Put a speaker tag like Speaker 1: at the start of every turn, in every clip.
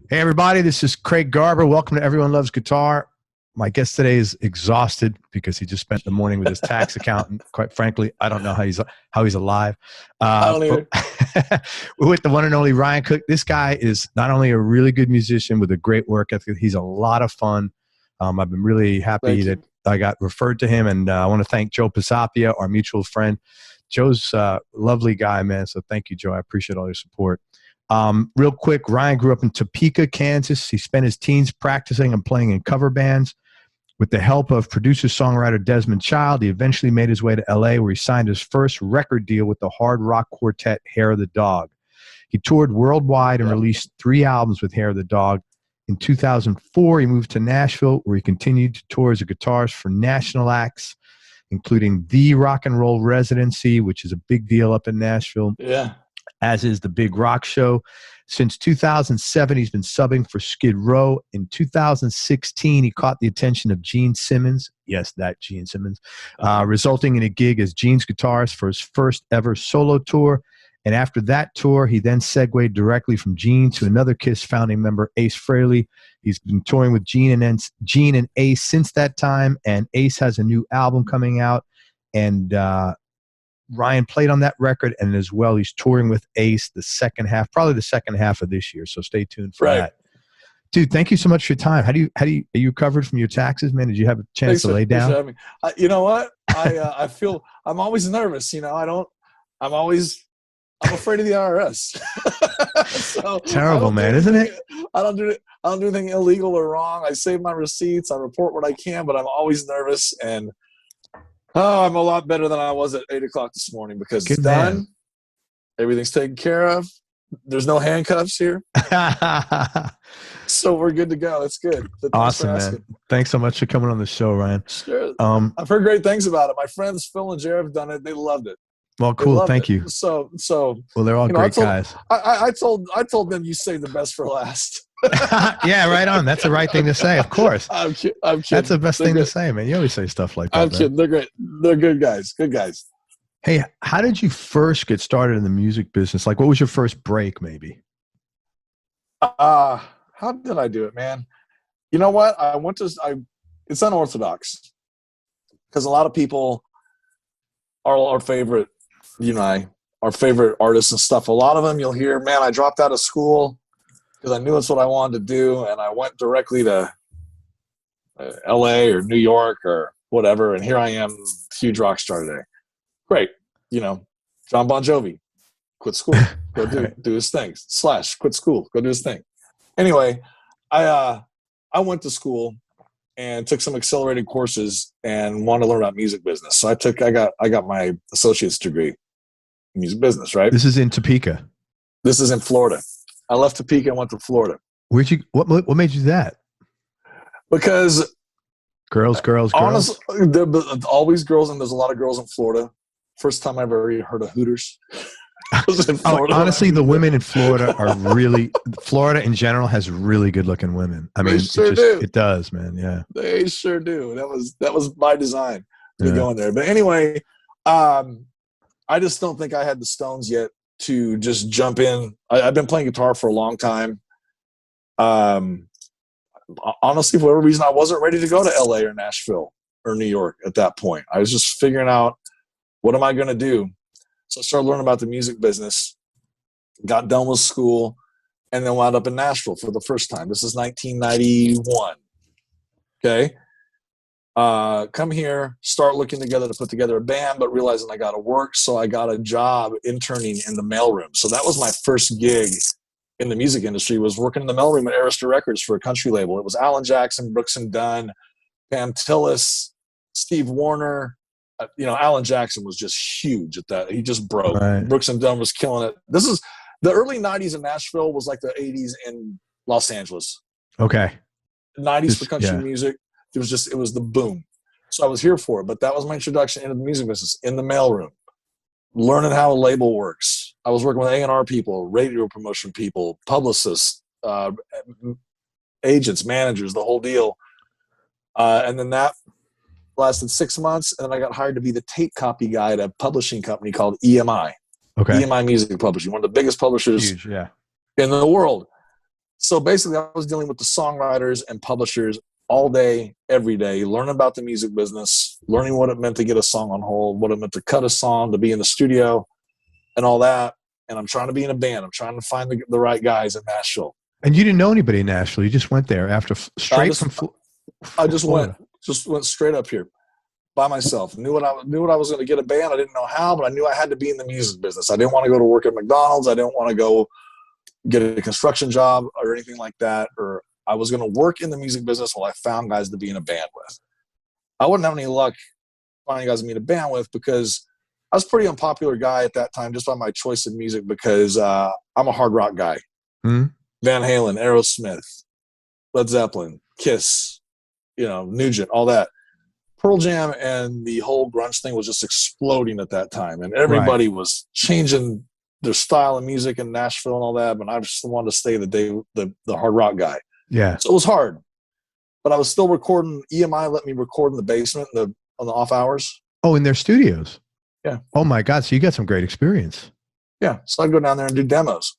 Speaker 1: Hey, everybody, this is Craig Garber. Welcome to Everyone Loves Guitar. My guest today is exhausted because he just spent the morning with his tax accountant. Quite frankly, I don't know how he's alive.
Speaker 2: I don't either.
Speaker 1: We're with the one and only Ryan Cook. This guy is not only a really good musician with a great work ethic, he's a lot of fun. I've been really happy that I got referred to him, and I want to thank Joe Pisapia, our mutual friend. Joe's a lovely guy, man, so thank you, Joe. I appreciate all your support. Real quick, Ryan grew up in Topeka, Kansas. He spent his teens practicing and playing in cover bands. With the help of producer-songwriter Desmond Child, he eventually made his way to L.A., where he signed his first record deal with the hard rock quartet Hair of the Dog. He toured worldwide and released 3 albums with Hair of the Dog. In 2004, he moved to Nashville, where he continued to tour as a guitarist for national acts, including the Rock and Roll Residency, which is a big deal up in Nashville.
Speaker 2: Yeah.
Speaker 1: As is the Big Rock Show. Since 2007, he's been subbing for Skid Row. In 2016, he caught the attention of Gene Simmons. Yes, that Gene Simmons, resulting in a gig as Gene's guitarist for his first ever solo tour. And after that tour, he then segued directly from Gene to another KISS founding member, Ace Frehley. He's been touring with Gene and Ace since that time, and Ace has a new album coming out. And Ryan played on that record, and as well, he's touring with Ace probably the second half of this year. So stay tuned for that. Dude, thank you so much for your time. Are you covered from your taxes, man? Did you have a chance to lay down?
Speaker 2: You know what? I feel I'm always nervous. You know, I'm afraid of the IRS. So
Speaker 1: terrible, man, isn't it?
Speaker 2: I don't do anything illegal or wrong. I save my receipts. I report what I can, but I'm always nervous. And I'm a lot better than I was at 8 o'clock this morning because it's done. Everything's taken care of. There's no handcuffs here. So we're good to go. It's good.
Speaker 1: Awesome, man. Thanks so much for coming on the show, Ryan.
Speaker 2: Sure. I've heard great things about it. My friends Phil and Jared have done it. They loved it.
Speaker 1: Well, cool. Thank you.
Speaker 2: So
Speaker 1: well, they're all great guys.
Speaker 2: I told them you saved the best for last.
Speaker 1: Yeah, right on. That's the right thing to say. Of course.
Speaker 2: I'm kidding.
Speaker 1: That's the best thing to say, man. You always say stuff like that.
Speaker 2: I'm kidding. They're great. They're good guys. Good guys.
Speaker 1: Hey, how did you first get started in the music business? Like, what was your first break, maybe?
Speaker 2: How did I do it, man? You know what? It's unorthodox because a lot of people are our favorite, our favorite artists and stuff. A lot of them you'll hear, man, I dropped out of school because I knew it's what I wanted to do, and I went directly to L.A. or New York or whatever, and here I am, huge rock star today. Great. John Bon Jovi, quit school, go do his thing. Slash, quit school, go do his thing. Anyway, I went to school and took some accelerated courses and wanted to learn about music business. So I got my associate's degree in music business, right?
Speaker 1: This is in Topeka.
Speaker 2: This is in Florida. I left Topeka and went to Florida.
Speaker 1: What made you do that?
Speaker 2: Because
Speaker 1: girls.
Speaker 2: Honestly, always girls, and there's a lot of girls in Florida. First time I ever heard of Hooters.
Speaker 1: Honestly, the women in Florida Florida in general has really good looking women. I mean, it does, man. Yeah.
Speaker 2: They sure do. That was by design to go in there. But anyway, I just don't think I had the stones yet to just jump in. I've been playing guitar for a long time. Honestly, for whatever reason, I wasn't ready to go to LA or Nashville or New York at that point. I was just figuring out, what am I going to do? So I started learning about the music business, got done with school, and then wound up in Nashville for the first time. This is 1991. Okay. Come here, start looking together to put together a band, but realizing I got to work. So I got a job interning in the mailroom. So that was my first gig in the music industry, was working in the mailroom at Arista Records for a country label. It was Alan Jackson, Brooks and Dunn, Pam Tillis, Steve Warner. Alan Jackson was just huge at that. He just broke. Right. Brooks and Dunn was killing it. This is the early 90s in Nashville, was like the 80s in Los Angeles.
Speaker 1: Okay.
Speaker 2: 90s for country music. It was the boom. So I was here for it, but that was my introduction into the music business, in the mailroom, learning how a label works. I was working with A&R people, radio promotion people, publicists, agents, managers, the whole deal. And then that lasted 6 months, and then I got hired to be the tape copy guy at a publishing company called EMI. Okay. EMI Music Publishing, one of the biggest publishers in the world. So basically, I was dealing with the songwriters and publishers all day, every day, learning about the music business, learning what it meant to get a song on hold, what it meant to cut a song, to be in the studio, and all that. And I'm trying to be in a band. I'm trying to find the right guys in Nashville.
Speaker 1: And you didn't know anybody in Nashville. You just went there after
Speaker 2: I just went straight up here by myself. Knew what I was going to get a band. I didn't know how, but I knew I had to be in the music business. I didn't want to go to work at McDonald's. I didn't want to go get a construction job or anything like that. Or I was going to work in the music business while I found guys to be in a band with. I wouldn't have any luck finding guys to be in a band with because I was a pretty unpopular guy at that time just by my choice of music because I'm a hard rock guy.
Speaker 1: Mm-hmm.
Speaker 2: Van Halen, Aerosmith, Led Zeppelin, Kiss, Nugent, all that. Pearl Jam and the whole grunge thing was just exploding at that time. And everybody was changing their style of music in Nashville and all that. But I just wanted to stay the hard rock guy.
Speaker 1: Yeah.
Speaker 2: So it was hard. But I was still recording. EMI let me record in the basement on the off hours.
Speaker 1: Oh, in their studios?
Speaker 2: Yeah.
Speaker 1: Oh, my God. So you got some great experience.
Speaker 2: Yeah. So I'd go down there and do demos.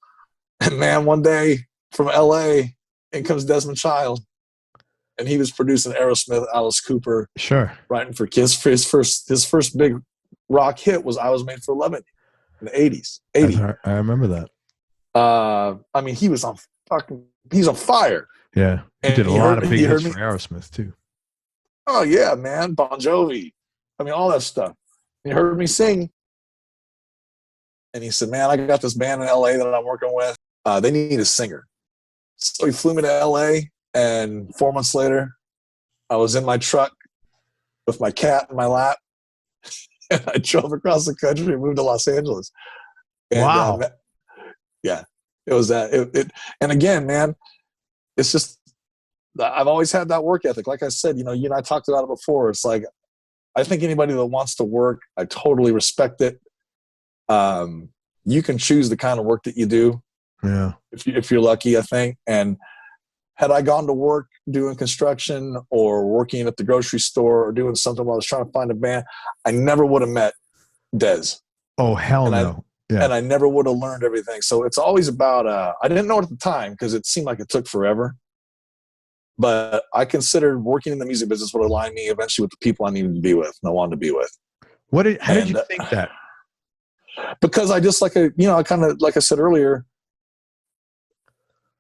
Speaker 2: And, man, one day from L.A., in comes Desmond Child. And he was producing Aerosmith, Alice Cooper.
Speaker 1: Sure.
Speaker 2: Writing for Kiss. For his first big rock hit was I Was Made for Loving in the 80s.
Speaker 1: I remember that.
Speaker 2: I mean, he's on fire.
Speaker 1: Yeah. He did a lot of big hits for Aerosmith, too.
Speaker 2: Oh, yeah, man. Bon Jovi. I mean, all that stuff. He heard me sing. And he said, man, I got this band in L.A. that I'm working with. They need a singer. So he flew me to L.A., and 4 months later, I was in my truck with my cat in my lap, and I drove across the country and moved to Los Angeles. And,
Speaker 1: wow.
Speaker 2: Yeah, it was that. And again, man, it's just I've always had that work ethic. Like I said, you and I talked about it before. It's like I think anybody that wants to work, I totally respect it. You can choose the kind of work that you do.
Speaker 1: Yeah.
Speaker 2: If you're lucky, I think. And had I gone to work doing construction or working at the grocery store or doing something while I was trying to find a band, I never would have met Des.
Speaker 1: Oh, hell no.
Speaker 2: And I never would have learned everything. So it's always about, I didn't know it at the time because it seemed like it took forever. But I considered working in the music business would align me eventually with the people I needed to be with and I wanted to be with.
Speaker 1: How did you think that?
Speaker 2: Because I just like I said earlier,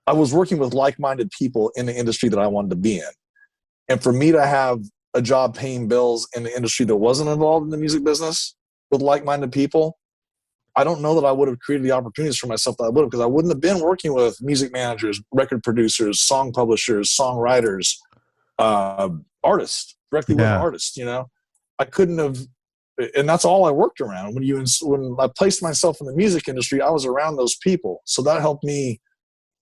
Speaker 2: I was working with like-minded people in the industry that I wanted to be in. And for me to have a job paying bills in the industry that wasn't involved in the music business with like-minded people, I don't know that I would have created the opportunities for myself that I would have, because I wouldn't have been working with music managers, record producers, song publishers, songwriters, artists, directly with artists, I couldn't have, and that's all I worked around. When I placed myself in the music industry, I was around those people. So that helped me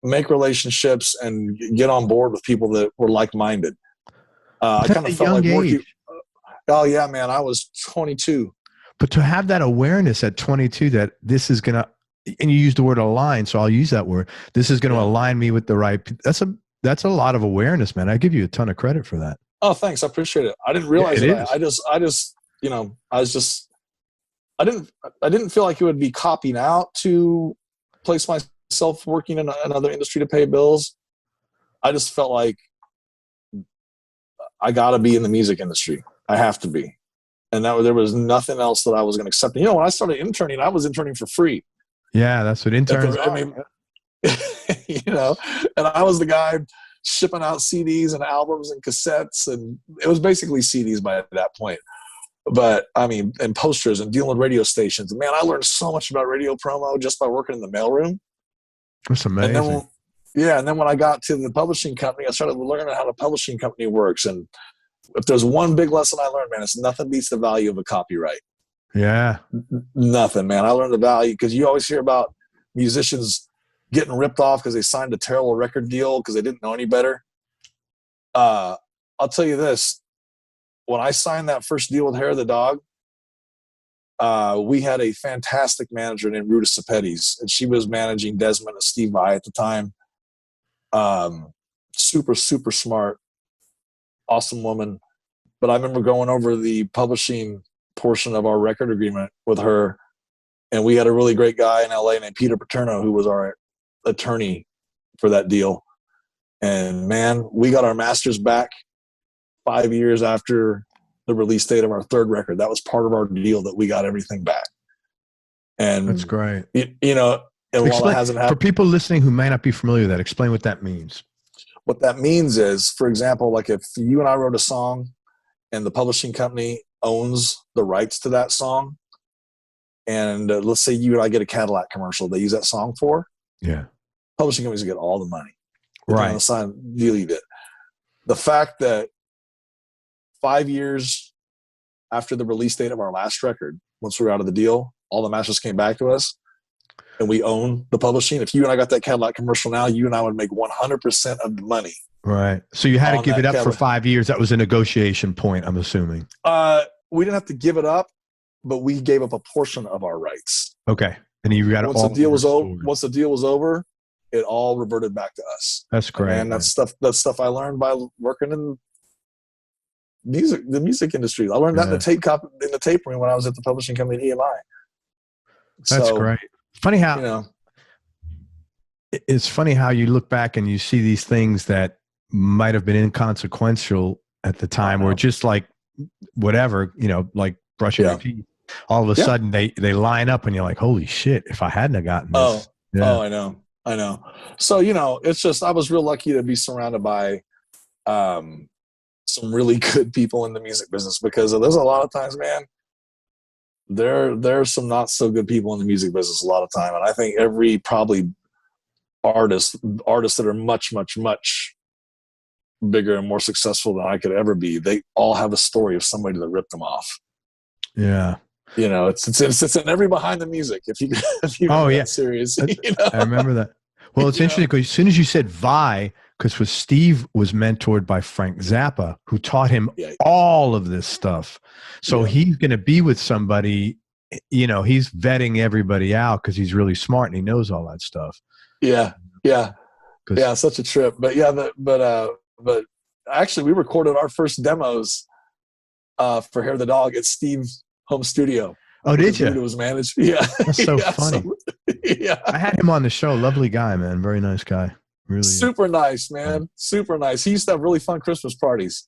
Speaker 2: make relationships and get on board with people that were like-minded. I kind of felt like working. Oh yeah, man. I was 22.
Speaker 1: But to have that awareness at 22 that this is going to, and you used the word align, so I'll use that word. This is going to align me with the right. That's a lot of awareness, man. I give you a ton of credit for that.
Speaker 2: Oh, thanks. I appreciate it. I didn't realize that. I didn't feel like it would be copying out to place myself working in another industry to pay bills. I just felt like I got to be in the music industry. I have to be. And there was nothing else that I was going to accept. When I started interning, I was interning for free.
Speaker 1: Yeah, that's what interns are.
Speaker 2: And I was the guy shipping out CDs and albums and cassettes, and it was basically CDs by that point. But and posters and dealing with radio stations. Man, I learned so much about radio promo just by working in the mailroom.
Speaker 1: That's amazing.
Speaker 2: And then when I got to the publishing company, I started learning how the publishing company works. And if there's one big lesson I learned, man, it's nothing beats the value of a copyright.
Speaker 1: Yeah.
Speaker 2: Nothing, man. I learned the value because you always hear about musicians getting ripped off because they signed a terrible record deal because they didn't know any better. I'll tell you this. When I signed that first deal with Hair of the Dog, we had a fantastic manager named Ruta Cepedes, and she was managing Desmond and Steve Vai at the time. Super, super smart, awesome woman. But I remember going over the publishing portion of our record agreement with her, and we had a really great guy in LA named Peter Paterno, who was our attorney for that deal. And man, we got our masters back 5 years after the release date of our third record. That was part of our deal, that we got everything back. And
Speaker 1: that's great.
Speaker 2: You know, and while it hasn't happened,
Speaker 1: for people listening who may not be familiar with that, explain what that means.
Speaker 2: What that means is, for example, like if you and I wrote a song and the publishing company owns the rights to that song, and let's say you and I get a Cadillac commercial they use that song for, publishing companies get all the money.
Speaker 1: Right.
Speaker 2: On the sign deal you did. The fact that 5 years after the release date of our last record, once we were out of the deal, all the masters came back to us, and we own the publishing. If you and I got that Cadillac commercial now, you and I would make 100% of the money.
Speaker 1: Right. So you had to give it up for 5 years. That was a negotiation point, I'm assuming.
Speaker 2: We didn't have to give it up, but we gave up a portion of our rights.
Speaker 1: Okay. And you got
Speaker 2: once the deal was over. Once the deal was over, it all reverted back to us.
Speaker 1: That's great.
Speaker 2: And that's stuff I learned by working in the music industry. I learned that in the tape room when I was at the publishing company at EMI.
Speaker 1: That's great. Funny how it's funny how you look back and you see these things that might have been inconsequential at the time, or just like whatever, like brushing your teeth. All of a sudden they line up and you're like, holy shit, if I hadn't have gotten this.
Speaker 2: I know. So, it's just, I was real lucky to be surrounded by some really good people in the music business, because there's a lot of times, man, there's some not so good people in the music business a lot of time. And I think every probably artists that are much, much, much bigger and more successful than I could ever be, they all have a story of somebody that ripped them off.
Speaker 1: Yeah.
Speaker 2: It's in every behind the music. If you serious.
Speaker 1: I remember that. Well, it's interesting because as soon as you said Vi, because Steve was mentored by Frank Zappa, who taught him all of this stuff. So he's going to be with somebody, he's vetting everybody out because he's really smart and he knows all that stuff. Yeah. Such
Speaker 2: a trip. But actually we recorded our first demos for Hair the Dog at Steve's home studio.
Speaker 1: Oh, did you?
Speaker 2: It was managed. Yeah.
Speaker 1: That's so funny. I had him on the show. Lovely guy, man. Very nice guy. Really.
Speaker 2: Super nice, man. Super nice. He used to have really fun Christmas parties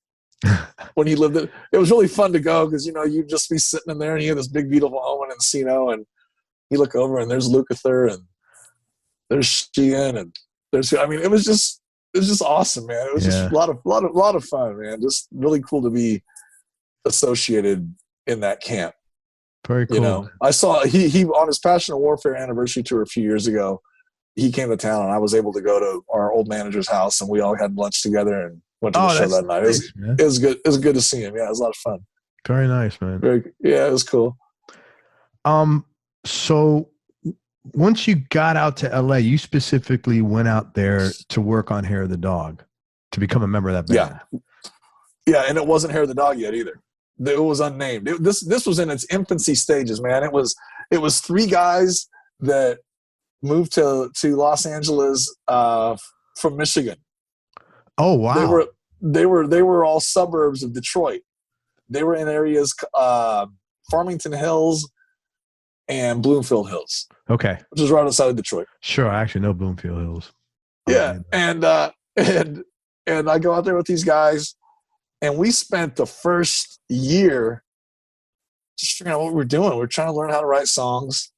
Speaker 2: when he lived it. It was really fun to go because, you'd just be sitting in there and he had this big, beautiful home in Encino, and you look over and there's Lukather and there's Sheehan and it was just awesome, man. It was just a lot of fun, man. Just really cool to be associated in that camp.
Speaker 1: Very cool.
Speaker 2: I saw he on his Passion of Warfare anniversary tour a few years ago, he came to town and I was able to go to our old manager's house and we all had lunch together and went to the show that night. It was good. It was good to see him. Yeah, it was a lot of fun.
Speaker 1: Very nice, man.
Speaker 2: It was cool.
Speaker 1: So once you got out to LA, you specifically went out there to work on Hair of the Dog, to become a member of that band.
Speaker 2: Yeah, and it wasn't Hair of the Dog yet either. It was unnamed. This was in its infancy stages, man. It was three guys that moved to Los Angeles from Michigan.
Speaker 1: Oh wow!
Speaker 2: They were all suburbs of Detroit. They were in areas Farmington Hills and Bloomfield Hills.
Speaker 1: Okay,
Speaker 2: which is right outside of Detroit.
Speaker 1: Sure, I actually know Bloomfield Hills.
Speaker 2: Yeah, and I go out there with these guys. And we spent the first year just figuring out what we were doing. We were trying to learn how to write songs.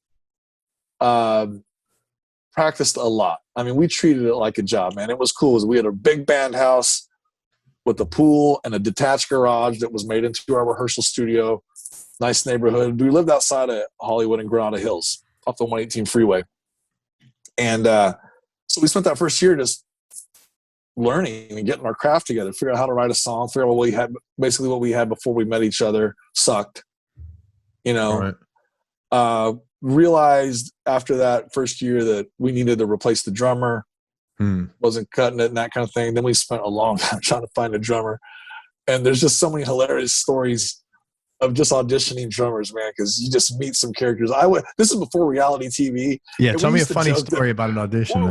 Speaker 2: Practiced a lot. We treated it like a job, man. It was cool. We had a big band house with a pool and a detached garage that was made into our rehearsal studio. Nice neighborhood. We lived outside of Hollywood and Granada Hills off the 118 freeway. And so we spent that first year just learning and getting our craft together, figure out how to write a song, figure out what we had before we met each other sucked,
Speaker 1: Right.
Speaker 2: Realized after that first year that we needed to replace the drummer, wasn't cutting it and that kind of thing. Then we spent a long time trying to find a drummer, and there's just so many hilarious stories of just auditioning drummers, man, because you just meet some characters. This is before reality TV.
Speaker 1: Yeah, tell me a funny story about an audition.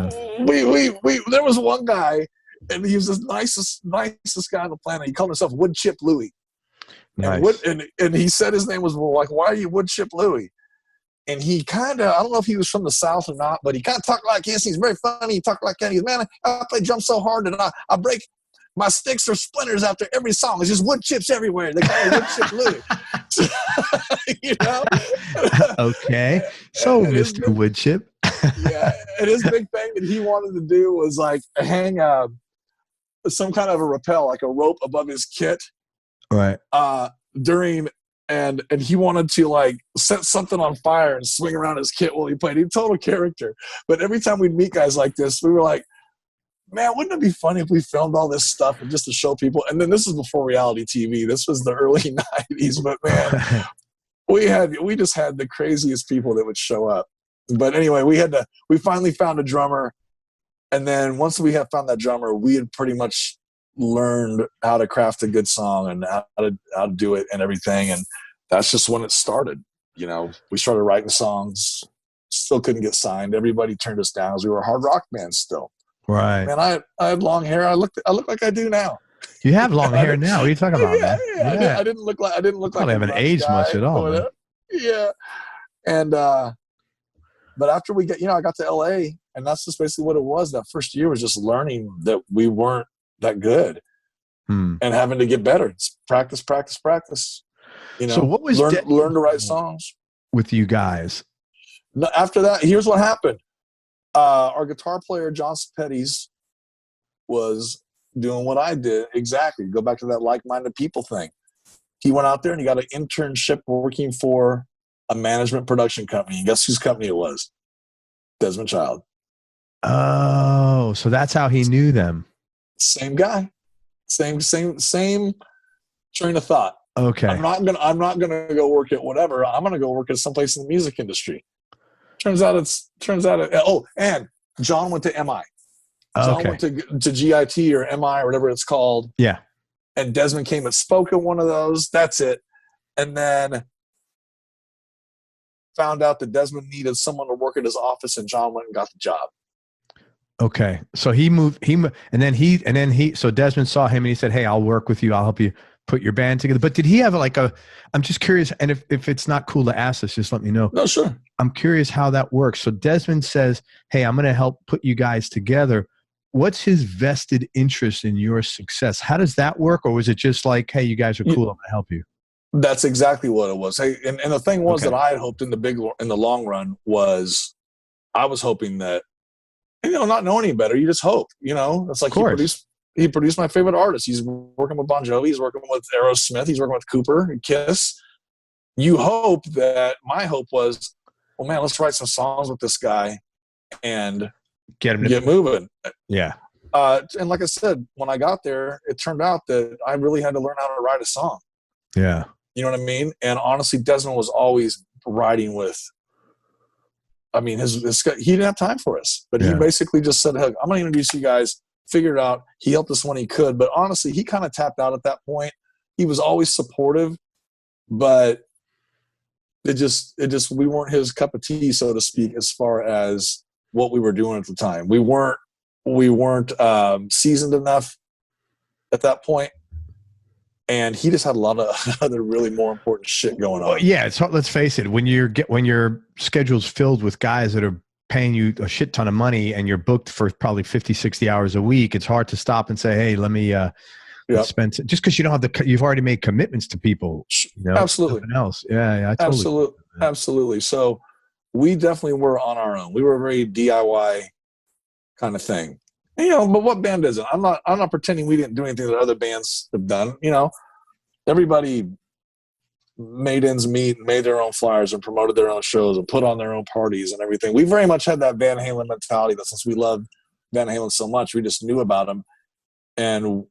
Speaker 2: There was one guy, and he was the nicest guy on the planet. He called himself Wood Chip Louie.
Speaker 1: Nice.
Speaker 2: And he said his name was, like, why are you Wood Chip Louie? And he kind of, I don't know if he was from the South or not, but he kind of talked like this. He's very funny. He talked like that. He's, man, I play drums so hard that I break my sticks or splinters after every song. It's just wood chips everywhere. They call me Wood Chip Louie. You know?
Speaker 1: Okay. So, Mr. Wood Chip.
Speaker 2: Yeah. And his big thing that he wanted to do was like hang some kind of a rappel, like a rope above his kit.
Speaker 1: Right.
Speaker 2: And he wanted to like set something on fire and swing around his kit while he played. He's a total character. But every time we'd meet guys like this, we were like, man, wouldn't it be funny if we filmed all this stuff and just to show people? And then this is before reality TV. This was the early 90s. But man, we just had the craziest people that would show up. But anyway, we finally found a drummer. And then once we had found that drummer, we had pretty much learned how to craft a good song and how to do it and everything. And that's just when it started. You know, we started writing songs, still couldn't get signed. Everybody turned us down as we were a hard rock band still.
Speaker 1: Right.
Speaker 2: Man, I had long hair. I look like I do now.
Speaker 1: You have long hair now. What are you talking about, man?
Speaker 2: Yeah. I didn't look like
Speaker 1: I haven't aged much at all, man.
Speaker 2: Yeah. And but after we I got to LA, and that's just basically what it was. That first year was just learning that we weren't that good and having to get better. It's practice. You know,
Speaker 1: so what was
Speaker 2: learn to write songs
Speaker 1: with you guys?
Speaker 2: After that, here's what happened. Our guitar player, John Pettis, was doing what I did exactly. Go back to that like-minded people thing. He went out there and he got an internship working for a management production company. And guess whose company it was? Desmond Child.
Speaker 1: Oh, so that's how he knew them. Same
Speaker 2: guy. Same train of thought.
Speaker 1: Okay.
Speaker 2: I'm not gonna go work at whatever. I'm gonna go work at someplace in the music industry. Turns out and John went to MI. John went to GIT or MI or whatever it's called.
Speaker 1: Yeah.
Speaker 2: And Desmond came and spoke at one of those. That's it. And then found out that Desmond needed someone to work at his office, and John went and got the job.
Speaker 1: Okay. So so Desmond saw him and he said, hey, I'll work with you. I'll help you put your band together. But did he have I'm just curious. And if it's not cool to ask this, just let me know.
Speaker 2: No, sure.
Speaker 1: I'm curious how that works. So Desmond says, hey, I'm going to help put you guys together. What's his vested interest in your success? How does that work? Or was it just like, hey, you guys are cool, I'm going to help you?
Speaker 2: That's exactly what it was. Hey, and the thing was that I had hoped in the long run was I was hoping that, not knowing any better, you just hope, it's like he produced my favorite artist. He's working with Bon Jovi. He's working with Aerosmith. He's working with Cooper and Kiss. You hope that my hope was, well, man, let's write some songs with this guy and get moving.
Speaker 1: Yeah.
Speaker 2: And like I said, when I got there, it turned out that I really had to learn how to write a song.
Speaker 1: Yeah.
Speaker 2: You know what I mean? And honestly, Desmond was always writing with, he didn't have time for us, but he basically just said, "Hey, I'm going to introduce you guys." Figured it out. He helped us when he could, but honestly, he kind of tapped out at that point. He was always supportive, but it just we weren't his cup of tea, so to speak, as far as what we were doing at the time. We weren't seasoned enough at that point. And he just had a lot of other really more important shit going on.
Speaker 1: Well, yeah, it's hard, let's face it. When your schedule's filled with guys that are paying you a shit ton of money and you're booked for probably 50, 60 hours a week, it's hard to stop and say, hey, let me spend – just because you don't have you've already made commitments to people.
Speaker 2: Absolutely.
Speaker 1: Something else. Yeah, I totally.
Speaker 2: Absolutely. So we definitely were on our own. We were a very DIY kind of thing. And, but what band isn't? I'm not pretending we didn't do anything that other bands have done. Everybody made ends meet, made their own flyers and promoted their own shows and put on their own parties and everything. We very much had that Van Halen mentality that since we loved Van Halen so much, we just knew about them. And,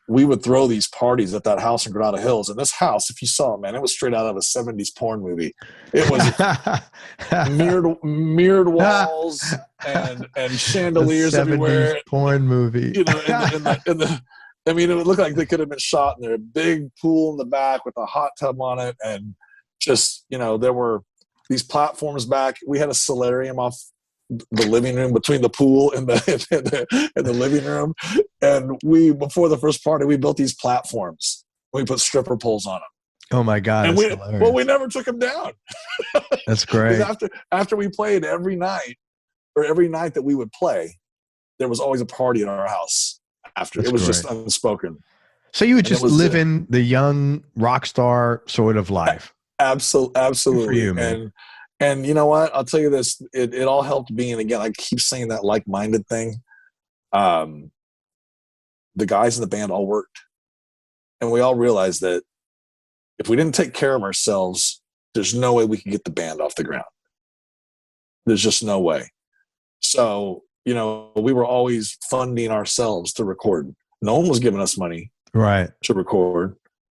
Speaker 2: we would throw these parties at that house in Granada Hills. And this house, if you saw it, man, it was straight out of a 70s porn movie. It was mirrored walls and chandeliers everywhere.
Speaker 1: Porn movie.
Speaker 2: It would look like they could have been shot in there. A big pool in the back with a hot tub on it. And just, there were these platforms back. We had a solarium off the living room between the pool and the living room. And before the first party, we built these platforms. We put stripper poles on them.
Speaker 1: Oh my God.
Speaker 2: And
Speaker 1: That's
Speaker 2: we never took him down.
Speaker 1: That's great.
Speaker 2: After we played every night that we would play, there was always a party at our house after. It was just unspoken.
Speaker 1: So you were just living the young rock star sort of life.
Speaker 2: Absolutely.
Speaker 1: For you, man.
Speaker 2: And you know what? I'll tell you this. It all helped being, again, I keep saying that like-minded thing. The guys in the band all worked. And we all realized that if we didn't take care of ourselves, there's no way we could get the band off the ground. There's just no way. So, you know, we were always funding ourselves to record. No one was giving us money to record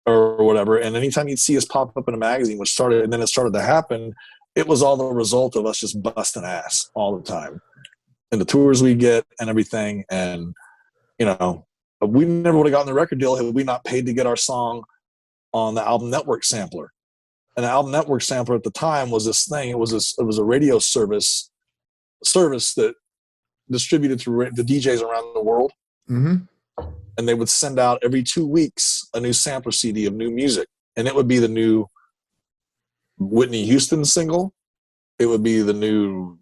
Speaker 2: or whatever. And anytime you'd see us pop up in a magazine, it started to happen, it was all the result of us just busting ass all the time. And the tours we get and everything. And, you know, we never would have gotten the record deal had we not paid to get our song on the Album Network sampler. And the Album Network sampler at the time was this thing. It was a radio service that distributed through the DJs around the world.
Speaker 1: Mm-hmm.
Speaker 2: And they would send out every 2 weeks a new sampler CD of new music. And it would be the new Whitney Houston single. It would be the new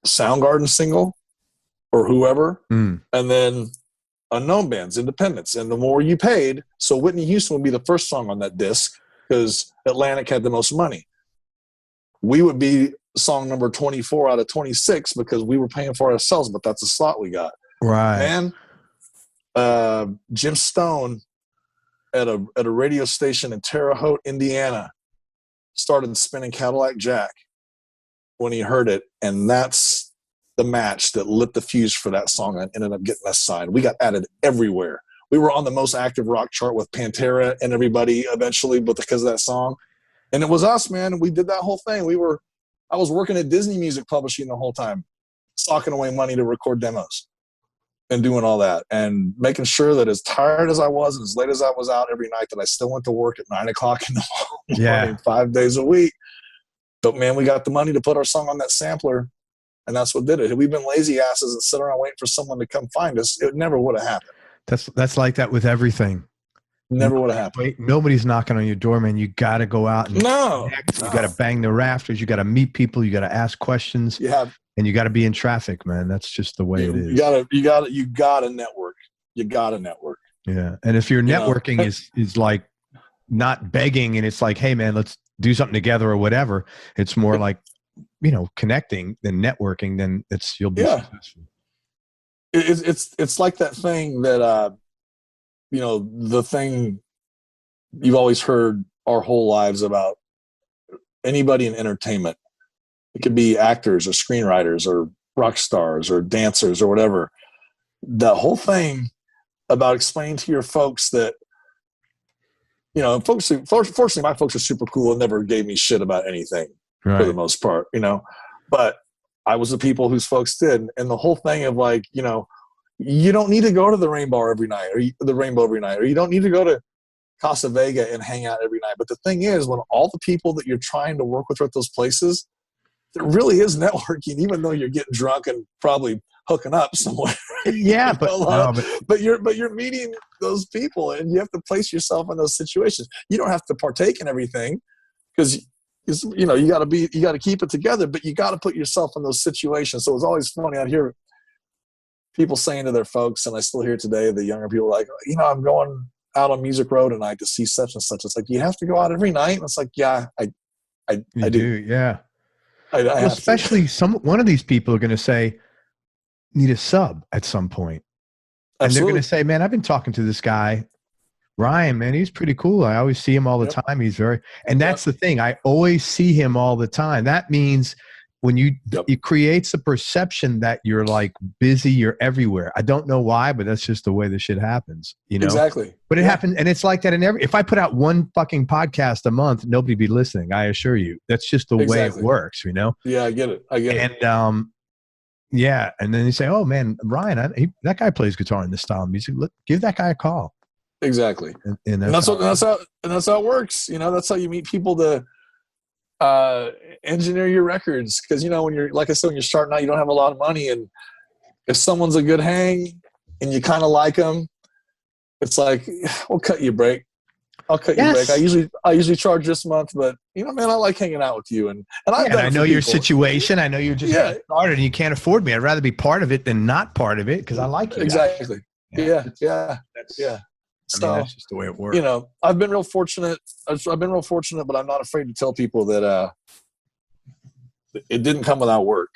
Speaker 2: Soundgarden single or whoever. And then unknown bands, independents. And the more you paid, so Whitney Houston would be the first song on that disc because Atlantic had the most money. We would be song number 24 out of 26 because we were paying for it ourselves, but that's the slot we got.
Speaker 1: Right.
Speaker 2: Man, Jim Stone at a radio station in Terre Haute, Indiana, started spinning Cadillac Jack when he heard it, and that's the match that lit the fuse for that song and ended up getting us signed. We got added everywhere. We were on the most active rock chart with Pantera and everybody eventually, but because of that song. And it was us, man. We did that whole thing. I was working at Disney Music Publishing the whole time, socking away money to record demos and doing all that and making sure that as tired as I was and as late as I was out every night that I still went to work at 9 o'clock in the morning, 5 days a week. But man, we got the money to put our song on that sampler, and that's what did it. Had we been lazy asses and sit around waiting for someone to come find us, it never would have happened.
Speaker 1: That's like that with everything.
Speaker 2: Never would have happened.
Speaker 1: Nobody's knocking on your door, man. You got to go out and connect. You got to bang the rafters. You got to meet people. You got to ask questions. And you got to be in traffic, man. That's just the way it is.
Speaker 2: You got to network. You got to network.
Speaker 1: Yeah. And if your networking is like not begging and it's like, hey man, let's do something together or whatever. It's more like, you know, connecting than networking, then you'll be successful.
Speaker 2: It's like that thing that, you know, the thing you've always heard our whole lives about anybody in entertainment. It could be actors or screenwriters or rock stars or dancers or whatever. The whole thing about explaining to your folks that, you know, fortunately my folks are super cool and never gave me shit about anything for the most part, you know, but I was the people whose folks did. And the whole thing of like, you know, you don't need to go to the Rainbow every night or you don't need to go to Casa Vega and hang out every night. But the thing is, when all the people that you're trying to work with are at those places, there really is networking, even though you're getting drunk and probably hooking up somewhere.
Speaker 1: Yeah,
Speaker 2: but you're meeting those people, and you have to place yourself in those situations. You don't have to partake in everything because you know you got to keep it together, but you got to put yourself in those situations. So it's always funny. I'd hear people saying to their folks, and I still hear today, the younger people like, you know, I'm going out on Music Row tonight to see such and such. It's like, you have to go out every night? And it's like, yeah, I do.
Speaker 1: Yeah.
Speaker 2: I
Speaker 1: especially one of these people are going to say, need a sub at some point. And they're going to say, man, I've been talking to this guy, Ryan, man, he's pretty cool. I always see him all the time. He's and that's the thing. I always see him all the time. That means when it creates a perception that you're like busy, you're everywhere. I don't know why, but that's just the way this shit happens, you know?
Speaker 2: Exactly.
Speaker 1: But it happens. And it's like that if I put out one fucking podcast a month, nobody'd be listening. I assure you. That's just the way it works, you know?
Speaker 2: Yeah, I get it.
Speaker 1: And, yeah. And then you say, oh man, Ryan, that guy plays guitar in this style of music. Look, give that guy a call.
Speaker 2: Exactly.
Speaker 1: And
Speaker 2: that's how it works. You know, that's how you meet people to engineer your records. Cause you know, when you're, like I said, when you're starting out, you don't have a lot of money. And if someone's a good hang and you kind of like them, it's like, we'll cut you a break. I'll cut you back. I usually charge this month, but man, I like hanging out with you, and
Speaker 1: I know your situation. I know you're just getting started and you can't afford me. I'd rather be part of it than not part of it because I like you.
Speaker 2: Exactly. Yeah. So
Speaker 1: that's just the way it works.
Speaker 2: I've been real fortunate. But I'm not afraid to tell people that it didn't come without work.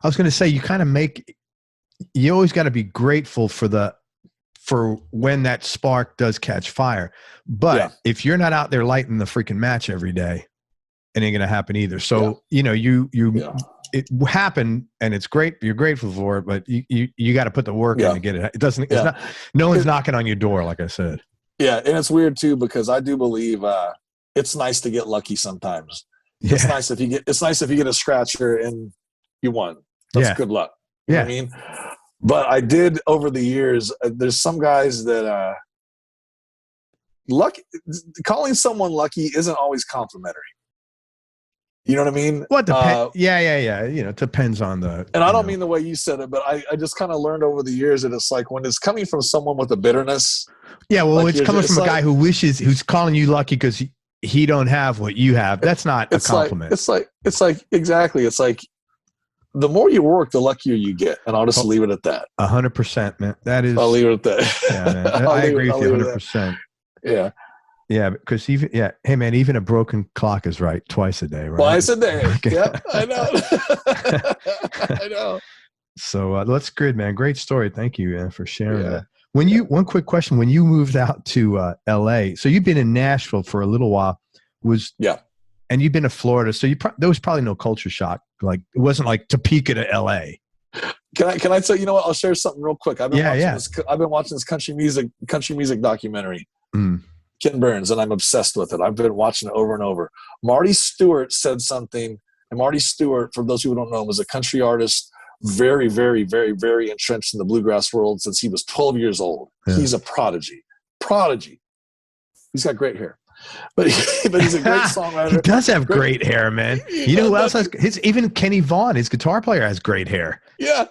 Speaker 1: I was going to say, you always got to be grateful for when that spark does catch fire. But if you're not out there lighting the freaking match every day, it ain't going to happen either. So, it happened and it's great. You're grateful for it, but you got to put the work in to get it. It doesn't, it's not, no one's knocking on your door, like I said.
Speaker 2: Yeah. And it's weird too, because I do believe it's nice to get lucky sometimes. Yeah. It's nice if you get a scratcher and you won. That's good luck. You know what I mean? But I did over the years, there's some guys that calling someone lucky isn't always complimentary. You know what I mean?
Speaker 1: What depends? It depends on the.
Speaker 2: And I don't mean the way you said it, but I just kind of learned over the years that it's like when it's coming from someone with a bitterness.
Speaker 1: Yeah, well, it's coming from a guy who's calling you lucky because he don't have what you have. That's not a compliment.
Speaker 2: It's like exactly. It's like the more you work, the luckier you get, and I'll just leave it at that.
Speaker 1: 100%, man. I'll
Speaker 2: leave it at that.
Speaker 1: Yeah, man. I agree with you 100%.
Speaker 2: Yeah.
Speaker 1: Yeah, because hey man, even a broken clock is right twice a day, right?
Speaker 2: Twice a day. Yep, I know. I know.
Speaker 1: So that's good, man. Great story. Thank you for sharing that. One quick question: when you moved out to LA, so you've been in Nashville for a little while, and you've been to Florida, so there was probably no culture shock. Like it wasn't like Topeka to LA.
Speaker 2: Can I tell you? You know what? I'll share something real quick. I've been watching this country music documentary. Ken Burns, and I'm obsessed with it. I've been watching it over and over. Marty Stewart said something, and Marty Stewart, for those who don't know him, was a country artist, very, very, very, very entrenched in the bluegrass world since he was 12 years old. Yeah. He's a prodigy. He's got great hair, but he's a great songwriter.
Speaker 1: He does have great hair, man. You know who else has? Even Kenny Vaughn, his guitar player, has great hair.
Speaker 2: Yeah.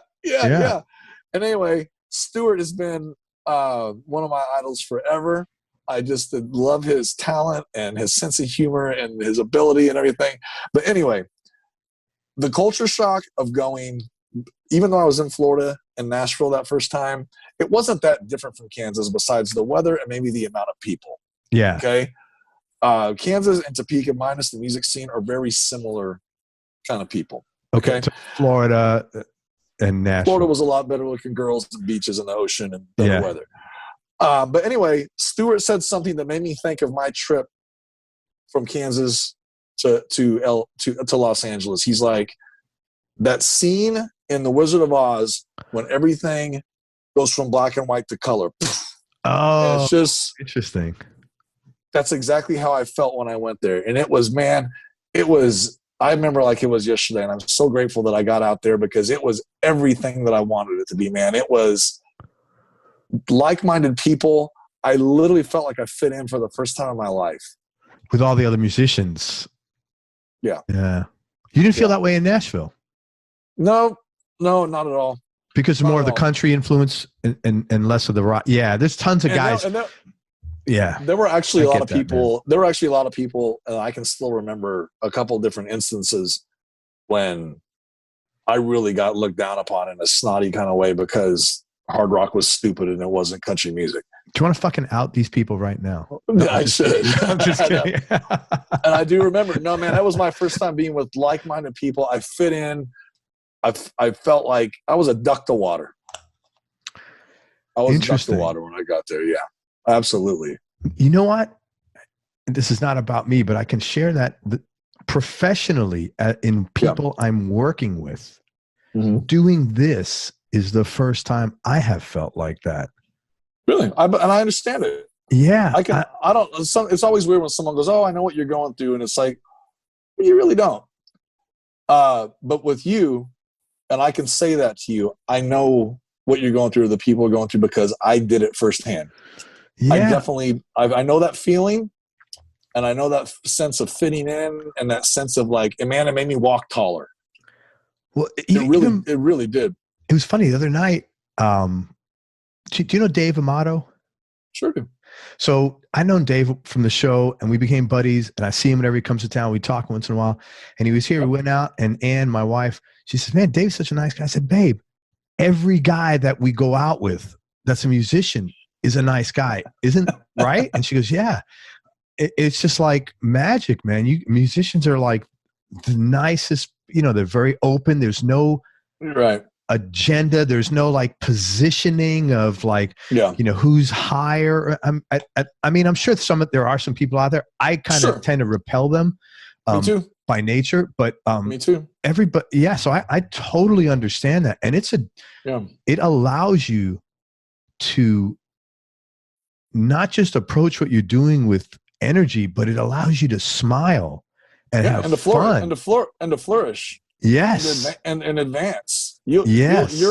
Speaker 2: And anyway, Stewart has been one of my idols forever. I just love his talent and his sense of humor and his ability and everything. But anyway, the culture shock of going, even though I was in Florida and Nashville that first time, it wasn't that different from Kansas besides the weather and maybe the amount of people.
Speaker 1: Yeah.
Speaker 2: Okay. Kansas and Topeka, minus the music scene, are very similar kind of people. Okay.
Speaker 1: Florida and Nashville.
Speaker 2: Florida was a lot better looking girls and beaches and the ocean and better weather. But anyway, Stewart said something that made me think of my trip from Kansas to Los Angeles. He's like, that scene in The Wizard of Oz when everything goes from black and white to color.
Speaker 1: Oh,
Speaker 2: it's just
Speaker 1: interesting.
Speaker 2: That's exactly how I felt when I went there. And I remember like it was yesterday, and I'm so grateful that I got out there because it was everything that I wanted it to be, man. It was like-minded people. I literally felt like I fit in for the first time in my life.
Speaker 1: With all the other musicians.
Speaker 2: Yeah.
Speaker 1: Yeah. You didn't feel that way in Nashville?
Speaker 2: No, not at all.
Speaker 1: Because more of the country influence and less of the rock. Yeah, there's tons of guys.
Speaker 2: There were actually a lot of people. There were actually a lot of people, and I can still remember a couple of different instances when I really got looked down upon in a snotty kind of way because hard rock was stupid and it wasn't country music.
Speaker 1: Do you want to fucking out these people right now?
Speaker 2: No, I should. I'm just kidding. And I do remember. No, man, that was my first time being with like-minded people. I fit in. I felt like I was a duck to water. I was a duck to water when I got there. Yeah, absolutely.
Speaker 1: You know what? This is not about me, but I can share that professionally in people I'm working with. Mm-hmm. Doing this is the first time I have felt like that.
Speaker 2: Really? And I understand it.
Speaker 1: Yeah.
Speaker 2: It's always weird when someone goes, "Oh, I know what you're going through." And it's like, well, you really don't. But with you, and I can say that to you, I know what you're going through, the people are going through, because I did it firsthand. Yeah. I know that feeling, and I know that sense of fitting in and that sense of like, and man, it made me walk taller. Well, it really did.
Speaker 1: It was funny the other night. Do you know Dave Amato?
Speaker 2: Sure do.
Speaker 1: So I known Dave from the show, and we became buddies, and I see him whenever he comes to town. We talk once in a while, and he was here. We went out, and Ann, my wife, she says, man, Dave's such a nice guy. I said, babe, every guy that we go out with that's a musician is a nice guy, isn't right? And she goes, yeah. It's just like magic, man. Musicians are like the nicest, they're very open. There's no agenda. There's no like positioning of like, who's higher. I mean, I'm sure there are some people out there. I kind of tend to repel them
Speaker 2: Me too.
Speaker 1: by nature, but
Speaker 2: me too.
Speaker 1: Everybody, yeah. So I totally understand that. And it allows you to not just approach what you're doing with energy, but it allows you to smile and have fun
Speaker 2: and to flourish.
Speaker 1: Yes,
Speaker 2: and advance. Your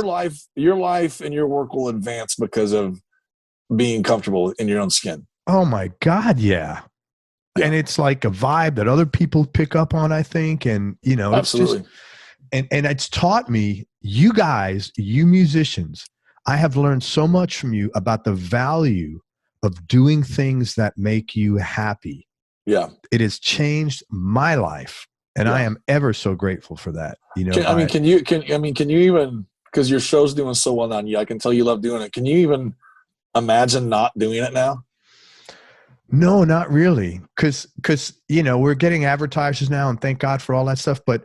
Speaker 2: life and your work will advance because of being comfortable in your own skin.
Speaker 1: Oh my God, yeah. And it's like a vibe that other people pick up on, I think, and
Speaker 2: absolutely.
Speaker 1: It's just, and it's taught me, you guys, you musicians, I have learned so much from you about the value of doing things that make you happy.
Speaker 2: Yeah.
Speaker 1: It has changed my life, and I am ever so grateful for that.
Speaker 2: Can you even, because your show's doing so well now, I can tell you love doing it. Can you even imagine not doing it now?
Speaker 1: No, not really. Cause we're getting advertisers now, and thank God for all that stuff. But,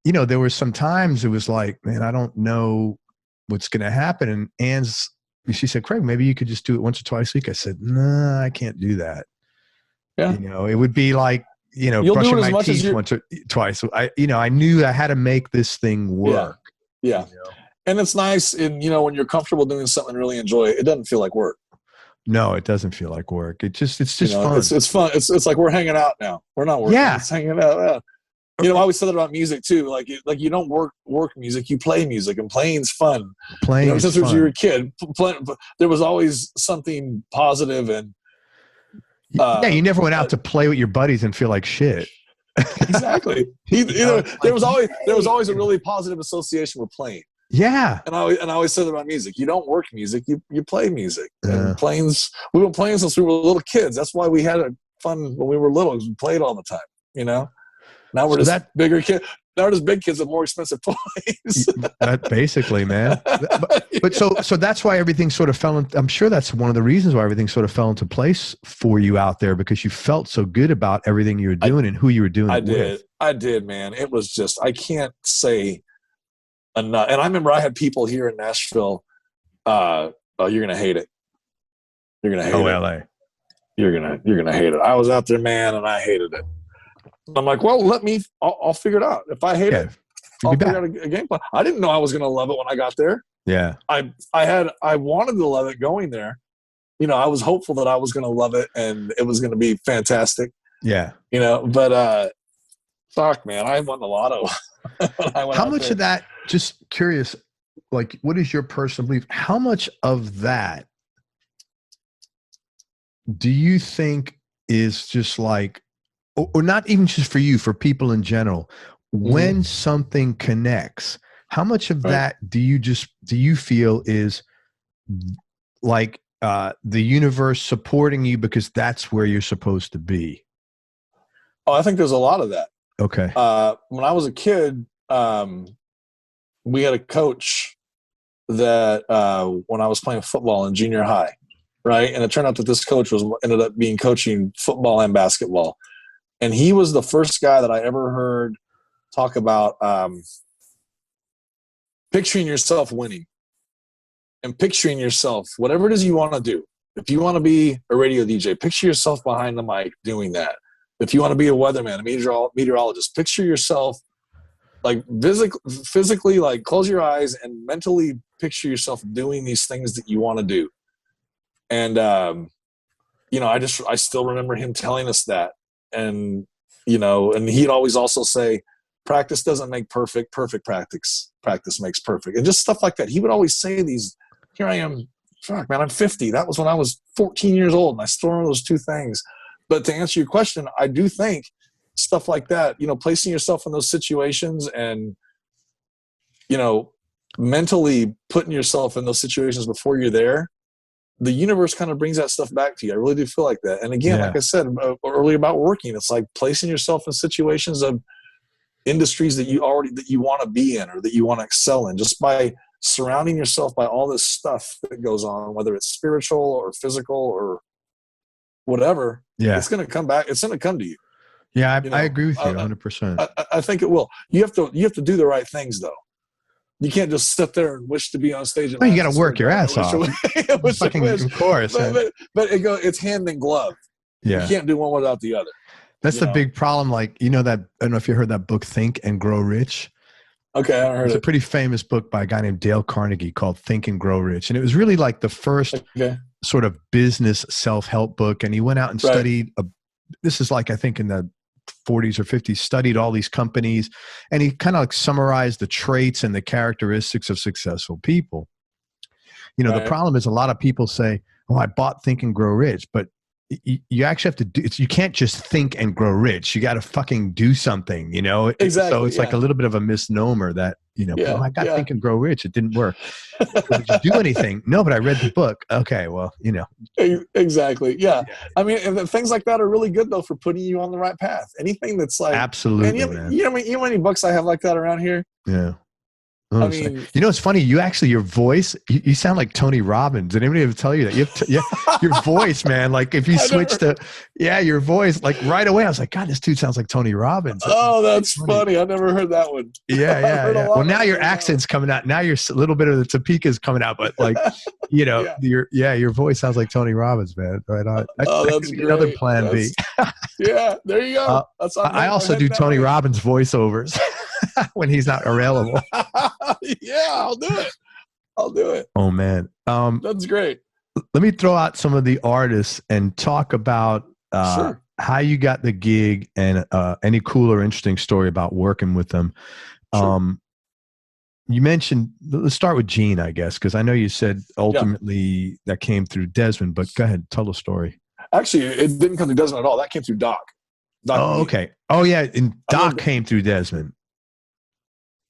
Speaker 1: there were some times it was like, man, I don't know what's going to happen. And she said, Craig, maybe you could just do it once or twice a week. I said, no, I can't do that.
Speaker 2: Yeah.
Speaker 1: It would be like, brushing my teeth once or twice. I knew I had to make this thing work.
Speaker 2: Yeah. And it's nice. And, when you're comfortable doing something and really enjoy it, it doesn't feel like work.
Speaker 1: No, it doesn't feel like work. It's just fun.
Speaker 2: It's fun. It's like we're hanging out now. We're not working.
Speaker 1: Yeah.
Speaker 2: It's hanging out. I always said that about music too. Like you don't work music, you play music, and playing's fun. Since you were a kid, there was always something positive and.
Speaker 1: You never went out to play with your buddies and feel like shit.
Speaker 2: Exactly. There was always a really positive association with playing.
Speaker 1: Yeah.
Speaker 2: And I always said about music, you don't work music, you play music. And we've been playing since we were little kids. That's why we had fun when we were little, because we played all the time. Now we're bigger kids. Now we're just big kids with more expensive toys.
Speaker 1: That basically, man. But so that's why everything sort of fell in. I'm sure that's one of the reasons why everything sort of fell into place for you out there, because you felt so good about everything you were doing and who you were doing it with.
Speaker 2: I did, man. It was just, I can't say enough. And I remember I had people here in Nashville. You're gonna hate it. You're gonna hate it.
Speaker 1: LA.
Speaker 2: You're gonna hate it. I was out there, man, and I hated it. I'm like, well, I'll figure it out. If I hate it, I'll figure out a game plan. I didn't know I was going to love it when I got there.
Speaker 1: Yeah.
Speaker 2: I wanted to love it going there. I was hopeful that I was going to love it and it was going to be fantastic.
Speaker 1: Yeah.
Speaker 2: But fuck, man, I won the lotto.
Speaker 1: How much of that, just curious, like, what is your personal belief? How much of that do you think is just like, or not even just for you, for people in general, when something connects, how much of that do you feel is like the universe supporting you because that's where you're supposed to be?
Speaker 2: Oh, I think there's a lot of that.
Speaker 1: Okay.
Speaker 2: When I was a kid, we had a coach that when I was playing football in junior high, right? And it turned out that this coach ended up being coaching football and basketball. And he was the first guy that I ever heard talk about picturing yourself winning and picturing yourself, whatever it is you want to do. If you want to be a radio DJ, picture yourself behind the mic doing that. If you want to be a weatherman, a meteorologist, picture yourself like physically, like close your eyes and mentally picture yourself doing these things that you want to do. And, I still remember him telling us that. And, and he'd always also say, practice doesn't make perfect practice makes perfect. And just stuff like that. He would always say these, here I am, fuck man, I'm 50. That was when I was 14 years old. And I still remember those two things. But to answer your question, I do think stuff like that, placing yourself in those situations and, mentally putting yourself in those situations before you're there, the universe kind of brings that stuff back to you. I really do feel like that. And again, like I said earlier about working, it's like placing yourself in situations of industries that you want to be in or that you want to excel in, just by surrounding yourself by all this stuff that goes on, whether it's spiritual or physical or whatever. It's going to come back. It's going to come to you.
Speaker 1: Yeah, I agree with you 100%.
Speaker 2: I think it will. You have to do the right things though. You can't just sit there and wish to be on stage.
Speaker 1: You got to work your ass off. Of course.
Speaker 2: But it's hand in glove.
Speaker 1: Yeah.
Speaker 2: You can't do one without the other.
Speaker 1: That's the big problem. Like, that, I don't know if you heard that book, Think and Grow Rich.
Speaker 2: Okay, I heard it.
Speaker 1: It's a pretty famous book by a guy named Dale Carnegie called Think and Grow Rich. And it was really like the first sort of business self-help book. And he went out and studied, this is like, I think in the 40s or 50s, studied all these companies. And he kind of like summarized the traits and the characteristics of successful people. The problem is a lot of people say, oh, I bought Think and Grow Rich, but you actually have to do it. You can't just think and grow rich. You got to fucking do something, Exactly. So it's like a little bit of a misnomer that, I got Think and Grow Rich. It didn't work. Did you do anything? No, but I read the book. Okay. Well,
Speaker 2: Exactly. Yeah. I mean, and things like that are really good though, for putting you on the right path. Anything that's like,
Speaker 1: absolutely,
Speaker 2: man. You know how many books I have like that around here?
Speaker 1: Yeah.
Speaker 2: I mean,
Speaker 1: it's funny. Your voice, you sound like Tony Robbins. Did anybody ever tell you that? Your voice, man. Like if you switch to, your voice, like right away, I was like, God, this dude sounds like Tony Robbins.
Speaker 2: That's funny. I never heard that one.
Speaker 1: Yeah. Well, now your accent's coming out. Now a little bit of the Topeka's coming out, but like, your voice sounds like Tony Robbins, man. Right on.
Speaker 2: That's great. Another
Speaker 1: plan B.
Speaker 2: Yeah, there you go.
Speaker 1: I also do Tony Robbins voiceovers when he's not available.
Speaker 2: Yeah, I'll do it.
Speaker 1: Oh man.
Speaker 2: That's great.
Speaker 1: Let me throw out some of the artists and talk about how you got the gig and any cool or interesting story about working with them. Sure. You mentioned, let's start with Gene, I guess, because I know you said ultimately that came through Desmond, but go ahead, tell the story.
Speaker 2: Actually, it didn't come through Desmond at all. That came through Doc.
Speaker 1: Okay. Oh yeah, and Doc came through Desmond.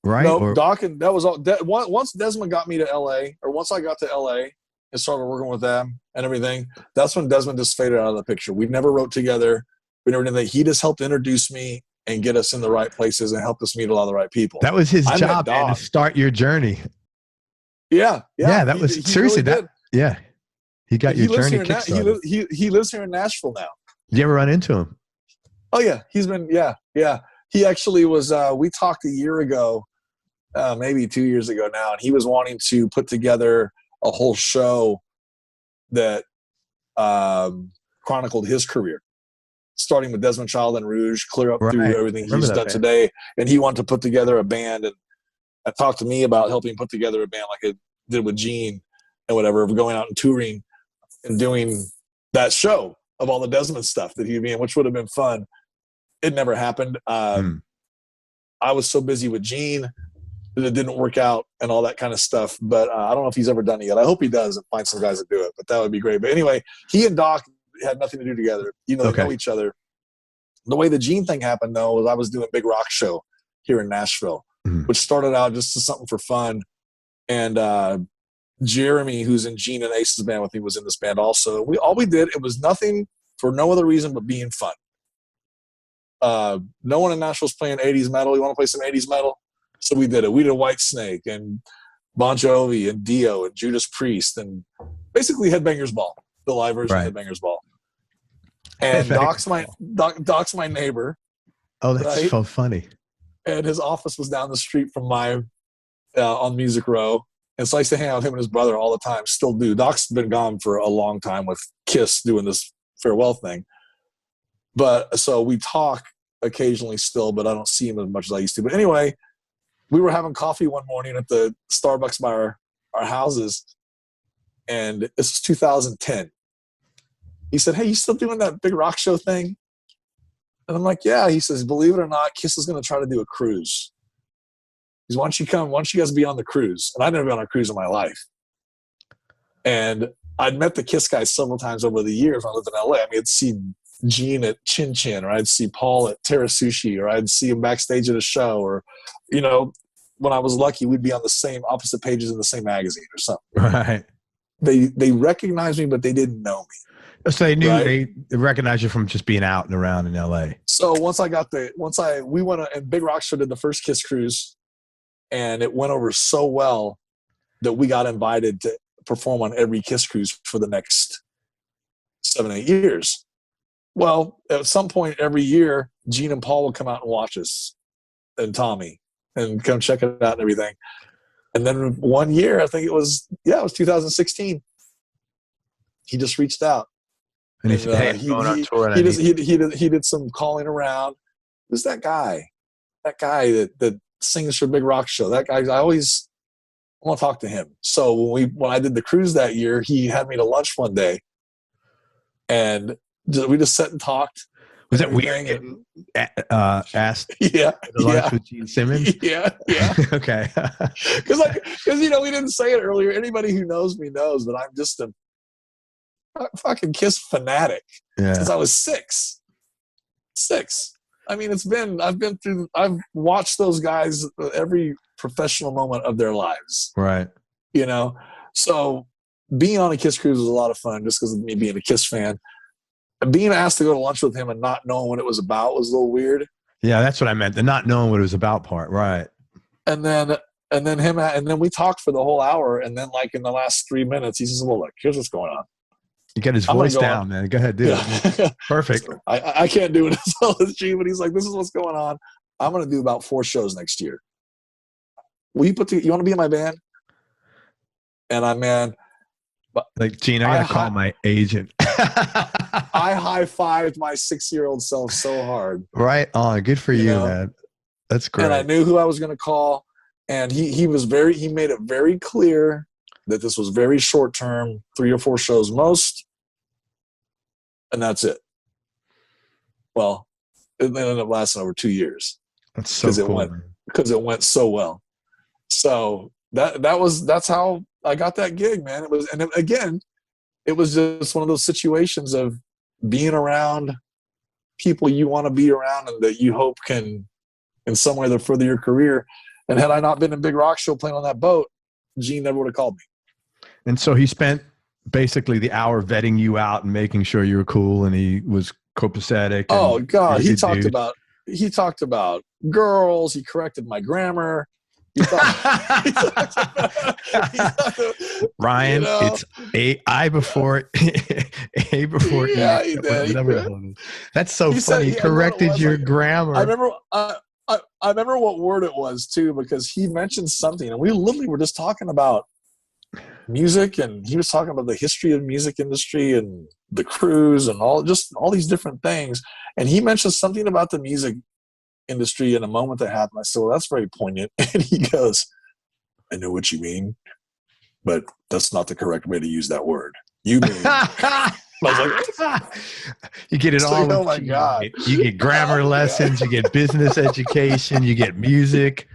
Speaker 1: Right?
Speaker 2: No, Doc, and that was all. Once Desmond got me to LA, or once I got to LA and started working with them and everything, that's when Desmond just faded out of the picture. We never wrote together. We never did that. He just helped introduce me and get us in the right places and helped us meet a lot of the right people.
Speaker 1: That was his job, man, to start your journey.
Speaker 2: Yeah.
Speaker 1: That was
Speaker 2: he
Speaker 1: seriously
Speaker 2: really
Speaker 1: that. Yeah, he got your journey kickstarted.
Speaker 2: He lives here in Nashville now.
Speaker 1: Did you ever run into him?
Speaker 2: Oh yeah, he's been He actually was. We talked a year ago. Maybe 2 years ago now, and he was wanting to put together a whole show that chronicled his career, starting with Desmond Child and Rouge, clear up through everything he's done today. And he wanted to put together a band, and talked to me about helping put together a band like I did with Gene and whatever, of going out and touring and doing that show of all the Desmond stuff that he'd be in, which would have been fun. It never happened. I was so busy with Gene that it didn't work out and all that kind of stuff. But I don't know if he's ever done it yet. I hope he does and find some guys that do it, but that would be great. But anyway, he and Doc had nothing to do together. They know each other. The way the Gene thing happened, though, was I was doing a big rock show here in Nashville, which started out just as something for fun. And Jeremy, who's in Gene and Ace's band with me, was in this band also. All we did, it was nothing for no other reason but being fun. No one in Nashville's playing 80s metal. You want to play some 80s metal? So we did it. We did Whitesnake and Bon Jovi and Dio and Judas Priest and basically Headbangers Ball, the live version of Headbangers Ball. And Doc's my neighbor.
Speaker 1: Oh, that's so funny.
Speaker 2: And his office was down the street from mine on Music Row. And so I used to hang out with him and his brother all the time. Still do. Doc's been gone for a long time with Kiss doing this farewell thing. But so we talk occasionally still, but I don't see him as much as I used to. But anyway, we were having coffee one morning at the Starbucks by our houses, and this was 2010. He said, "Hey, you still doing that big rock show thing?" And I'm like, "Yeah." He says, "Believe it or not, Kiss is going to try to do a cruise." He says, "Why don't you guys be on the cruise?" And I'd never been on a cruise in my life. And I'd met the Kiss guys several times over the years when I lived in LA. I mean, I'd see Gene at Chin Chin, or I'd see Paul at Terra Sushi, or I'd see him backstage at a show, or, when I was lucky, we'd be on the same opposite pages in the same magazine or something.
Speaker 1: Right.
Speaker 2: they recognized me, but they didn't know me.
Speaker 1: So they knew,
Speaker 2: right?
Speaker 1: they recognized you from just being out and around in LA.
Speaker 2: So we went and Big Rock Show did the first Kiss cruise, and it went over so well that we got invited to perform on every Kiss cruise for the next 7-8 years. Well, at some point every year, Gene and Paul would come out and watch us, and Tommy, and come check it out and everything. And then one year, I think it was 2016, he just reached out.
Speaker 1: And he said, "Hey, going on tour."
Speaker 2: He did some calling around. Who's that guy? That guy that sings for Big Rock Show. That guy. I want to talk to him. So when I did the cruise that year, he had me to lunch one day, and we just sat and talked.
Speaker 1: Was that weird? Asked.
Speaker 2: Yeah.
Speaker 1: Lunch with Gene Simmons.
Speaker 2: Yeah.
Speaker 1: Okay.
Speaker 2: Because we didn't say it earlier. Anybody who knows me knows that I'm just a fucking Kiss fanatic since I was six. I mean, I've watched those guys every professional moment of their lives.
Speaker 1: Right.
Speaker 2: So being on a Kiss cruise was a lot of fun just because of me being a Kiss fan. And being asked to go to lunch with him and not knowing what it was about was a little weird.
Speaker 1: Yeah, that's what I meant. The not knowing what it was about part. Right.
Speaker 2: And then we talked for the whole hour. And then like in the last 3 minutes, he says, "Well, look, here's what's going on."
Speaker 1: You get his voice down, man. Go ahead, dude. Yeah. Perfect.
Speaker 2: I can't do it as well as Gene, but he's like, "This is what's going on. I'm going to do about 4 shows next year. Will you you want to be in my band?" And
Speaker 1: like, Gene, I got to call my agent.
Speaker 2: I high-fived my 6-year-old self so hard.
Speaker 1: Right on. Good for you, man. That's great.
Speaker 2: And I knew who I was going to call. And he made it very clear that this was very short term, 3 or 4 shows most, and that's it. Well, it ended up lasting over 2 years.
Speaker 1: That's so cool.
Speaker 2: Because it went so well. So that's how I got that gig, man. It was just one of those situations of being around people you want to be around and that you hope can, in some way, further your career. And had I not been in Big Rock Show playing on that boat, Gene never would have called me. And
Speaker 1: so he spent basically the hour vetting you out and making sure you were cool, and he was copacetic.
Speaker 2: Oh God, he talked about girls. He corrected my grammar.
Speaker 1: Ryan, it's I before A before E.
Speaker 2: Yeah, he did.
Speaker 1: That's so funny. He corrected your grammar.
Speaker 2: I remember what word it was too, because he mentioned something, and we literally were just talking about music, and he was talking about the history of the music industry and the cruise and all these different things. And he mentioned something about the music industry in a moment that happened. I said, "Well, that's very poignant." And he goes, "I know what you mean, but that's not the correct way to use that word. You mean." I was like,
Speaker 1: you get it all.
Speaker 2: Oh my God.
Speaker 1: You get grammar lessons, you get business education, you get music.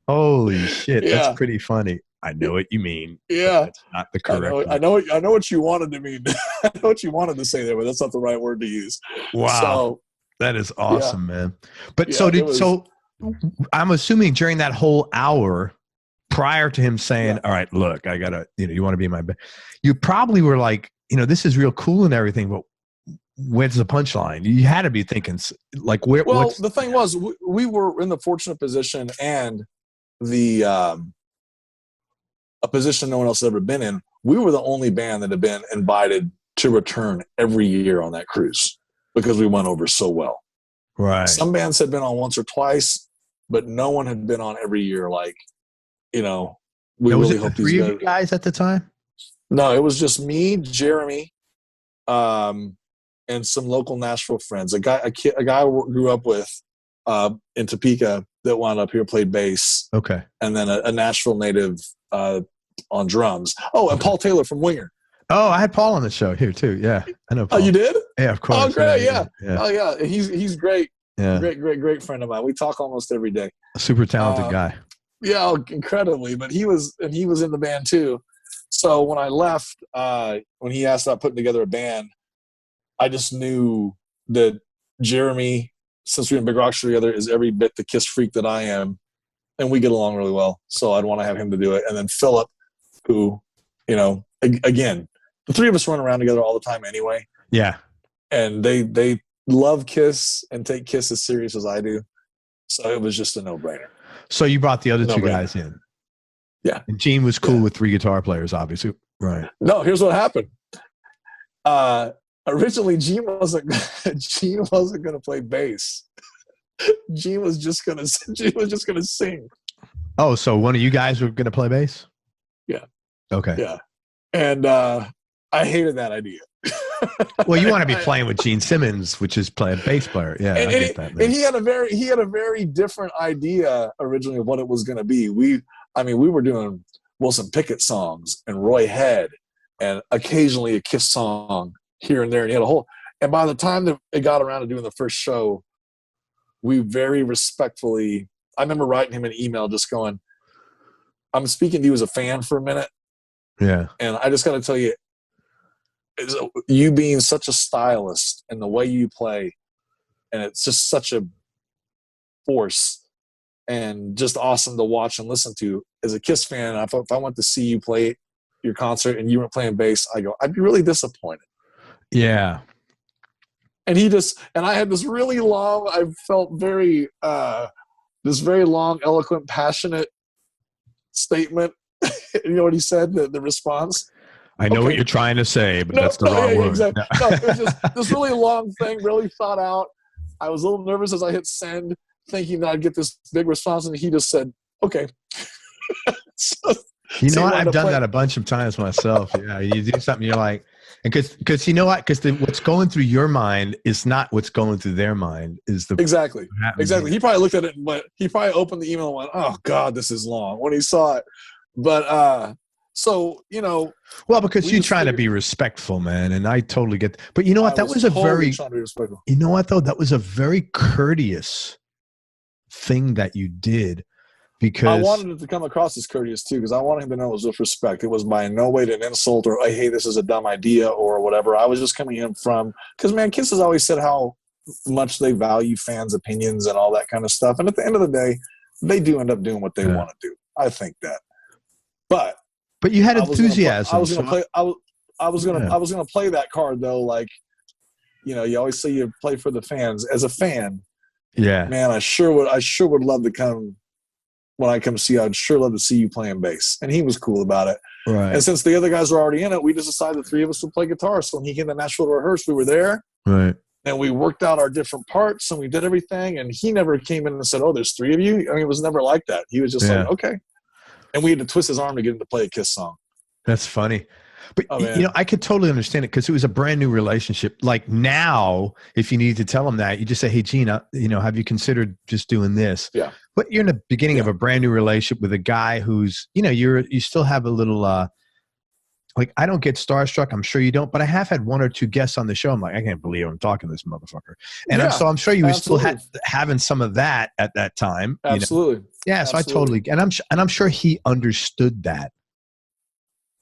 Speaker 1: Holy shit.
Speaker 2: Yeah.
Speaker 1: That's pretty funny. I know what you mean.
Speaker 2: Yeah.
Speaker 1: That's not the correct
Speaker 2: I know what you wanted to mean. I know what you wanted to say there, but that's not the right word to use.
Speaker 1: Wow.
Speaker 2: So,
Speaker 1: that is awesome, man. But so I'm assuming during that whole hour prior to him saying, "All right, look, I gotta, you want to be in my band," you probably were like, this is real cool and everything, but where's the punchline? You had to be thinking, like, where?
Speaker 2: Well, the thing was, we were in the fortunate position, and a position no one else had ever been in. We were the only band that had been invited to return every year on that cruise because we went over so well.
Speaker 1: Right.
Speaker 2: Some bands had been on once or twice, but no one had been on every year. Like, we really hope these
Speaker 1: guys at the time.
Speaker 2: No, it was just me, Jeremy, and some local Nashville friends. A guy I grew up with in Topeka that wound up here, played bass.
Speaker 1: Okay.
Speaker 2: And then a Nashville native on drums. Oh, and Paul Taylor from Winger.
Speaker 1: Oh, I had Paul on the show here too. Yeah, I know Paul.
Speaker 2: Oh, you did?
Speaker 1: Yeah, of course.
Speaker 2: Oh, great. Yeah.
Speaker 1: Yeah.
Speaker 2: Oh, yeah. He's great.
Speaker 1: Yeah.
Speaker 2: Great friend of mine. We talk almost every day.
Speaker 1: A super talented guy.
Speaker 2: Yeah, incredibly. But he was in the band too. So when I left, when he asked about putting together a band, I just knew that Jeremy, since we were in Big Rock Show together, is every bit the Kiss freak that I am, and we get along really well. So I'd want to have him to do it. And then Philip, who, again, the three of us run around together all the time anyway.
Speaker 1: Yeah.
Speaker 2: And they love Kiss and take Kiss as serious as I do. So it was just a no-brainer.
Speaker 1: So you brought the other two guys in.
Speaker 2: Yeah.
Speaker 1: And Gene was cool with 3 guitar players, obviously. Right.
Speaker 2: No, here's what happened. Originally, Gene wasn't going to play bass. Gene was just going to sing.
Speaker 1: Oh, so one of you guys were going to play bass?
Speaker 2: Yeah.
Speaker 1: Okay.
Speaker 2: Yeah. And I hated that idea.
Speaker 1: Well, you want to be playing with Gene Simmons, which is a bass player. Yeah,
Speaker 2: and,
Speaker 1: I get that. Man.
Speaker 2: And he had a very different idea originally of what it was going to be. We were doing Wilson Pickett songs and Roy Head, and occasionally a Kiss song here and there. And he had a whole. And by the time that it got around to doing the first show, we very respectfully. I remember writing him an email, just going, "I'm speaking to you as a fan for a minute."
Speaker 1: Yeah.
Speaker 2: And I just got to tell you, you being such a stylist and the way you play, and it's just such a force and just awesome to watch and listen to. As a Kiss fan, if I went to see you play your concert and you weren't playing bass, I'd be really disappointed.
Speaker 1: Yeah.
Speaker 2: And I had this really long, I felt very, this very long, eloquent, passionate statement. You know what he said, the response?
Speaker 1: I know what you're trying to say, but that's the wrong word.
Speaker 2: Exactly. No, it was just this really long thing, really thought out. I was a little nervous as I hit send, thinking that I'd get this big response, and he just said, "Okay." So,
Speaker 1: you know what? I've done that a bunch of times myself. Yeah, you do something, you're like, and because you know what? Because what's going through your mind is not what's going through their mind. Is the
Speaker 2: exactly. He probably looked at it, but he probably opened the email and went, "Oh God, this is long." When he saw it, but. So,
Speaker 1: well, because you're trying to be respectful, man, and I totally get that. But you know what? That was a very, you know what though? That was a very courteous thing that you did, because
Speaker 2: I wanted it to come across as courteous too, because I wanted him to know it was with respect. It was by no way an insult or, hey, this is a dumb idea or whatever. I was just coming in from, because man, Kiss has always said how much they value fans' opinions and all that kind of stuff. And at the end of the day, they do end up doing what they want to do. I think that, But
Speaker 1: you had enthusiasm.
Speaker 2: I was gonna play that card though. Like, you always say you play for the fans. As a fan,
Speaker 1: yeah,
Speaker 2: man, I sure would love to come when I come see you. I'd sure love to see you playing bass. And he was cool about it.
Speaker 1: Right.
Speaker 2: And since the other guys were already in it, we just decided the three of us would play guitar. So when he came to Nashville to rehearse, we were there.
Speaker 1: Right.
Speaker 2: And we worked out our different parts and we did everything. And he never came in and said, "Oh, there's 3 of you." I mean, it was never like that. He was just like, "Okay." And we had to twist his arm to get him to play a Kiss song.
Speaker 1: That's funny. But, I could totally understand it because it was a brand new relationship. Like now, if you need to tell him that, you just say, "Hey, Gina, have you considered just doing this?"
Speaker 2: Yeah.
Speaker 1: But you're in the beginning of a brand new relationship with a guy who's, you still have a little, like, I don't get starstruck. I'm sure you don't, but I have had 1 or 2 guests on the show. I'm like, I can't believe I'm talking to this motherfucker. And I'm sure you were still having some of that at that time.
Speaker 2: Absolutely.
Speaker 1: Yeah. So absolutely. I'm sure he understood that.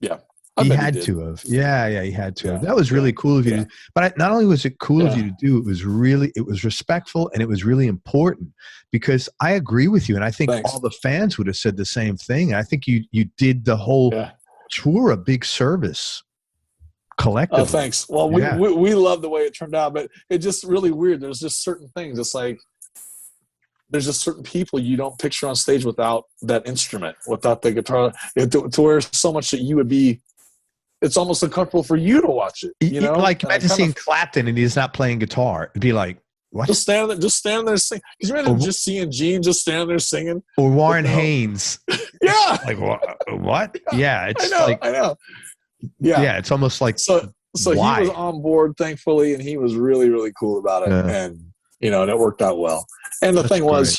Speaker 2: Yeah.
Speaker 1: He had to have. Yeah, he had to have. That was really cool of you. But not only was it cool of you to do, it was respectful and it was really important, because I agree with you. And I think all the fans would have said the same thing. I think you did the whole tour a big service collectively.
Speaker 2: Oh, thanks. Well, we love the way it turned out, but it's just really weird. There's just certain things. It's like, there's just certain people you don't picture on stage without that instrument, without the guitar, to where so much that you would be, it's almost uncomfortable for you to watch it.
Speaker 1: Like imagine seeing Clapton and he's not playing guitar. It'd be like, what?
Speaker 2: Just stand there singing. Because you imagine just seeing Gene just standing there singing.
Speaker 1: Or Warren Haynes.
Speaker 2: Yeah.
Speaker 1: Like, what? Yeah. It's
Speaker 2: I know. Yeah.
Speaker 1: Yeah. It's almost like,
Speaker 2: so he was on board, thankfully, and he was really, really cool about it. Yeah. And, and it worked out well. And the thing was,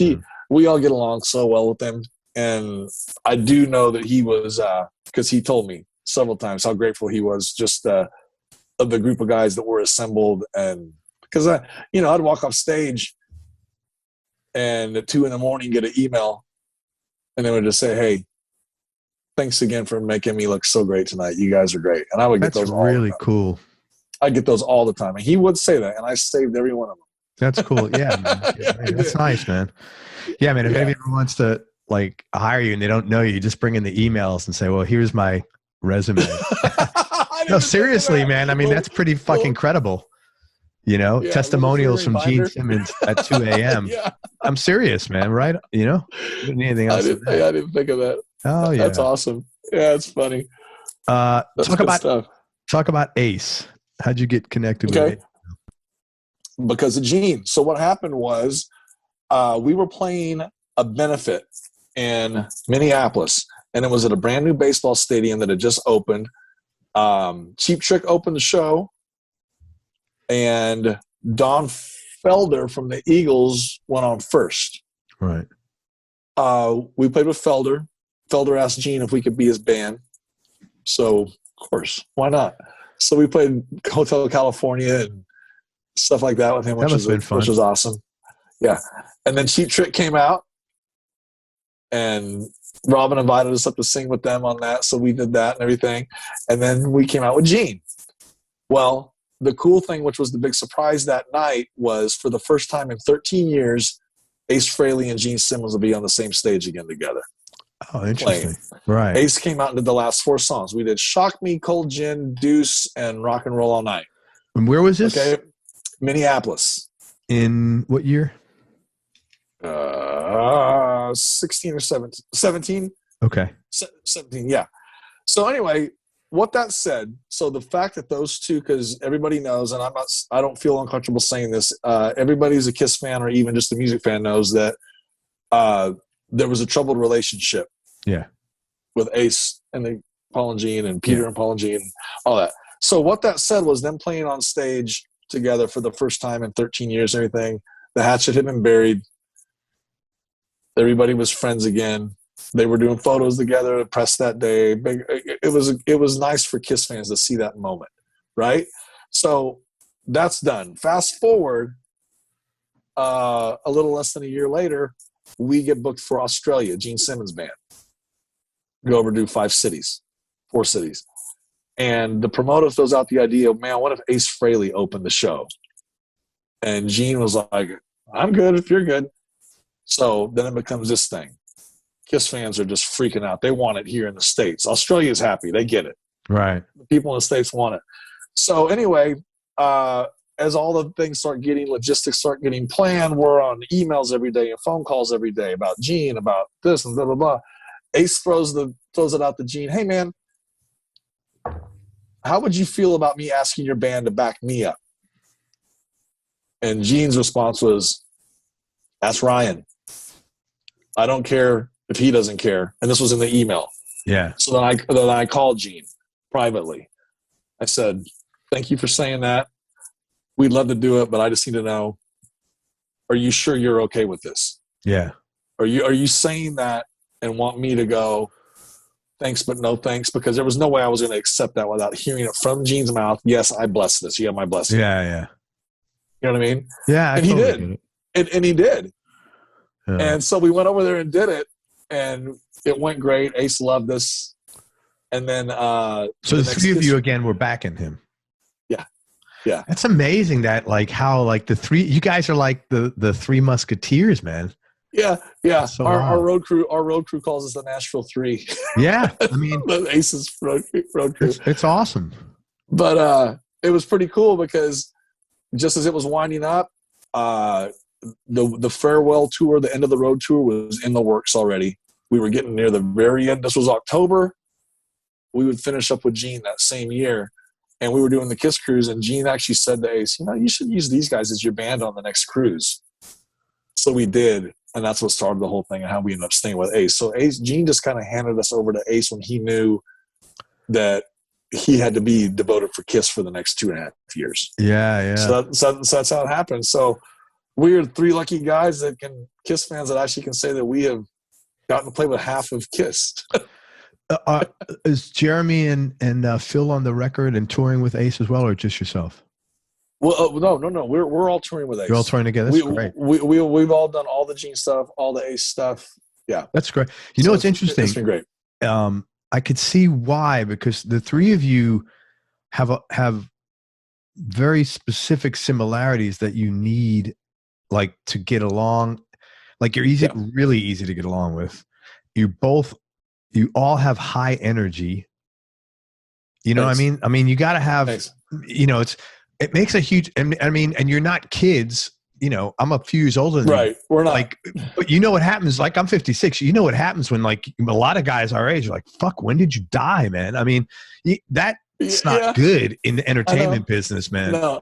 Speaker 2: we all get along so well with him. And I do know that he was, because he told me several times how grateful he was just of the group of guys that were assembled. And because, I'd walk off stage and at 2 a.m. get an email and they would just say, "Hey, thanks again for making me look so great tonight. You guys are great." And I would get those all the time. That's really
Speaker 1: cool.
Speaker 2: I get those all the time. And he would say that, and I saved every one of them.
Speaker 1: That's cool. Yeah, man. That's nice, man. Yeah, man. If anybody wants to hire you and they don't know you, just bring in the emails and say, "Well, here's my resume." No, seriously, man. I mean, that's pretty fucking credible. You know, testimonials from Gene Simmons at 2 a.m.
Speaker 2: Yeah.
Speaker 1: I'm serious, man. Right? You know, anything else?
Speaker 2: I didn't think of that.
Speaker 1: Oh, yeah.
Speaker 2: That's awesome. Yeah, it's funny. That's
Speaker 1: talk about
Speaker 2: stuff.
Speaker 1: Talk about Ace. How'd you get connected with Ace?
Speaker 2: Because of Gene. So what happened was we were playing a benefit in Minneapolis, and it was at a brand new baseball stadium that had just opened. Cheap Trick opened the show, and Don Felder from the Eagles went on first.
Speaker 1: Right.
Speaker 2: We played with Felder. Felder asked Gene if we could be his band. So, of course, why not? So we played Hotel California and stuff like that with him, which was awesome. Yeah. And then Cheap Trick came out, and Robin invited us up to sing with them on that. So we did that and everything. And then we came out with Gene. Well, the cool thing, which was the big surprise that night, was for the first time in 13 years, Ace Frehley and Gene Simmons will be on the same stage again together.
Speaker 1: Oh, interesting.
Speaker 2: Playing.
Speaker 1: Right.
Speaker 2: Ace came out and did the last 4 songs. We did Shock Me, Cold Gin, Deuce, and Rock and Roll All Night.
Speaker 1: And where was this?
Speaker 2: Okay. Minneapolis.
Speaker 1: In what year?
Speaker 2: 16 or 17. 17?
Speaker 1: Okay.
Speaker 2: 17, yeah. So anyway, what that said, so the fact that those two, because everybody knows, and I don't feel uncomfortable saying this, everybody who's a Kiss fan or even just a music fan knows that there was a troubled relationship.
Speaker 1: Yeah.
Speaker 2: With Ace and Paul and Gene and Peter and Paul and Gene and all that. So what that said was them playing on stage together for the first time in 13 years and everything. The hatchet had been buried. Everybody was friends again. They were doing photos together at press that day. It was nice for Kiss fans to see that moment, right? So that's done. Fast forward a little less than a year later, we get booked for Australia, Gene Simmons band. Go over to do 4 cities. And the promoter throws out the idea, man, what if Ace Frehley opened the show? And Gene was like, I'm good if you're good. So then it becomes this thing. Kiss fans are just freaking out. They want it here in the States. Australia's happy. They get it.
Speaker 1: Right.
Speaker 2: The people in the States want it. So anyway, as all the things logistics start getting planned, we're on emails every day and phone calls every day about Gene, about this and blah, blah, blah. Ace throws it out to Gene. Hey, man, how would you feel about me asking your band to back me up? And Gene's response was, ask Ryan. I don't care if he doesn't care. And this was in the email.
Speaker 1: Yeah.
Speaker 2: So then I called Gene privately. I said, thank you for saying that. We'd love to do it, but I just need to know, are you sure you're okay with this?
Speaker 1: Yeah.
Speaker 2: Are you saying that and want me to go, thanks, but no thanks? Because there was no way I was going to accept that without hearing it from Gene's mouth. Yes, I bless this. You have my blessing.
Speaker 1: Yeah, yeah.
Speaker 2: You know what I mean?
Speaker 1: Yeah,
Speaker 2: and he did. And he did.
Speaker 1: Yeah.
Speaker 2: And so we went over there and did it, and it went great. Ace loved this. And then
Speaker 1: so the 3 of you again were backing him.
Speaker 2: Yeah. Yeah.
Speaker 1: That's amazing that how the 3 you guys are like the 3 Musketeers, man.
Speaker 2: Yeah, yeah.
Speaker 1: So
Speaker 2: our road crew calls us the Nashville 3.
Speaker 1: Yeah, I mean
Speaker 2: the Ace's road crew.
Speaker 1: It's awesome.
Speaker 2: But it was pretty cool because just as it was winding up, the farewell tour, the end of the road tour was in the works already. We were getting near the very end. This was October. We would finish up with Gene that same year, and we were doing the Kiss cruise. And Gene actually said to Ace, you should use these guys as your band on the next cruise. So we did. And that's what started the whole thing and how we ended up staying with Ace. So Gene just kind of handed us over to Ace when he knew that he had to be devoted for Kiss for the next 2.5 years.
Speaker 1: Yeah, yeah.
Speaker 2: So that's how it happened. So we're 3 lucky guys that Kiss fans that actually can say that we have gotten to play with half of Kiss.
Speaker 1: Is Jeremy and Phil on the record and touring with Ace as well, or just yourself?
Speaker 2: Well, no. We're all touring with Ace.
Speaker 1: You're all touring together. That's great.
Speaker 2: We've all done all the Gene stuff, all the Ace stuff. Yeah,
Speaker 1: that's great. You know, it's interesting.
Speaker 2: It's been great.
Speaker 1: I could see why, because the 3 of you have very specific similarities that you need, like, to get along. Like, you're really easy to get along with. You all have high energy. You know what I mean? I mean, you got to have,
Speaker 2: Thanks.
Speaker 1: you know, it makes a huge, I mean, and you're not kids, you know, I'm a few years older than you.
Speaker 2: Right. We're not.
Speaker 1: Like, but you know what happens? Like, I'm 56. You know what happens when, like, a lot of guys our age are like, fuck, when did you die, man? I mean, that's not good in the entertainment business, man.
Speaker 2: No.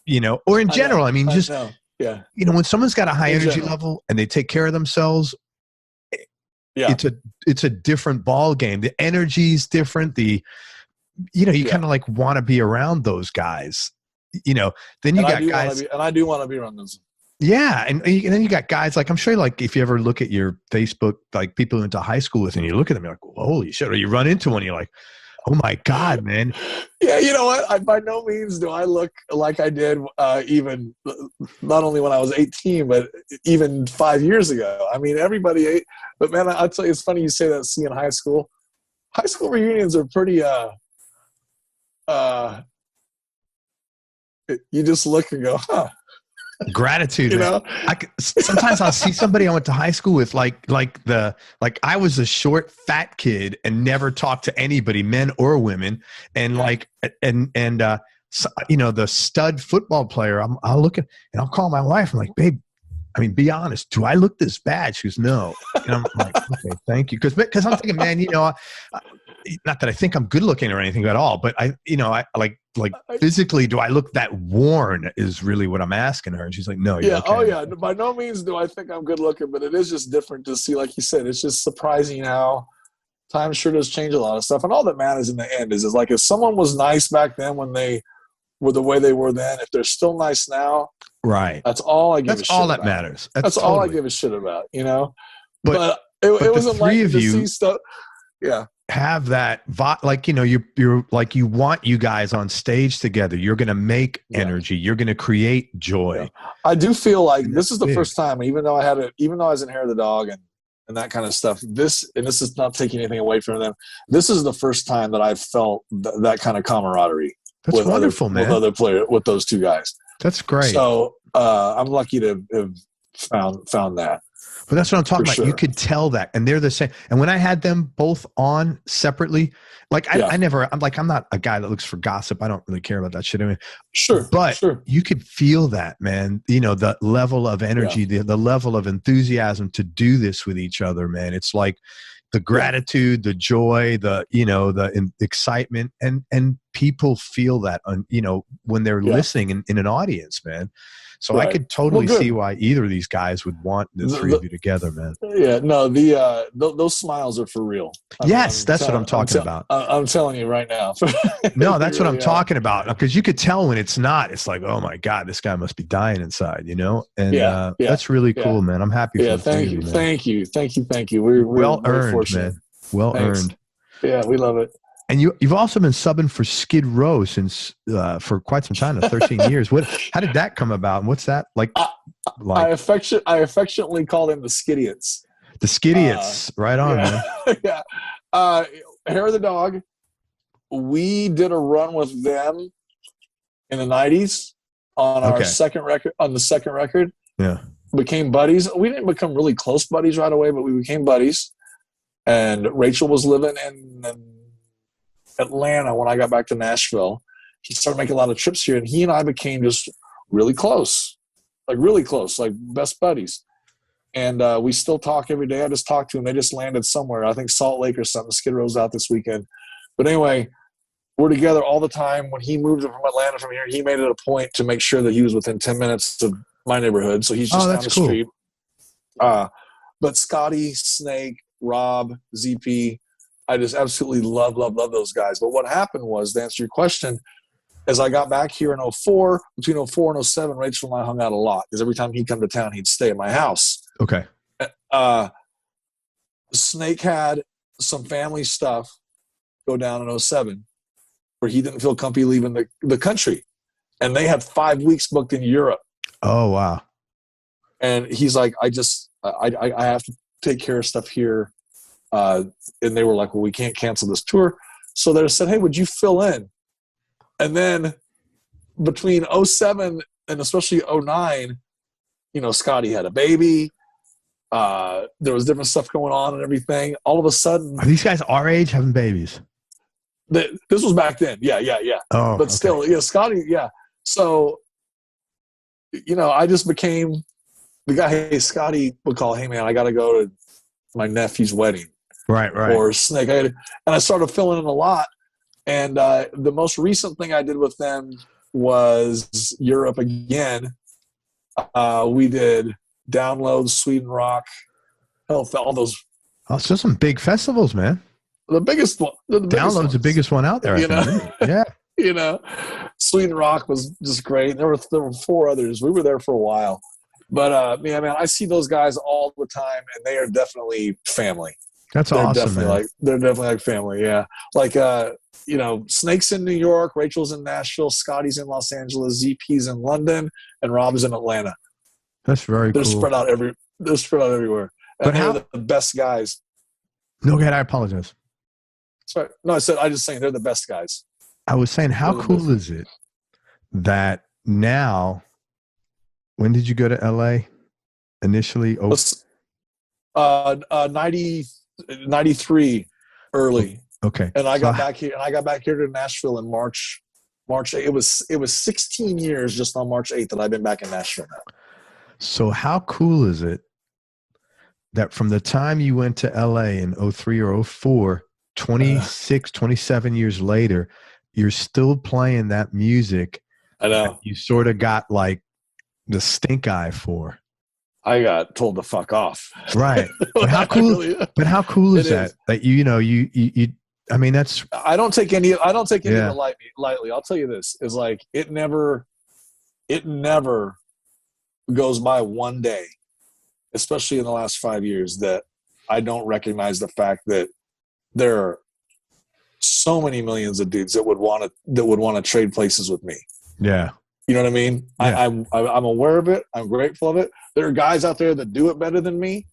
Speaker 1: You know, or in general, I mean, just,
Speaker 2: yeah.
Speaker 1: You know, when someone's got a high energy level and they take care of themselves, it's a different ball game. The energy is different. You kind of like want to be around those guys, you know. Then you got guys,
Speaker 2: and I do want to be around those.
Speaker 1: Yeah, and then you got guys like, I'm sure, like, if you ever look at your Facebook, like people you went to high school with, and you look at them, you're like, holy shit, or you run into one, you're like, oh my God, man.
Speaker 2: Yeah, you know what? By no means do I look like I did even not only when I was 18, but even 5 years ago. I mean, everybody, but man, I'll tell you, it's funny you say that. See, in high school reunions are pretty. You just look and go, huh.
Speaker 1: Gratitude, you know? Sometimes I'll see somebody I went to high school with, like I was a short, fat kid and never talked to anybody, men or women, and you know, the stud football player. I'll look at and I'll call my wife. I'm like, babe, I mean, be honest. Do I look this bad? She goes, no. And I'm like, okay, thank you, because I'm thinking, man, you know, not that I think I'm good looking or anything at all, but I like physically, do I look that worn is really what I'm asking her. And she's like, no.
Speaker 2: Yeah.
Speaker 1: Okay.
Speaker 2: Oh yeah. By no means do I think I'm good looking, but it is just different to see, like you said, it's just surprising how time sure does change a lot of stuff. And all that matters in the end is like, if someone was nice back then when they were the way they were then, if they're still nice now,
Speaker 1: right.
Speaker 2: That's all I give a shit about.
Speaker 1: That's all that matters.
Speaker 2: That's all I give a shit about, you know? But it wasn't like to see stuff. Yeah.
Speaker 1: Have that, like, you know, you're like, you want you guys on stage together. You're going to make energy. You're going to create joy. Yeah.
Speaker 2: I do feel like this is the first time, even though I was in Hair of the Dog and that kind of stuff, this is not taking anything away from them. This is the first time that I've felt that kind of camaraderie.
Speaker 1: That's wonderful, man.
Speaker 2: With other players, with those two guys.
Speaker 1: That's great.
Speaker 2: So I'm lucky to have found that.
Speaker 1: But that's what I'm talking about. Sure. You could tell that, and they're the same. And when I had them both on separately, like I'm not a guy that looks for gossip. I don't really care about that shit. I mean, but you could feel that, man. You know, the level of energy, the level of enthusiasm to do this with each other, man. It's like the gratitude, the joy, the excitement, and people feel that, you know, when they're listening in an audience, man. So I could totally see why either of these guys would want the three of you together, man.
Speaker 2: Yeah, no, those smiles are for real.
Speaker 1: That's what I'm talking about.
Speaker 2: I'm telling you right now.
Speaker 1: No, that's what I'm talking about. Because you could tell when it's not. It's like, oh my God, this guy must be dying inside, you know? And that's really cool, man. I'm happy for
Speaker 2: thank you. Thank you. We're
Speaker 1: well earned, man. Well earned.
Speaker 2: Yeah, we love it.
Speaker 1: And you've also been subbing for Skid Row since for quite some time, 13 years. How did that come about? And what's that like?
Speaker 2: I affectionately call them the Skidiots.
Speaker 1: The Skidiots, right on, man.
Speaker 2: Yeah. Hair of the Dog. We did a run with them in the 90s on our second record. On the second record, became buddies. We didn't become really close buddies right away, but we became buddies. And Rachel was living in Atlanta when I got back to Nashville. He started making a lot of trips here, and he and I became just really close, like best buddies. And we still talk every day. I just talked to him. They just landed somewhere, I think Salt Lake or something. Skid Row's out this weekend. But anyway, we're together all the time. When he moved from Atlanta from here, he made it a point to make sure that he was within 10 minutes of my neighborhood. So he's just down the street. But Scotty, Snake, Rob, ZP, I just absolutely love those guys. But what happened was, to answer your question, as I got back here in 2004, between 2004 and 2007, Rachel and I hung out a lot because every time he'd come to town, he'd stay at my house.
Speaker 1: Okay.
Speaker 2: Snake had some family stuff go down in 2007 where he didn't feel comfy leaving the country. And they had 5 weeks booked in Europe.
Speaker 1: Oh, wow.
Speaker 2: And he's like, I have to take care of stuff here. And they were like, well, we can't cancel this tour. So they said, hey, would you fill in? And then between 2007 and especially 2009, you know, Scotty had a baby. There was different stuff going on and everything. All of a sudden.
Speaker 1: Are these guys our age having babies?
Speaker 2: This was back then. Yeah.
Speaker 1: Oh,
Speaker 2: But still, Scotty, yeah. So, I just became the guy, hey, Scotty would call, hey, man, I got to go to my nephew's wedding.
Speaker 1: Right.
Speaker 2: Or Snake. And I started filling in a lot. And the most recent thing I did with them was Europe again. We did Download, Sweden Rock, all those.
Speaker 1: Oh, so some big festivals, man.
Speaker 2: The biggest one.
Speaker 1: Download's the biggest one out there. Yeah.
Speaker 2: Sweden Rock was just great. There were 4 others. We were there for a while. But, man, I see those guys all the time, and they are definitely family.
Speaker 1: That's awesome, man.
Speaker 2: They're definitely like family, yeah. Like, Snake's in New York, Rachel's in Nashville, Scotty's in Los Angeles, ZP's in London, and Rob's in Atlanta.
Speaker 1: That's very cool.
Speaker 2: They're spread out everywhere. And they're the best guys.
Speaker 1: No, God, I apologize.
Speaker 2: Sorry. No, I just saying they're the best guys.
Speaker 1: I was saying, how cool is it that now, when did you go to LA initially?
Speaker 2: 93 early.
Speaker 1: Okay.
Speaker 2: And I got back here to Nashville in March 8th. It was 16 years just on March 8th that I've been back in Nashville now.
Speaker 1: So how cool is it that from the time you went to LA in 03 or 04, 26, 27 years later, you're still playing that music?
Speaker 2: I know.
Speaker 1: You sort of got like the stink eye for.
Speaker 2: I got told to fuck off.
Speaker 1: Right. But how cool is that? That you I mean, that's.
Speaker 2: I don't take any of it lightly. I'll tell you this is like it never goes by one day, especially in the last 5 years, that I don't recognize the fact that there are so many millions of dudes that would want to trade places with me.
Speaker 1: Yeah.
Speaker 2: You know what I mean? Yeah. I'm aware of it. I'm grateful of it. There are guys out there that do it better than me,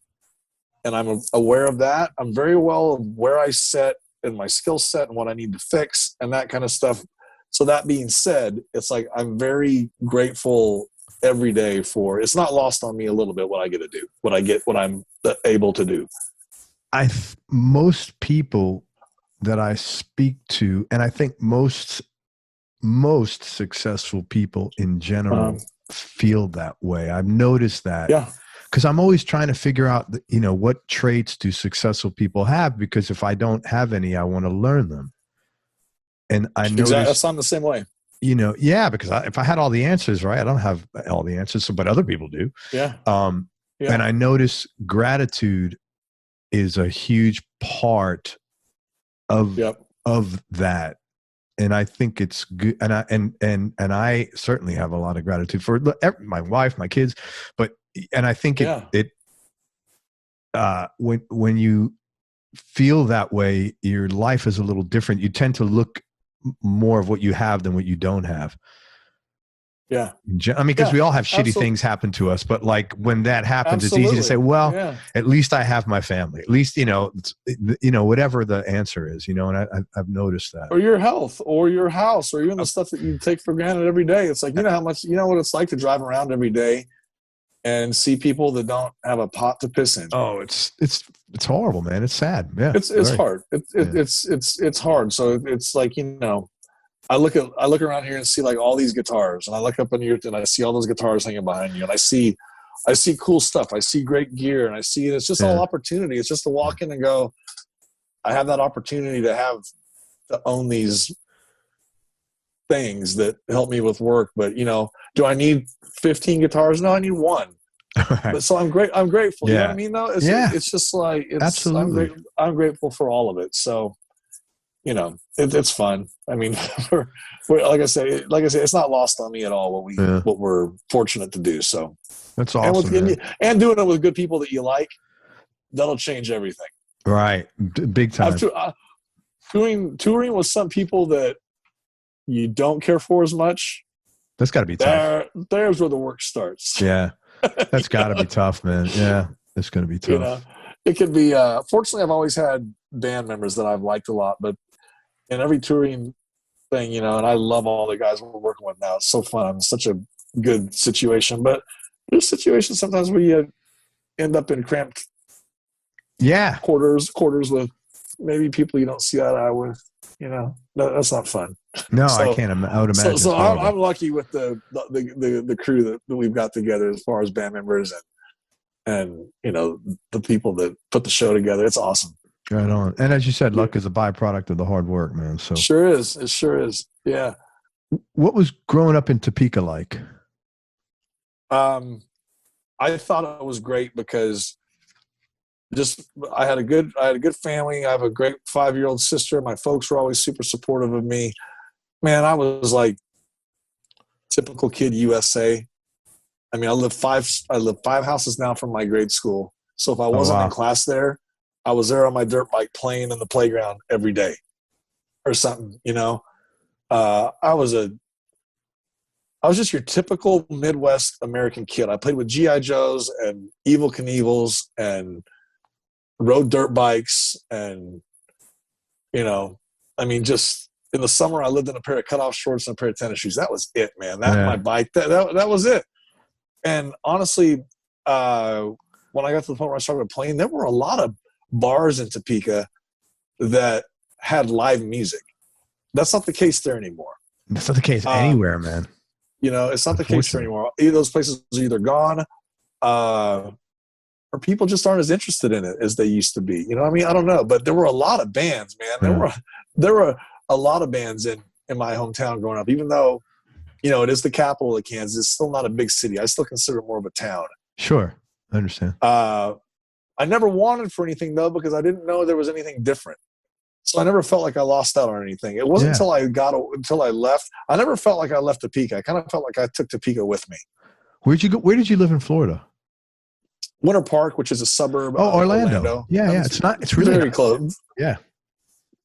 Speaker 2: and I'm aware of that. I'm very well of where I sit and my skill set and what I need to fix and that kind of stuff. So that being said, it's like I'm very grateful every day for. It's not lost on me a little bit what I get to do, what I'm able to do.
Speaker 1: Most people that I speak to, and I think most successful people in general feel that way. I've noticed that.
Speaker 2: Yeah.
Speaker 1: Because I'm always trying to figure out, what traits do successful people have? Because if I don't have any, I want to learn them. And I know
Speaker 2: I'm the same way.
Speaker 1: Because if I had all the answers, right? I don't have all the answers, but other people do.
Speaker 2: Yeah.
Speaker 1: And I notice gratitude is a huge part of that. And I think it's good. And I certainly have a lot of gratitude for my wife, my kids, and I think when you feel that way, your life is a little different. You tend to look more of what you have than what you don't have.
Speaker 2: Yeah.
Speaker 1: I mean, because we all have shitty things happen to us, but like when that happens, It's easy to say, well, at least I have my family. At least, whatever the answer is, and I've noticed that.
Speaker 2: Or your health, or your house, or even the stuff that you take for granted every day. It's like, how much, what it's like to drive around every day and see people that don't have a pot to piss in.
Speaker 1: Oh, it's horrible, man. It's sad. Yeah.
Speaker 2: It's hard. It's hard. So it's like, I look around here and see like all these guitars, and I look up in here and I see all those guitars hanging behind you, and I see cool stuff. I see great gear, and it's just all opportunity. It's just to walk in and go, I have that opportunity to own these things that help me with work. But do I need 15 guitars? No, I need one. Right. But so I'm grateful. Yeah. You know what I mean? Though it's just like absolutely. I'm grateful for all of it. So. It's fun. I mean, like I say, it's not lost on me at all what we're fortunate to do. So
Speaker 1: that's awesome.
Speaker 2: And doing it with good people that you like, that'll change everything.
Speaker 1: Right, big time.
Speaker 2: Touring with some people that you don't care for as much.
Speaker 1: That's got to be tough.
Speaker 2: There's where the work starts.
Speaker 1: Yeah, that's got to be tough, man. Yeah, it's going to be tough.
Speaker 2: It could be. Fortunately, I've always had band members that I've liked a lot, but. In every touring thing, and I love all the guys we're working with now. It's so fun. It's such a good situation. But there's situations sometimes where you end up in cramped quarters with maybe people you don't see eye to eye with. You know, that's not fun.
Speaker 1: No,
Speaker 2: So,
Speaker 1: I can't. I would imagine.
Speaker 2: So I'm lucky with the crew that we've got together as far as band members and you know the people that put the show together. It's awesome.
Speaker 1: Right on. And as you said, luck is a byproduct of the hard work, man. So
Speaker 2: sure is. It sure is. Yeah.
Speaker 1: What was growing up in Topeka like?
Speaker 2: I thought it was great because I had a good family. I have a great 5-year-old sister. My folks were always super supportive of me. Man, I was like typical kid USA. I mean, I live 5 houses now from my grade school. So if I wasn't in class there, I was there on my dirt bike playing in the playground every day or something, you know. I was just your typical Midwest American kid. I played with G.I. Joes and Evel Knievels and rode dirt bikes and, you know, I mean, just in the summer I lived in a pair of cutoff shorts and a pair of tennis shoes. That was it, man. My bike, that was it. And honestly, when I got to the point where I started playing, there were a lot of bars in Topeka that had live music. That's not the case there anymore.
Speaker 1: That's not the case anywhere, man.
Speaker 2: You know, it's not the case there anymore. Either those places are either gone, or people just aren't as interested in it as they used to be. You know what I mean? I don't know. But there were a lot of bands, man. There were a lot of bands in my hometown growing up, even though, you know, it is the capital of Kansas. It's still not a big city. I still consider it more of a town.
Speaker 1: Sure. I understand.
Speaker 2: I never wanted for anything, though, because I didn't know there was anything different. So I never felt like I lost out on anything. It wasn't until I left. I never felt like I left Topeka. I kind of felt like I took Topeka with me.
Speaker 1: Where'd you go? Where did you live in Florida?
Speaker 2: Winter Park, which is a suburb.
Speaker 1: Oh, Orlando. Yeah. It's really
Speaker 2: very close.
Speaker 1: Yeah.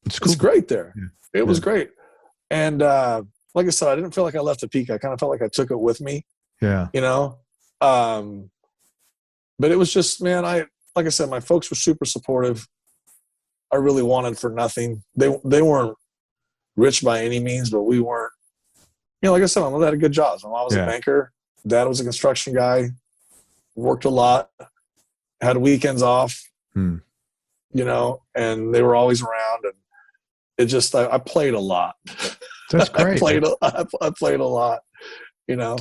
Speaker 2: It's cool. It's great there. Yeah. It was great. And like I said, I didn't feel like I left Topeka. I kind of felt like I took it with me. Yeah. You know? But it was just, man, like I said, my folks were super supportive. I really wanted for nothing. They weren't rich by any means, but we weren't. You know, like I said, my mother had a good job. My mom was a banker. Dad was a construction guy. Worked a lot. Had weekends off. You know, and they were always around. And it just, I played a lot.
Speaker 1: That's great.
Speaker 2: I played a lot. You know,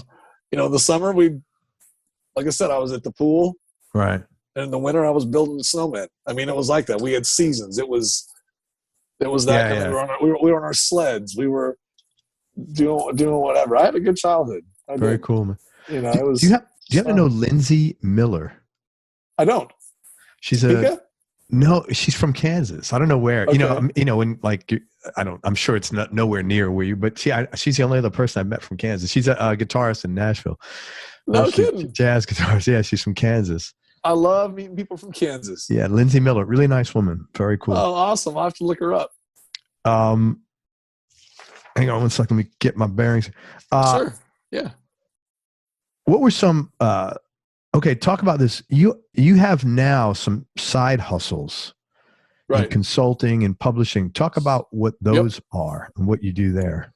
Speaker 2: in the summer like I said, I was at the pool.
Speaker 1: Right.
Speaker 2: And in the winter, I was building snowmen. I mean, it was like that. We had seasons. It was that. Yeah, we were on our sleds. We were doing whatever. I had a good childhood.
Speaker 1: Very cool, man.
Speaker 2: You know, it was.
Speaker 1: Do you happen to know Lindsay Miller?
Speaker 2: I don't.
Speaker 1: She's no, she's from Kansas. I don't know where. Okay. You know, when like I'm sure it's not nowhere near where you. But she's the only other person I met from Kansas. She's a guitarist in Nashville.
Speaker 2: No kidding.
Speaker 1: Jazz guitarist. Yeah, she's from Kansas.
Speaker 2: I love meeting people from Kansas.
Speaker 1: Yeah, Lindsay Miller, really nice woman. Very cool.
Speaker 2: Oh, awesome. I'll have to look her up.
Speaker 1: Hang on one second. Let me get my bearings.
Speaker 2: Sure. Yeah.
Speaker 1: What were some okay, talk about this. You have now some side hustles. Right. In consulting and publishing. Talk about what those are and what you do there.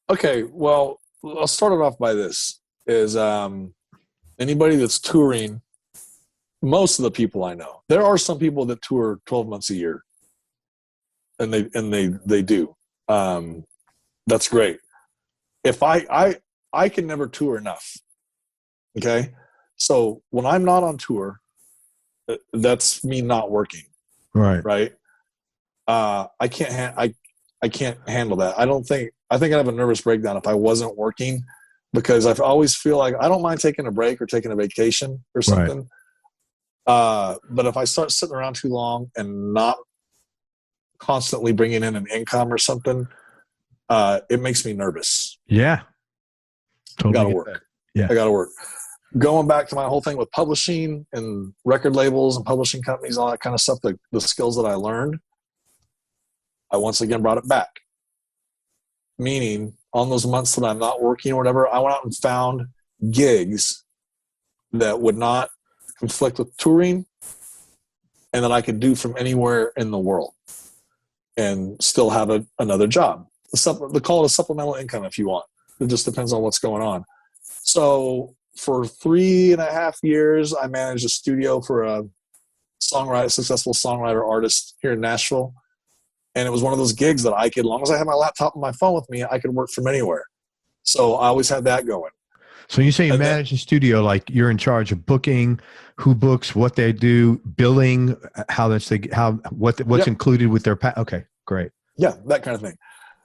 Speaker 2: Okay, well, I'll start it off by this. Is anybody that's touring, most of the people I know, there are some people that tour 12 months a year, and they do. That's great. If I can never tour enough. Okay, so when I'm not on tour, that's me not working. Right. I can't handle that. I think I'd have a nervous breakdown if I wasn't working, because I always feel like I don't mind taking a break or taking a vacation or something. Right. But if I start sitting around too long and not constantly bringing in an income or something, it makes me nervous.
Speaker 1: Yeah.
Speaker 2: Totally. I gotta work. Yeah. I gotta work. Going back to my whole thing with publishing and record labels and publishing companies, all that kind of stuff, the skills that I learned, I once again brought it back. Meaning, on those months that I'm not working or whatever, I went out and found gigs that would not conflict with touring and that I could do from anywhere in the world and still have another job. They call it a supplemental income if you want. It just depends on what's going on. So for 3.5 years, I managed a studio for a successful songwriter artist here in Nashville. And it was one of those gigs that I could, as long as I had my laptop and my phone with me, I could work from anywhere. So I always had that going.
Speaker 1: So you say you manage a studio, like you're in charge of booking, who books, what they do, billing, what's included with their okay, great.
Speaker 2: Yeah, that kind of thing.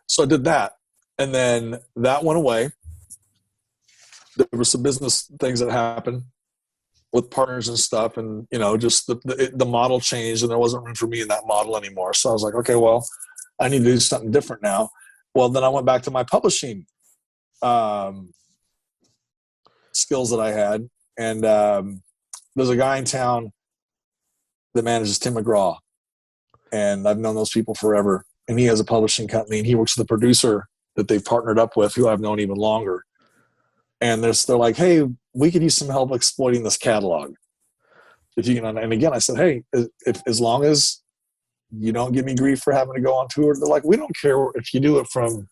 Speaker 2: So I did that, and then that went away. There were some business things that happened with partners and stuff, and just the model changed, and there wasn't room for me in that model anymore. So I was like, okay, well, I need to do something different now. Well, then I went back to my publishing skills that I had, and there's a guy in town that manages Tim McGraw, and I've known those people forever. And he has a publishing company, and he works with the producer that they've partnered up with, who I've known even longer. And they're like, hey, we could use some help exploiting this catalog. If you can, and again, I said, hey, as long as you don't give me grief for having to go on tour, they're like, we don't care if you do it from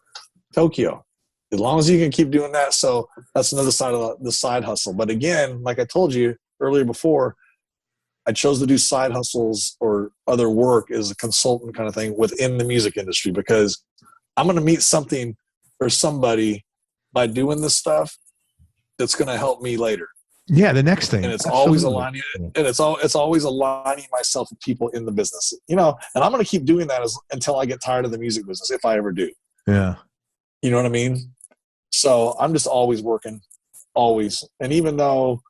Speaker 2: Tokyo, as long as you can keep doing that. So that's another side of the side hustle. But again, like I told you earlier before, I chose to do side hustles or other work as a consultant kind of thing within the music industry, because I'm going to meet something or somebody by doing this stuff that's going to help me later.
Speaker 1: Yeah, the next thing.
Speaker 2: And it's always aligning, and it's always aligning myself with people in the business, and I'm going to keep doing that until I get tired of the music business, if I ever do.
Speaker 1: Yeah.
Speaker 2: You know what I mean? So I'm just always working, always. And even though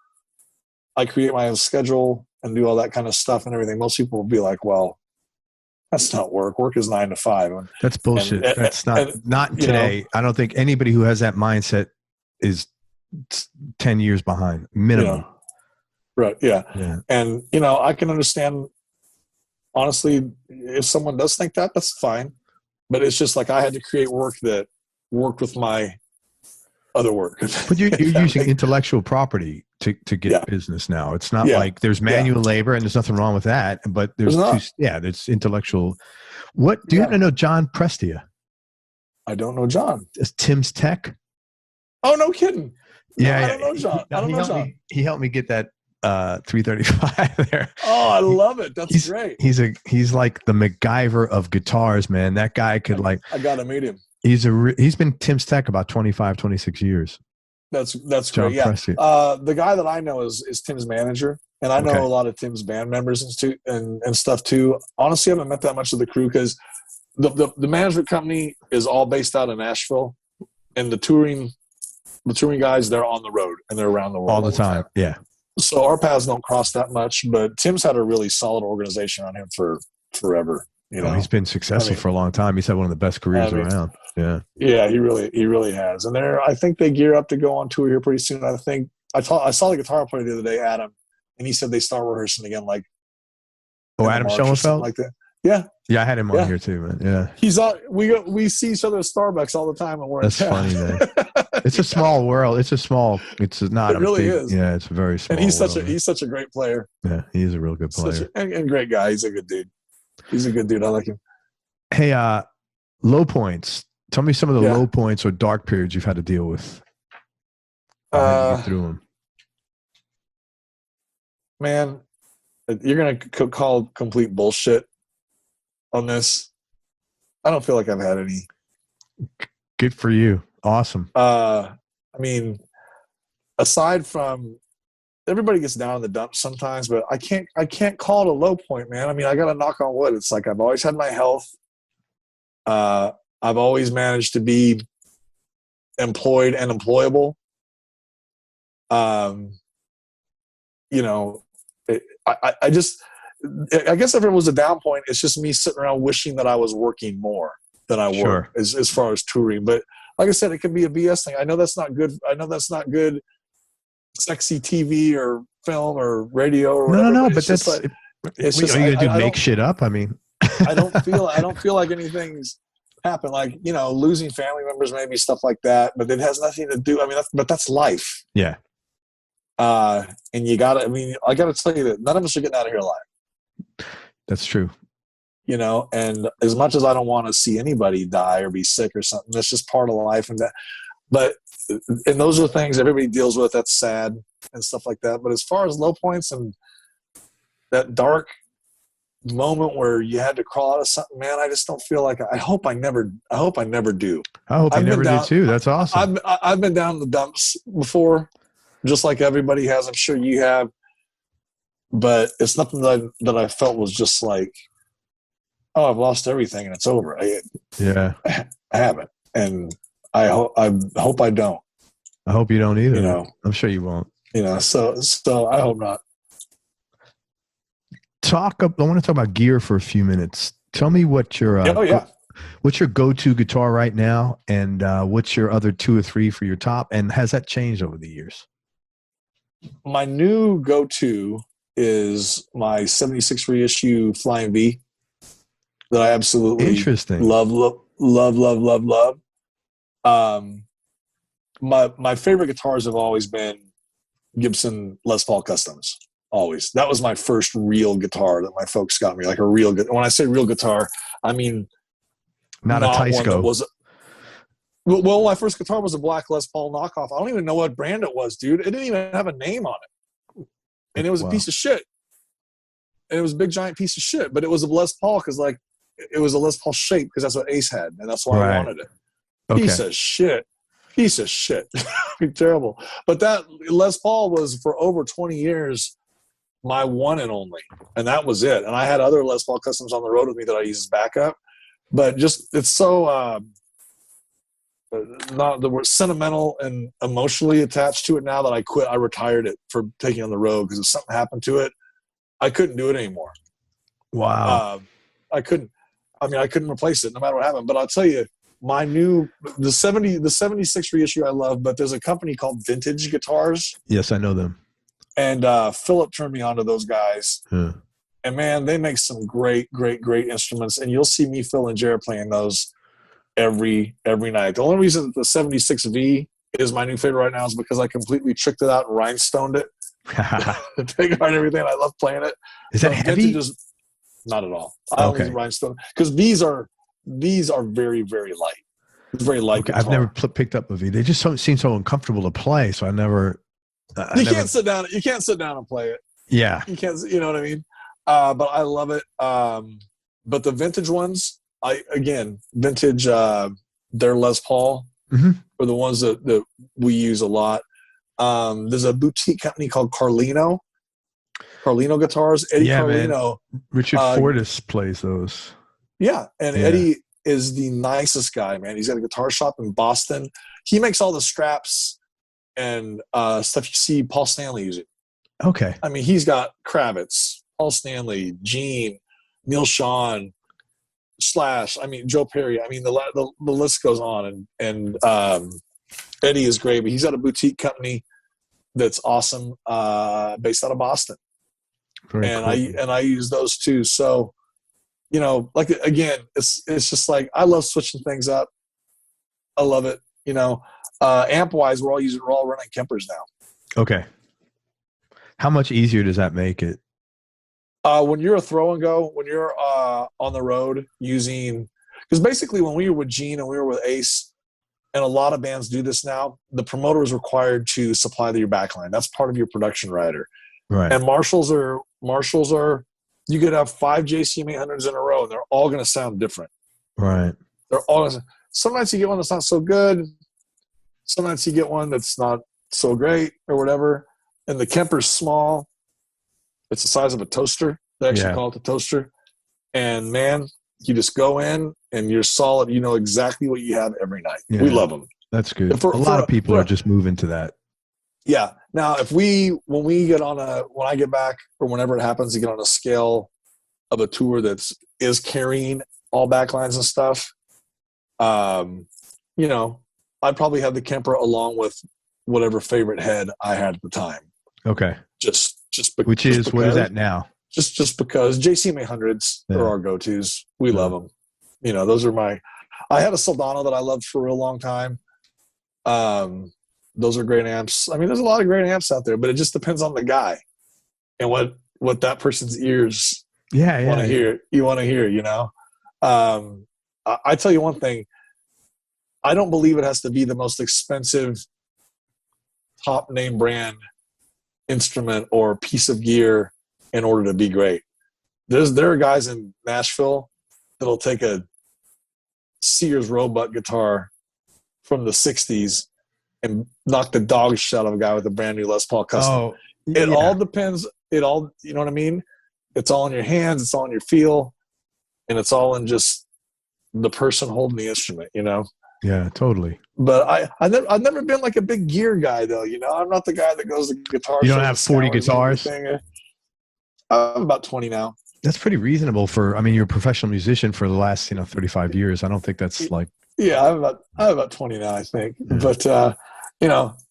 Speaker 2: I create my own schedule and do all that kind of stuff and everything, most people will be like, well, that's not work. Work is 9 to 5.
Speaker 1: That's bullshit. That's not today. I don't think anybody who has that mindset is 10 years behind minimum.
Speaker 2: Right. Yeah. And, I can understand, honestly, if someone does think that, that's fine. But it's just like I had to create work that worked with my other work.
Speaker 1: But you're using intellectual property to get business now. It's not like there's manual labor, and there's nothing wrong with that. But there's intellectual. What do you happen to know John Prestia?
Speaker 2: I don't know John.
Speaker 1: It's Tim's Tech.
Speaker 2: Oh, no kidding.
Speaker 1: Yeah,
Speaker 2: I don't know John. I don't know John.
Speaker 1: He helped me get that 335 there.
Speaker 2: Oh, I love it. That's great.
Speaker 1: He's like the MacGyver of guitars, man. That guy could I
Speaker 2: got to meet him.
Speaker 1: He's been Tim's Tech about 25, 26 years.
Speaker 2: That's
Speaker 1: John
Speaker 2: great. Yeah.
Speaker 1: Prestia.
Speaker 2: The guy that I know is Tim's manager, and I know a lot of Tim's band members and stuff too. Honestly, I haven't met that much of the crew, because the management company is all based out of Nashville, and the touring guys, they're on the road and they're around the world
Speaker 1: all the time. Yeah.
Speaker 2: So our paths don't cross that much, but Tim's had a really solid organization on him for forever.
Speaker 1: He's been successful for a long time. He's had one of the best careers around. Yeah.
Speaker 2: Yeah, he really has. And I think they gear up to go on tour here pretty soon. I think I saw the guitar player the other day, Adam, and he said they start rehearsing again, like.
Speaker 1: Oh, Adam Schoenfeld?
Speaker 2: Like that. Yeah.
Speaker 1: Yeah, I had him on here too, man. Yeah.
Speaker 2: He's we see each other at Starbucks all the time, and we're
Speaker 1: That's funny, man. It's a small world. It's not.
Speaker 2: It really is.
Speaker 1: Yeah, it's a very small.
Speaker 2: And he's such a great player.
Speaker 1: Yeah, he is a real good player.
Speaker 2: And great guy. He's a good dude. I like him.
Speaker 1: Hey, low points. Tell me some of the low points or dark periods you've had to deal with. Get through them.
Speaker 2: Man, you're gonna call complete bullshit on this. I don't feel like I've had any.
Speaker 1: Good for you. Awesome.
Speaker 2: I mean, aside from everybody gets down in the dumps sometimes, but I can't call it a low point, man. I mean, I got to knock on wood. It's like I've always had my health. I've always managed to be employed and employable. I guess if it was a down point, it's just me sitting around wishing that I was working more than I work as far as touring. But like I said, it could be a BS thing. I know that's not good. Sexy TV or film or radio or whatever.
Speaker 1: No, but that's like, it's just, are you gonna make shit up? I mean,
Speaker 2: I don't feel like anything's happened. Like, losing family members, maybe stuff like that, but it has nothing to do. I mean, that's life.
Speaker 1: Yeah.
Speaker 2: And I gotta tell you that none of us are getting out of here alive.
Speaker 1: That's true.
Speaker 2: And as much as I don't want to see anybody die or be sick or something, that's just part of life. And those are things everybody deals with. That's sad and stuff like that. But as far as low points and that dark moment where you had to crawl out of something, man, I just don't feel like I hope I never do.
Speaker 1: I hope you never
Speaker 2: down,
Speaker 1: do too. That's awesome.
Speaker 2: I've been down in the dumps before, just like everybody has. I'm sure you have, but it's nothing that I felt was just like, oh, I've lost everything and it's over. I haven't, and I hope I don't.
Speaker 1: I hope you don't either.
Speaker 2: You know,
Speaker 1: I'm sure you won't.
Speaker 2: You know, so I hope not.
Speaker 1: I want to talk about gear for a few minutes. Tell me what your what's your go-to guitar right now, and what's your other 2 or 3 for your top, and has that changed over the years?
Speaker 2: My new go-to is my 76 reissue Flying V that I absolutely love. My favorite guitars have always been Gibson Les Paul Customs. Always. That was my first real guitar that my folks got me. Like a real good. When I say real guitar, I mean
Speaker 1: not a Tysko.
Speaker 2: Well, my first guitar was a black Les Paul knockoff. I don't even know what brand it was, dude. It didn't even have a name on it, and it was a piece of shit. And it was a big giant piece of shit, but it was a Les Paul because like it was a Les Paul shape because that's what Ace had, and that's why I wanted it. Okay. Piece of shit. Terrible. But that Les Paul was for over 20 years my one and only, and that was it. And I had other Les Paul Customs on the road with me that I used as backup, but just it's so not the word sentimental and emotionally attached to it now that I quit. I retired it for taking on the road because if something happened to it, I couldn't do it anymore.
Speaker 1: Wow.
Speaker 2: I couldn't replace it no matter what happened. But I'll tell you, the 76 reissue I love, but there's a company called Vintage Guitars.
Speaker 1: Yes, I know them.
Speaker 2: And Philip turned me on to those guys.
Speaker 1: Yeah.
Speaker 2: And man, they make some great instruments. And you'll see me, Phil, and Jared playing those every night. The only reason that the 76V is my new favorite right now is because I completely tricked it out and rhinestoned it. Take apart everything. I love playing it.
Speaker 1: Is that heavy?
Speaker 2: Not at all. I don't use rhinestone because these are very, very light. It's very light.
Speaker 1: Okay. I've never picked up a V. They just seem so uncomfortable to play. So I never.
Speaker 2: Can't sit down. You can't sit down and play it.
Speaker 1: Yeah.
Speaker 2: You can't. You know what I mean? But I love it. But the vintage ones, vintage. They're Les Paul are the ones that we use a lot. There's a boutique company called Carlino Guitars. Eddie Carlino.
Speaker 1: Man. Richard Fortis plays those.
Speaker 2: Yeah, and Eddie is the nicest guy, man. He's got a guitar shop in Boston. He makes all the straps and stuff you see Paul Stanley using.
Speaker 1: Okay.
Speaker 2: I mean, he's got Kravitz, Paul Stanley, Gene, Neil Sean, Slash. I mean, Joe Perry. I mean, the list goes on. And Eddie is great, but he's got a boutique company that's awesome, based out of Boston. Very cool. I use those too. So, you know, like again, it's just like I love switching things up. I love it. You know, amp wise, we're all running Kempers now.
Speaker 1: Okay. How much easier does that make it?
Speaker 2: When you're a throw and go, when you're on the road using, because basically when we were with Gene and we were with Ace, and a lot of bands do this now, the promoter is required to supply your backline. That's part of your production rider.
Speaker 1: Right.
Speaker 2: And Marshalls are you could have 5 JCM 800s in a row and they're all going to sound different.
Speaker 1: Right.
Speaker 2: They're all sometimes you get one that's not so good. Sometimes you get one that's not so great or whatever. And the Kemper's small. It's the size of a toaster. They actually call it a toaster. And man, you just go in and you're solid. You know exactly what you have every night. Yeah. We love them.
Speaker 1: That's good. A lot of people are just moving to that.
Speaker 2: Yeah. Now, when I get back or whenever it happens to get on a scale of a tour is carrying all backlines and stuff, you know, I'd probably have the Kemper along with whatever favorite head I had at the time.
Speaker 1: Okay. What is that now?
Speaker 2: Just because JCM 800s are our go-tos. We love them. You know, those are I had a Soldano that I loved for a real long time. Those are great amps. I mean, there's a lot of great amps out there, but it just depends on the guy and what that person's ears want to hear. You want to hear, you know? I tell you one thing. I don't believe it has to be the most expensive top name brand instrument or piece of gear in order to be great. there are guys in Nashville that'll take a Sears Roebuck guitar from the 60s and knock the dog shit out of a guy with a brand new Les Paul Custom.
Speaker 1: Oh,
Speaker 2: it all depends. You know what I mean? It's all in your hands. It's all in your feel. And it's all in just the person holding the instrument, you know?
Speaker 1: Yeah, totally.
Speaker 2: But I've never been like a big gear guy, though. You know, I'm not the guy that goes to guitar shows.
Speaker 1: You don't have 40 guitars?
Speaker 2: I'm about 20 now.
Speaker 1: That's pretty reasonable you're a professional musician for the last, 35 years. I don't think that's like.
Speaker 2: Yeah, I have about 20 now, I think. Yeah. But,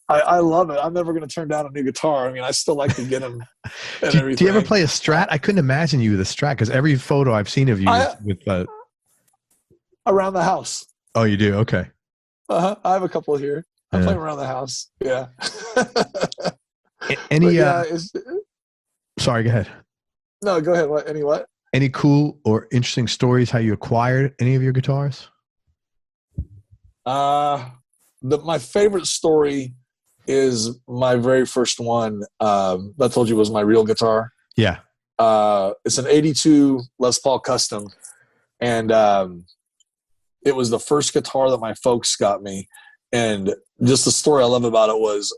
Speaker 2: I love it. I'm never going to turn down a new guitar. I mean, I still like to get them and everything.
Speaker 1: Do you ever play a Strat? I couldn't imagine you with a Strat because every photo I've seen of you with
Speaker 2: around the house.
Speaker 1: Oh, you do? Okay.
Speaker 2: I have a couple here. I play around the house. Yeah.
Speaker 1: Sorry, go ahead.
Speaker 2: No, go ahead. What?
Speaker 1: Any cool or interesting stories how you acquired any of your guitars?
Speaker 2: My favorite story is my very first one. I told you was my real guitar.
Speaker 1: Yeah.
Speaker 2: It's an 82 Les Paul Custom. And it was the first guitar that my folks got me. And just the story I love about it was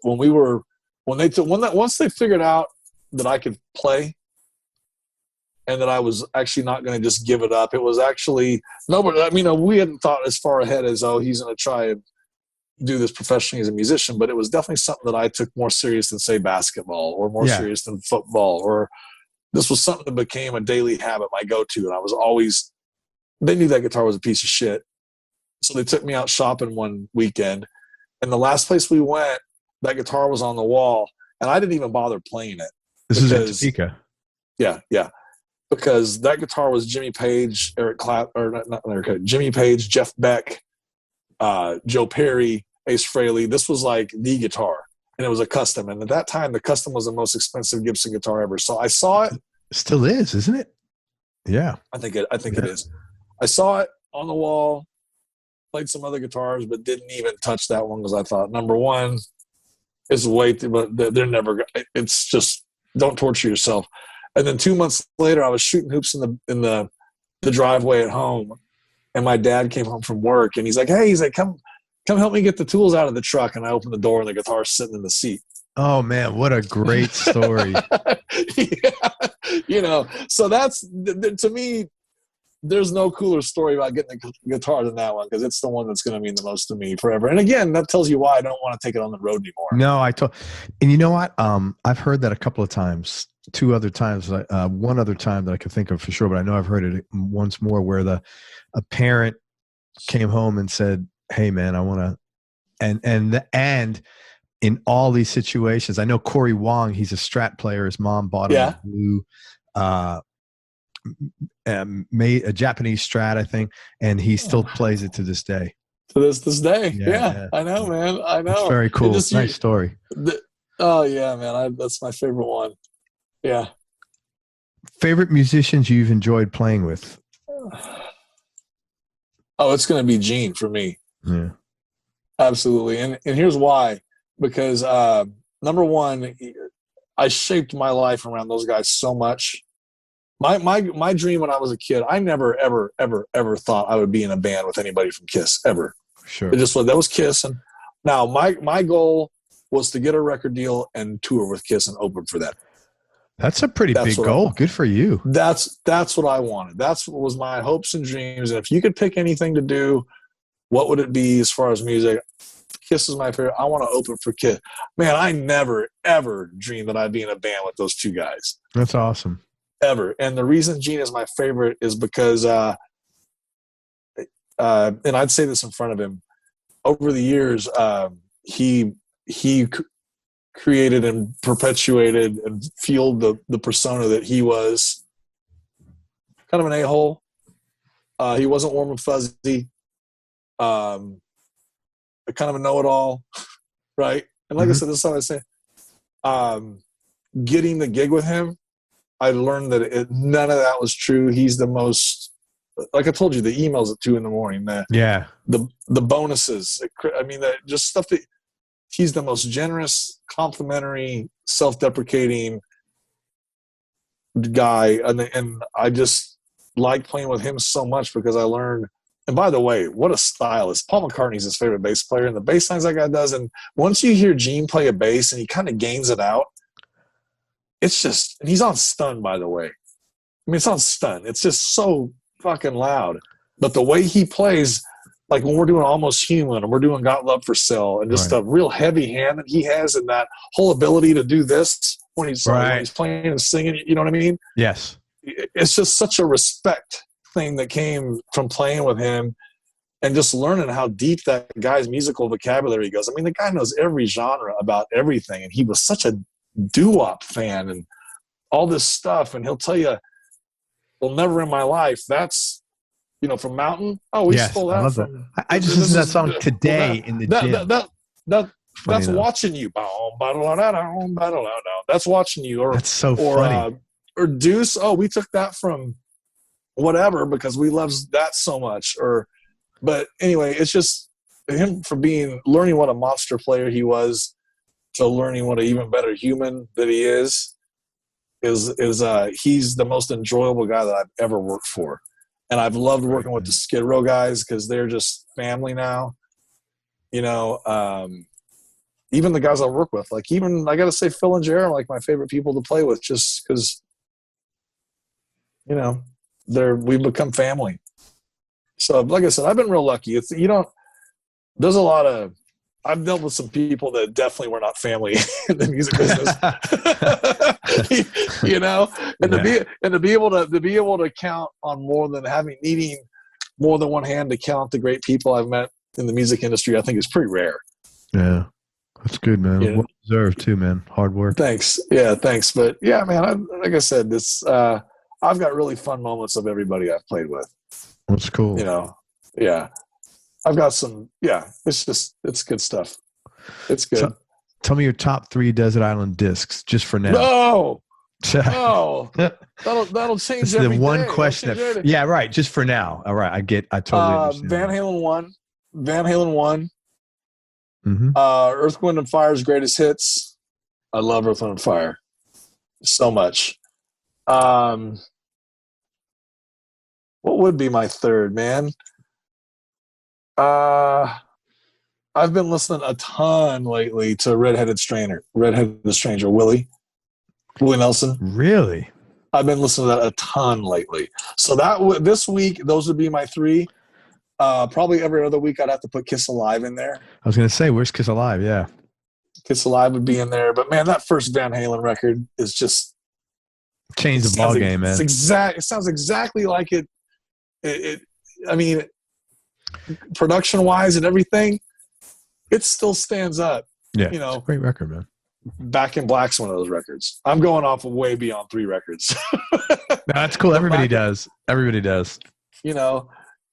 Speaker 2: once they figured out that I could play and that I was actually not going to just give it up. It was actually we hadn't thought as far ahead as, he's going to try and do this professionally as a musician, but it was definitely something that I took more serious than, say, basketball or more serious than football, or this was something that became a daily habit, my go-to. And I was always, they knew that guitar was a piece of shit. So they took me out shopping one weekend, and the last place we went, that guitar was on the wall, and I didn't even bother playing it.
Speaker 1: This is in Topeka.
Speaker 2: Yeah. Because that guitar was Jimmy Page, Jimmy Page, Jeff Beck, Joe Perry, Ace Frehley. This was like the guitar, and it was a custom. And at that time, the custom was the most expensive Gibson guitar ever. So I saw it.
Speaker 1: Still is, isn't it? Yeah.
Speaker 2: I think it is. I saw it on the wall, played some other guitars, but didn't even touch that one because I thought, number one, it's way too, but they're never, it's just, don't torture yourself. And then 2 months later, I was shooting hoops in the driveway at home, and my dad came home from work, and he's like, come help me get the tools out of the truck. And I opened the door, and the guitar's sitting in the seat.
Speaker 1: Oh man, what a great story.
Speaker 2: Yeah. So that's, to me, there's no cooler story about getting a guitar than that one, because it's the one that's going to mean the most to me forever. And again, that tells you why I don't want to take it on the road anymore.
Speaker 1: No, and you know what? I've heard that a couple of times. 2 other times, one other time that I can think of for sure, but I know I've heard it once more, where a parent came home and said, "Hey, man, I want to," and in all these situations, I know Corey Wong, he's a Strat player. His mom bought him a blue, made a Japanese Strat, I think, and he still plays it to this day.
Speaker 2: To this day, yeah. I know, man. I know.
Speaker 1: It's very cool. Nice story.
Speaker 2: Oh yeah, man. That's my favorite one. Yeah.
Speaker 1: Favorite musicians you've enjoyed playing with?
Speaker 2: Oh, it's going to be Gene for me.
Speaker 1: Yeah.
Speaker 2: Absolutely. And here's why. Because number one, I shaped my life around those guys so much. My dream when I was a kid, I never, ever, ever, ever thought I would be in a band with anybody from Kiss, ever.
Speaker 1: Sure.
Speaker 2: That was Kiss. And now my goal was to get a record deal and tour with Kiss and open for them.
Speaker 1: That's a pretty big goal. Good for you.
Speaker 2: That's what I wanted. That's what was my hopes and dreams. And if you could pick anything to do, what would it be as far as music? Kiss is my favorite. I want to open for Kiss. Man, I never, ever dreamed that I'd be in a band with those two guys.
Speaker 1: That's awesome.
Speaker 2: Ever. And the reason Gene is my favorite is because, and I'd say this in front of him, over the years, he created and perpetuated and fueled the persona that he was kind of an a-hole. He wasn't warm and fuzzy, kind of a know-it-all, right? And like I said, this is how I say, getting the gig with him, I learned that none of that was true. He's the most, like I told you, the emails at 2 a.m, the bonuses. I mean, just stuff that, he's the most generous, complimentary, self-deprecating, guy, and I just like playing with him so much because I learned. And by the way, what a stylist! Paul McCartney's his favorite bass player, and the bass lines that guy does. And once you hear Gene play a bass, and he kind of gains it out, it's just. And he's on stun, by the way. I mean, it's on stun. It's just so fucking loud. But the way he plays, like when we're doing Almost Human, and we're doing Got Love for Sale, and just a real heavy hand that he has, and that whole ability to do this when he's playing and singing. You know what I mean?
Speaker 1: Yes.
Speaker 2: It's just such a respect thing that came from playing with him and just learning how deep that guy's musical vocabulary goes. I mean, the guy knows every genre about everything, and he was such a doo-wop fan and all this stuff. And he'll tell you, well, Never in My Life, that's, from Mountain. Oh, we stole that from.
Speaker 1: I just listened to that song today in the gym.
Speaker 2: That's Watching You. That's Watching You. Or,
Speaker 1: that's so funny.
Speaker 2: Or Deuce. Oh, we took that from whatever because we love that so much. But anyway, it's just him for learning what a monster player he was to learning what an even better human that he is he's the most enjoyable guy that I've ever worked for. And I've loved working with the Skid Row guys because they're just family now. Even the guys I work with, like even I got to say Phil and Jerry are like my favorite people to play with just because, we've become family. So like I said, I've been real lucky. There's a lot of, I've dealt with some people that definitely were not family in the music business, to be able to count on needing more than one hand to count the great people I've met in the music industry, I think is pretty rare.
Speaker 1: Yeah. That's good, man. Well deserved too, man. Hard work.
Speaker 2: Thanks. Yeah, thanks. But yeah, man, like I said, I've got really fun moments of everybody I've played with.
Speaker 1: That's cool.
Speaker 2: Yeah. I've got some, it's good stuff. It's good.
Speaker 1: So, tell me your top 3 Desert Island discs just for now.
Speaker 2: No. That'll change every
Speaker 1: the one
Speaker 2: day.
Speaker 1: question. Yeah, right. Just for now. All right. I totally understand.
Speaker 2: Van Halen 1.
Speaker 1: Mm-hmm.
Speaker 2: Earth, Wind, and Fire's greatest hits. I love Earth, Wind, and Fire so much. What would be my third, man? I've been listening a ton lately to Redheaded Stranger, Willie Nelson.
Speaker 1: Really?
Speaker 2: I've been listening to that a ton lately. So this week, those would be my 3. Probably every other week I'd have to put Kiss Alive in there.
Speaker 1: I was going to say, where's Kiss Alive? Yeah.
Speaker 2: Kiss Alive would be in there. But, man, that first Van Halen record is just –
Speaker 1: changed the ballgame, man.
Speaker 2: It sounds exactly like it. I mean, production-wise and everything, it still stands up.
Speaker 1: Yeah, it's a great record, man.
Speaker 2: Back in Black's one of those records. I'm going off of way beyond 3 records.
Speaker 1: No, that's cool. Everybody does.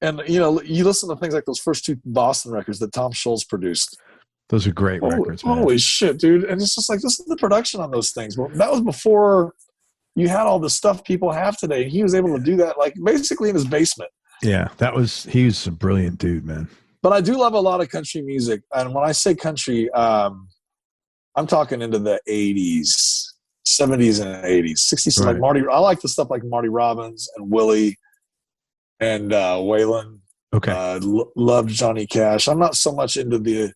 Speaker 2: And, you listen to things like those first 2 Boston records that Tom Scholz produced.
Speaker 1: Those are great records, man.
Speaker 2: Holy shit, dude. And it's just like, listen to the production on those things. Well, that was before you had all the stuff people have today. He was able to do that, like, basically in his basement.
Speaker 1: Yeah, he was a brilliant dude, man.
Speaker 2: But I do love a lot of country music. And when I say country, I'm talking into the 80s, 70s and 80s, 60s. Right. Like Marty, I like the stuff like Marty Robbins and Willie and Waylon.
Speaker 1: Okay.
Speaker 2: Loved Johnny Cash. I'm not so much into the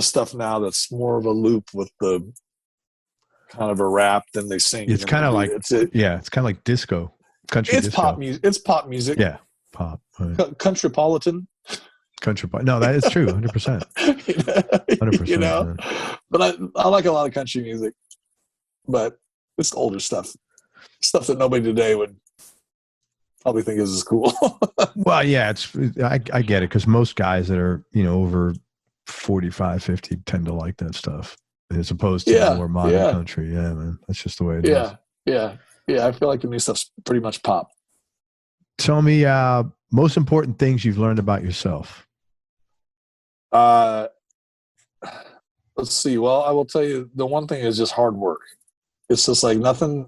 Speaker 2: stuff now that's more of a loop with the kind of a rap than they sing.
Speaker 1: It's kind of like it's kind of like disco, country.
Speaker 2: It's disco. Pop music. It's pop music.
Speaker 1: Yeah, pop. Right.
Speaker 2: Countrypolitan.
Speaker 1: No, that is true, 100%. 100%.
Speaker 2: But I like a lot of country music, but it's older stuff that nobody today would probably think is as cool.
Speaker 1: Well, yeah, I get it because most guys that are over 45, 50 tend to like that stuff as opposed to more modern country. Yeah, man, that's just the way it is.
Speaker 2: Yeah. I feel like the new stuff's pretty much pop.
Speaker 1: Tell me, most important things you've learned about yourself.
Speaker 2: Let's see. Well, I will tell you, the one thing is just hard work. It's just like nothing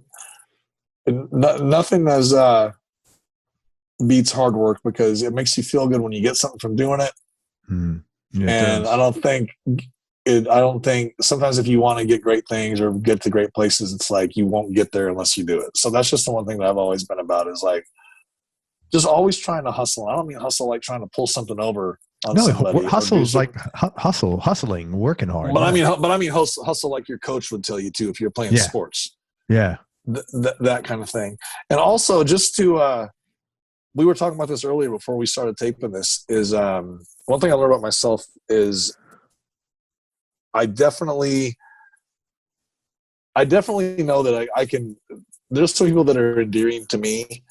Speaker 2: as beats hard work because it makes you feel good when you get something from doing it.
Speaker 1: Yeah,
Speaker 2: and I don't think I don't think sometimes if you want to get great things or get to great places, it's like you won't get there unless you do it. So that's just the one thing that I've always been about is like just always trying to hustle. I don't mean hustle like trying to pull something over on somebody.
Speaker 1: Hustle is like hustling, working hard.
Speaker 2: But yeah. I mean hustle like your coach would tell you to if you're playing sports.
Speaker 1: Yeah,
Speaker 2: that kind of thing. And also just to we were talking about this earlier before we started taping this. Is one thing I learned about myself is I definitely know that I can. There's some people that are endearing to me,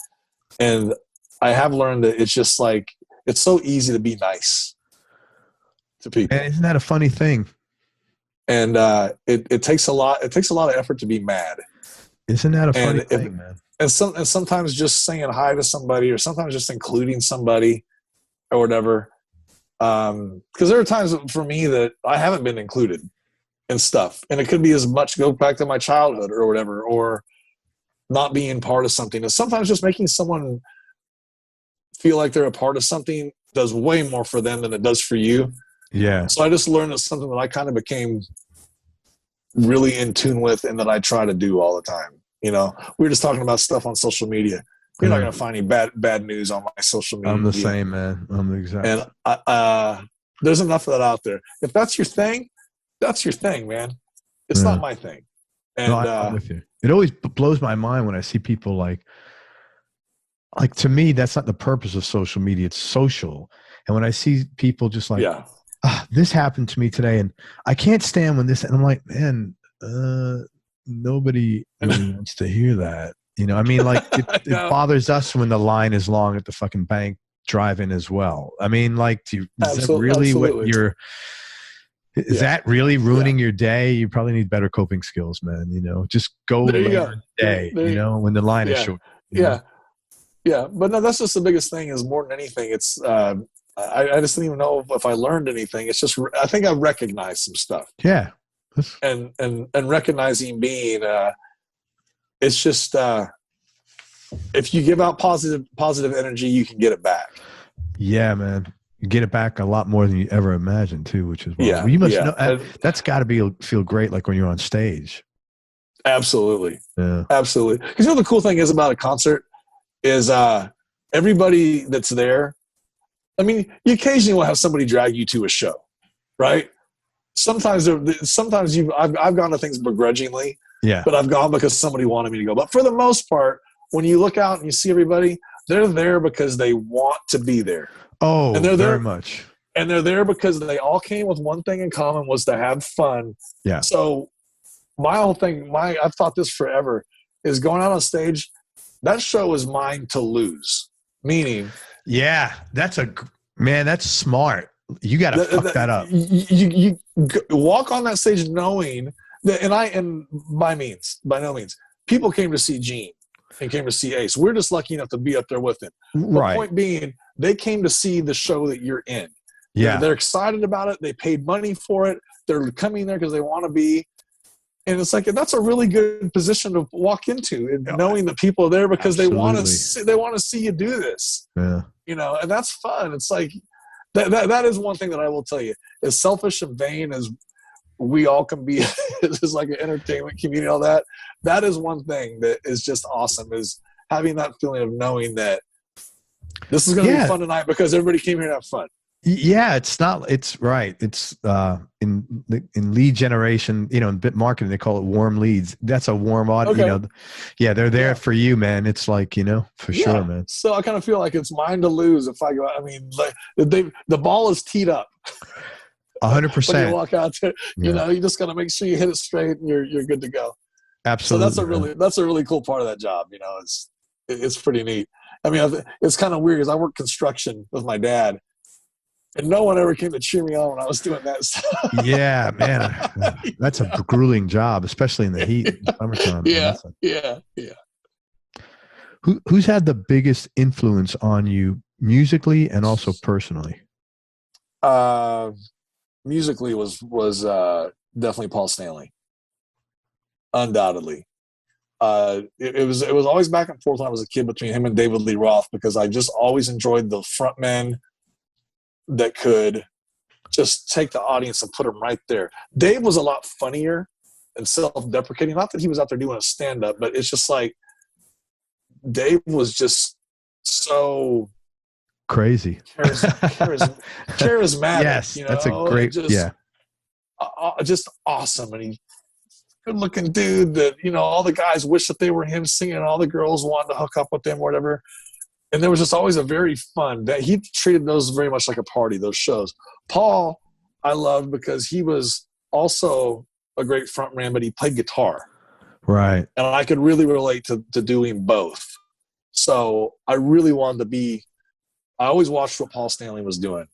Speaker 2: and I have learned that it's just like it's so easy to be nice to people.
Speaker 1: And isn't that a funny thing?
Speaker 2: And it takes a lot. It takes a lot of effort to be mad. Isn't that a funny thing, man? And sometimes just saying hi to somebody, or sometimes just including somebody, or whatever. Because there are times for me that I haven't been included in stuff, and it could be as much go back to my childhood or whatever, or not being part of something. And sometimes just making someone feel like they're a part of something does way more for them than it does for you. Yeah. So I just learned it's something that I kind of became really in tune with, and that I try to do all the time. You know, we were just talking about stuff on social media. You're not going to find any bad news on my social media.
Speaker 1: I'm the same, man. I'm the exact.
Speaker 2: And there's enough of that out there. If that's your thing, that's your thing, man. It's not my thing. And
Speaker 1: I'm with you. It always blows my mind when I see people like to me, that's not the purpose of social media. It's social. And when I see people just like, this happened to me today, and I can't stand when this, and I'm like, man, nobody really wants to hear that. You know, I mean, like it bothers us when the line is long at the fucking bank drive-in as well. I mean, like, is that really what you're? Is that really ruining your day? You probably need better coping skills, man. You know, just go later day. You know, when the line is short.
Speaker 2: Yeah. But no, that's just the biggest thing. Is more than anything, it's I just didn't even know if I learned anything. It's just I think I recognized some stuff.
Speaker 1: Yeah.
Speaker 2: And recognizing being it's just if you give out positive energy, you can get it back.
Speaker 1: Yeah, man. You get it back a lot more than you ever imagined too, which is well, you must know that's got to feel great, like when you're on stage.
Speaker 2: Absolutely. Yeah. Absolutely. Because you know the cool thing is about a concert is everybody that's there. I mean, you occasionally will have somebody drag you to a show, right? Sometimes I've gone to things begrudgingly, but I've gone because somebody wanted me to go. But for the most part, when you look out and you see everybody, they're there because they want to be there.
Speaker 1: Oh, and they're very much.
Speaker 2: And they're there because they all came with one thing in common, was to have fun. Yeah. So my whole thing, I've thought this forever, is going out on stage, that show is mine to lose. Meaning. Yeah, that's smart. You got to fuck that up. You walk on that stage knowing that, and by no means, people came to see Gene and came to see Ace. We're just lucky enough to be up there with him. Right. The point being, they came to see the show that you're in. Yeah. They're excited about it. They paid money for it. They're coming there because they want to be. And it's like, that's a really good position to walk into, and knowing that people are there because they want to see you do this. Yeah. You know, and that's fun. It's like, that is one thing that I will tell you, as selfish and vain as we all can be, as like an entertainment community, all that. That is one thing that is just awesome, is having that feeling of knowing that this is going to be fun tonight because everybody came here to have fun. Yeah, it's right. It's in lead generation, you know, in bit marketing, they call it warm leads. That's a warm audience. Okay. You know, they're there for you, man. It's like, you know, for sure, man. So I kind of feel like it's mine to lose if I go. I mean, like the ball is teed up. 100%. When you walk out there, you know, you just got to make sure you hit it straight and you're good to go. Absolutely. So that's a really cool part of that job. You know, it's pretty neat. I mean, it's kind of weird because I work construction with my dad. And no one ever came to cheer me on when I was doing that stuff. Yeah, man. That's a grueling job, especially in the heat in the summertime. Yeah. Who's had the biggest influence on you musically and also personally? Musically was definitely Paul Stanley. Undoubtedly. It was always back and forth when I was a kid between him and David Lee Roth, because I just always enjoyed the frontmen that could just take the audience and put them right there. Dave was a lot funnier and self-deprecating. Not that he was out there doing a stand-up, but it's just like Dave was just so
Speaker 1: crazy,
Speaker 2: charismatic.
Speaker 1: Yes, that's a great,
Speaker 2: just awesome. And he, good-looking dude that, all the guys wish that they were him singing, and all the girls wanted to hook up with him or whatever. And there was just always a very fun that he treated those very much like a party, those shows. Paul, I loved because he was also a great front man, but he played guitar.
Speaker 1: Right.
Speaker 2: And I could really relate to doing both. So I really wanted to I always watched what Paul Stanley was doing,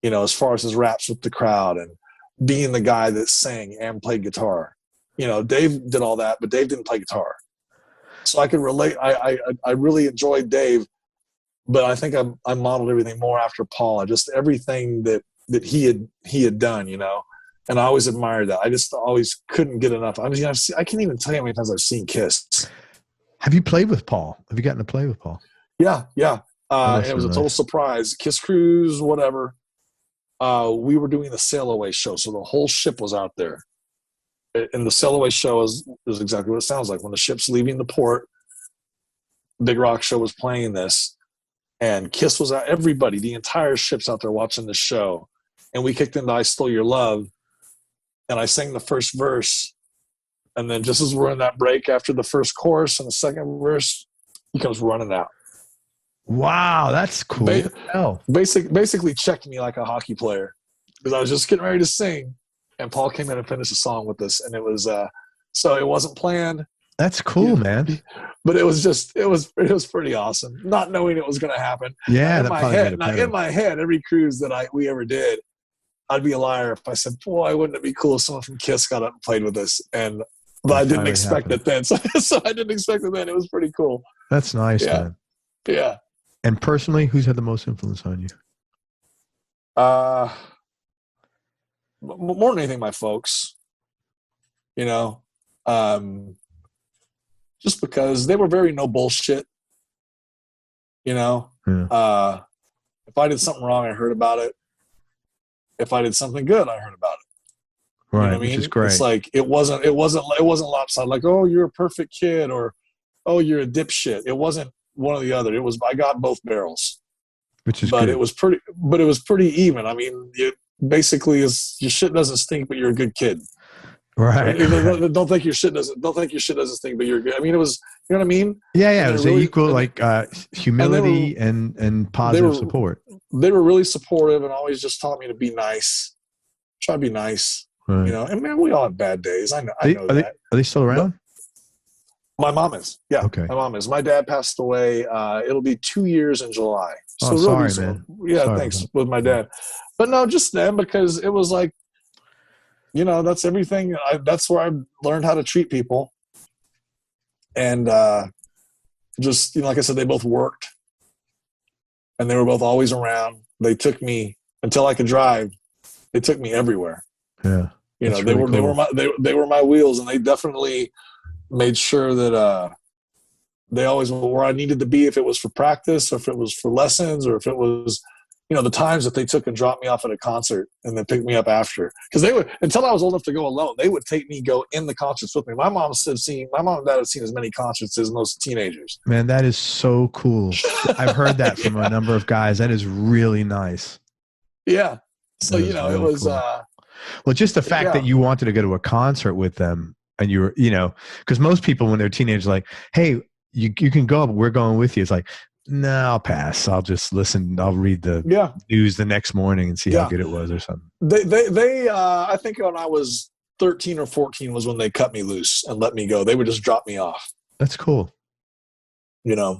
Speaker 2: as far as his raps with the crowd and being the guy that sang and played guitar. Dave did all that, but Dave didn't play guitar. So I could relate. I really enjoyed Dave, but I think I modeled everything more after Paul. Everything that he had done, and I always admired that. I just always couldn't get enough. I can't even tell you how many times I've seen Kiss.
Speaker 1: Have you played with Paul? Have you gotten to play with Paul?
Speaker 2: Yeah.
Speaker 1: Oh,
Speaker 2: it was a total surprise. Kiss Cruise, whatever. We were doing the Sail Away show, so the whole ship was out there. And the Sail Away show is exactly what it sounds like. When the ship's leaving the port, Big Rock Show was playing this, and Kiss was out. Everybody, the entire ship's out there watching the show. And we kicked into I Stole Your Love, and I sang the first verse. And then just as we're in that break after the first chorus and the second verse, he comes running out.
Speaker 1: Wow, that's cool.
Speaker 2: Basically checked me like a hockey player because I was just getting ready to sing, and Paul came in and finished the song with us, and it was so it wasn't planned.
Speaker 1: That's cool, man.
Speaker 2: But it was pretty awesome, not knowing it was going to happen.
Speaker 1: Yeah,
Speaker 2: in my head, every cruise that we ever did, I'd be a liar if I said, "Boy, wouldn't it be cool if someone from Kiss got up and played with us?" But I didn't expect it then. So I didn't expect it then. It was pretty cool.
Speaker 1: That's nice, man.
Speaker 2: Yeah.
Speaker 1: And personally, who's had the most influence on you?
Speaker 2: More than anything, my folks. Just because they were very no bullshit.
Speaker 1: Yeah.
Speaker 2: If I did something wrong, I heard about it. If I did something good, I heard about it.
Speaker 1: Right,
Speaker 2: you know what I mean?
Speaker 1: Which is great.
Speaker 2: It's like it wasn't lopsided. Like, oh, you're a perfect kid, or oh, you're a dipshit. It wasn't one or the other. It was I got both barrels,
Speaker 1: which is
Speaker 2: but
Speaker 1: good.
Speaker 2: it was pretty even. I mean, it basically is your shit doesn't stink, but you're a good kid.
Speaker 1: Right.
Speaker 2: Don't think your shit doesn't stink, but you're good. I mean, it was, you know what I mean?
Speaker 1: Yeah. It was really, equal, like humility and positive support.
Speaker 2: They were really supportive and always just taught me to be nice. Try to be nice.
Speaker 1: Right.
Speaker 2: And man, we all have bad days. I know that.
Speaker 1: Are they still around?
Speaker 2: My mom is. Yeah.
Speaker 1: Okay.
Speaker 2: My mom is. My dad passed away. It'll be 2 years in July. So
Speaker 1: sorry, man.
Speaker 2: Yeah,
Speaker 1: sorry,
Speaker 2: thanks with my dad. But no, just them, because it was like, that's everything. That's where I learned how to treat people. And just, like I said, they both worked. And they were both always around. They took me, until I could drive, they took me everywhere.
Speaker 1: Yeah.
Speaker 2: They were my wheels, and they definitely made sure that they always were where I needed to be, if it was for practice or if it was for lessons or if it was, the times that they took and dropped me off at a concert and then picked me up after. Because they would, until I was old enough to go alone, they would take me, go in the concerts with me. My mom and dad have seen as many concerts as most teenagers.
Speaker 1: Man, that is so cool. I've heard that from a number of guys. That is really nice.
Speaker 2: Yeah. So,
Speaker 1: really
Speaker 2: it was
Speaker 1: cool. Well, just the fact that you wanted to go to a concert with them, and you were, because most people when they're teenagers, like, hey, you can go, but we're going with you. It's like, no, I'll pass. I'll just listen. I'll read the news the next morning and see how good it was or something.
Speaker 2: They I think when I was 13 or 14 was when they cut me loose and let me go. They would just drop me off.
Speaker 1: That's cool.
Speaker 2: Yeah,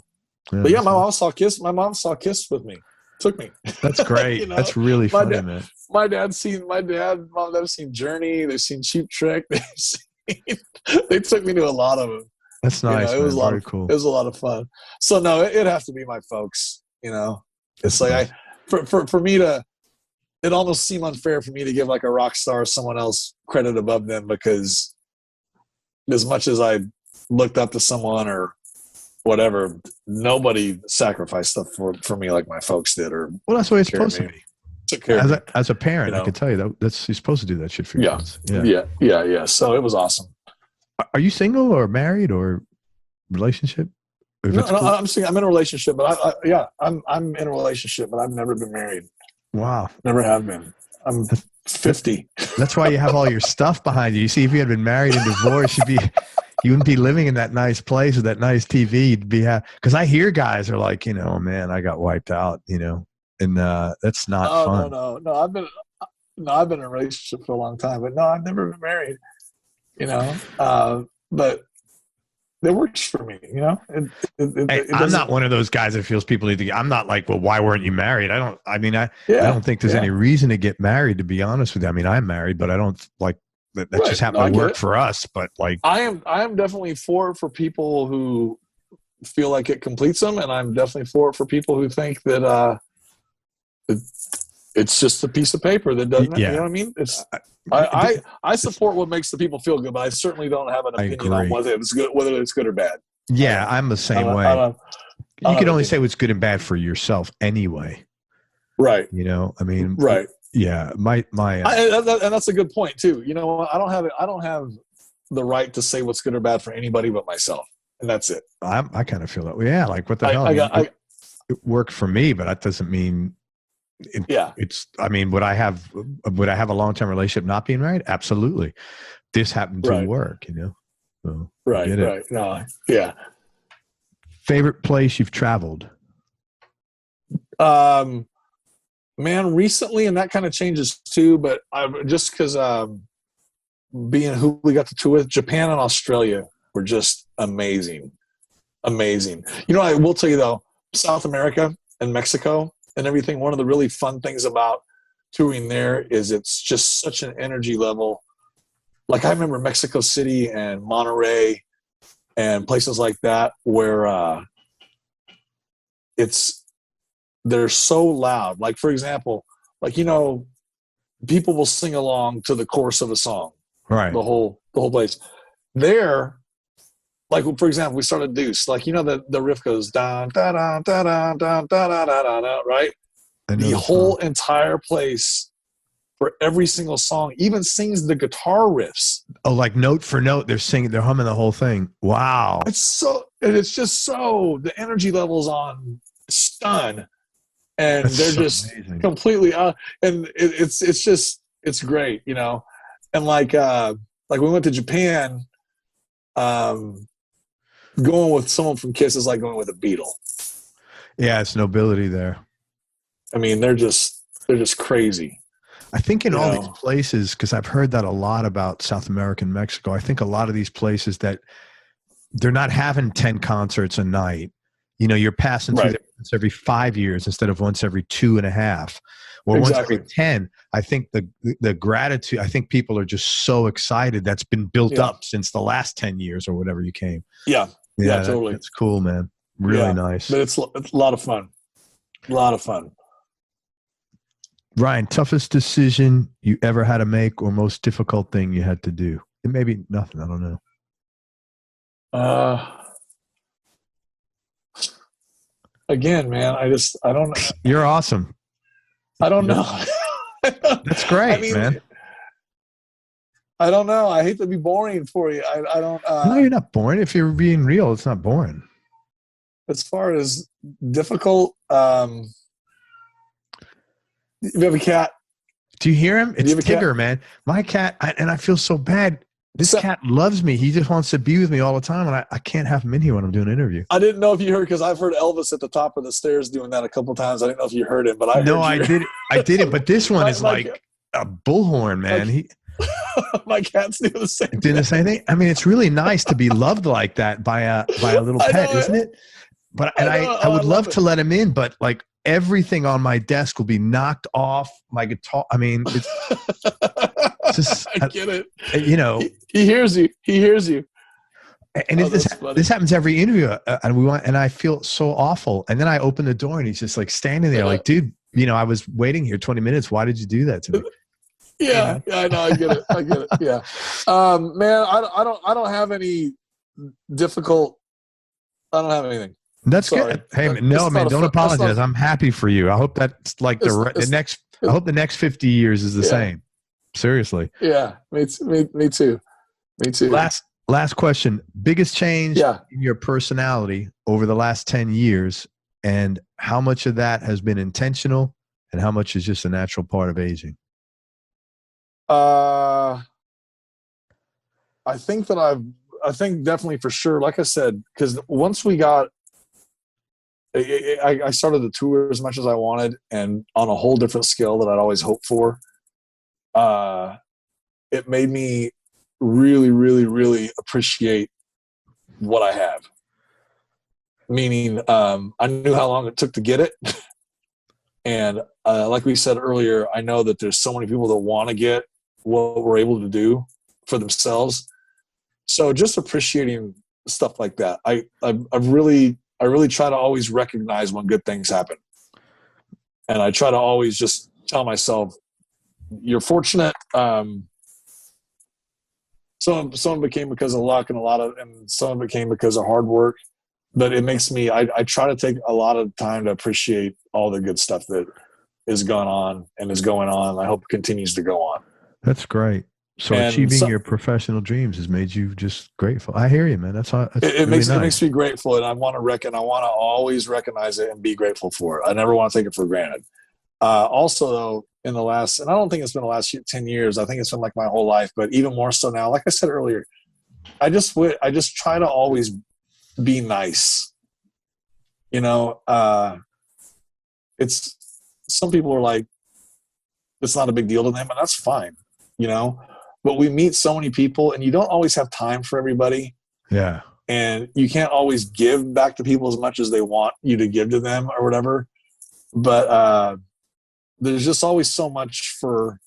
Speaker 2: but my mom saw Kiss. My mom saw Kiss with me. Took me.
Speaker 1: That's great. That's really funny, man.
Speaker 2: Mom and dad have seen Journey. They've seen Cheap Trick. They took me to a lot of them.
Speaker 1: That's nice. It was a lot of cool.
Speaker 2: It was a lot of fun. So no, it has to be my folks. It's like for me to. It almost seemed unfair for me to give like a rock star or someone else credit above them, because as much as I looked up to someone or whatever, nobody sacrificed stuff for me like my folks did. Or
Speaker 1: well, that's the way it's supposed to be.
Speaker 2: took care of me.
Speaker 1: As a parent, I can tell you that's you're supposed to do that shit for your kids.
Speaker 2: Yeah. So it was awesome.
Speaker 1: Are you single or married or relationship?
Speaker 2: No, I'm single. I'm in a relationship, but I'm in a relationship, but I've never been married.
Speaker 1: Wow.
Speaker 2: Never have been. I'm 50.
Speaker 1: That's why you have all your stuff behind you. You see, if you had been married and divorced, you wouldn't be living in that nice place with that nice TV. You'd be because I hear guys are like, man, I got wiped out, and that's not fun.
Speaker 2: No. I've been in a relationship for a long time, but no, I've never been married. But it works for me.
Speaker 1: I'm not one of those guys that feels people need to. I'm not like, well, why weren't you married? I don't think there's any reason to get married. To be honest with you, I mean, I'm married, but I don't like that. That just happened to work for us. But like,
Speaker 2: I am definitely for people who feel like it completes them, and I'm definitely for people who think that it's just a piece of paper that doesn't. You know what I mean? It's. I support what makes the people feel good, but I certainly don't have an opinion on whether it's good or bad.
Speaker 1: Yeah, I'm the same way. You can only say what's good and bad for yourself anyway.
Speaker 2: Right.
Speaker 1: I mean,
Speaker 2: right.
Speaker 1: Yeah, my
Speaker 2: and that's a good point too. I don't have the right to say what's good or bad for anybody but myself, and that's it.
Speaker 1: I kind of feel that way. Yeah, like what the hell? It worked for me, but that doesn't mean. I mean, would I have a long-term relationship not being married? Absolutely. This happened to work, So
Speaker 2: right. No, yeah.
Speaker 1: Favorite place you've traveled?
Speaker 2: Man, recently, and that kind of changes too, but just because being who we got to tour with, Japan and Australia were just amazing. I will tell you though, South America and Mexico and everything, one of the really fun things about touring there is it's just such an energy level. Like I remember Mexico City and Monterey and places like that where they're so loud. Like for example, people will sing along to the chorus of a song.
Speaker 1: Right.
Speaker 2: The whole place. There, like for example, we started Deuce. The riff goes down, da da da da da da da da da, right? The whole entire place, for every single song, even sings the guitar riffs.
Speaker 1: Oh, like note for note, they're humming the whole thing. Wow.
Speaker 2: It's just so the energy levels on stun, and they're just amazing. Completely and it's great, and like we went to Japan. Going with someone from Kiss is like going with a Beatle.
Speaker 1: Yeah, it's nobility there.
Speaker 2: I mean, they're just crazy.
Speaker 1: I think in all these places, because I've heard that a lot about South America and Mexico, I think a lot of these places that they're not having 10 concerts a night. You're passing through there once every 5 years instead of once every 2.5 or once every 10. I think the gratitude, I think people are just so excited. That's been built up since the last 10 years or whatever you came.
Speaker 2: Yeah, totally.
Speaker 1: That's cool, man. Really nice.
Speaker 2: But it's a lot of fun. A lot of fun.
Speaker 1: Ryan, toughest decision you ever had to make or most difficult thing you had to do? It may be nothing. I don't know.
Speaker 2: Again, man, I don't know.
Speaker 1: You're awesome.
Speaker 2: I don't know.
Speaker 1: That's great, man.
Speaker 2: I don't know. I hate to be boring for you. I don't.
Speaker 1: No, you're not boring. If you're being real, it's not boring.
Speaker 2: As far as difficult, you have a cat.
Speaker 1: Do you hear him? It's Tigger, man. My cat, and I feel so bad. This cat loves me. He just wants to be with me all the time, and I can't have him in here when I'm doing an interview.
Speaker 2: I didn't know if you heard, because I've heard Elvis at the top of the stairs doing that a couple of times. I didn't know if you heard him, but I
Speaker 1: didn't. But this one is like a bullhorn, man.
Speaker 2: My cat's doing the same.
Speaker 1: Doing the same thing. I mean, it's really nice to be loved like that by a little pet, isn't it? But I would love to let him in, but like everything on my desk will be knocked off. My guitar. I mean, it's just,
Speaker 2: I get it.
Speaker 1: He
Speaker 2: hears you.
Speaker 1: And this happens every interview, and I feel so awful. And then I open the door, and he's just like standing there, like, dude, I was waiting here 20 minutes. Why did you do that to me?
Speaker 2: Yeah, I know. I get it. Yeah, man, I don't have any difficult. I don't have anything.
Speaker 1: That's good. Hey, man, don't apologize. I'm happy for you. I hope that's like the next I hope the next 50 years is the same. Seriously.
Speaker 2: Yeah, me too. Me too.
Speaker 1: Last question. Biggest change in your personality over the last 10 years, and how much of that has been intentional and how much is just a natural part of aging?
Speaker 2: I think definitely for sure, like I said, because once we got, I started the tour as much as I wanted and on a whole different scale that I'd always hoped for. It made me really, really, really appreciate what I have. Meaning, I knew how long it took to get it. And like we said earlier, I know that there's so many people that want to get what we're able to do for themselves. So just appreciating stuff like that. I really try to always recognize when good things happen. And I try to always just tell myself, you're fortunate. Some of it came because of luck and some of it came because of hard work. But it makes me, I try to take a lot of time to appreciate all the good stuff that is going on and is going on. I hope it continues to go on.
Speaker 1: That's great. So achieving your professional dreams has made you just grateful. I hear you, man. It really
Speaker 2: makes me grateful, and I want to always recognize it and be grateful for it. I never want to take it for granted. Also, though, in the last, and I don't think it's been the last 10 years. I think it's been like my whole life, but even more so now. Like I said earlier, I just try to always be nice. You know, it's some people are like, it's not a big deal to them, and that's fine. You know. But we meet so many people, and you don't always have time for everybody.
Speaker 1: Yeah.
Speaker 2: And you can't always give back to people as much as they want you to give to them or whatever. But there's just always so much for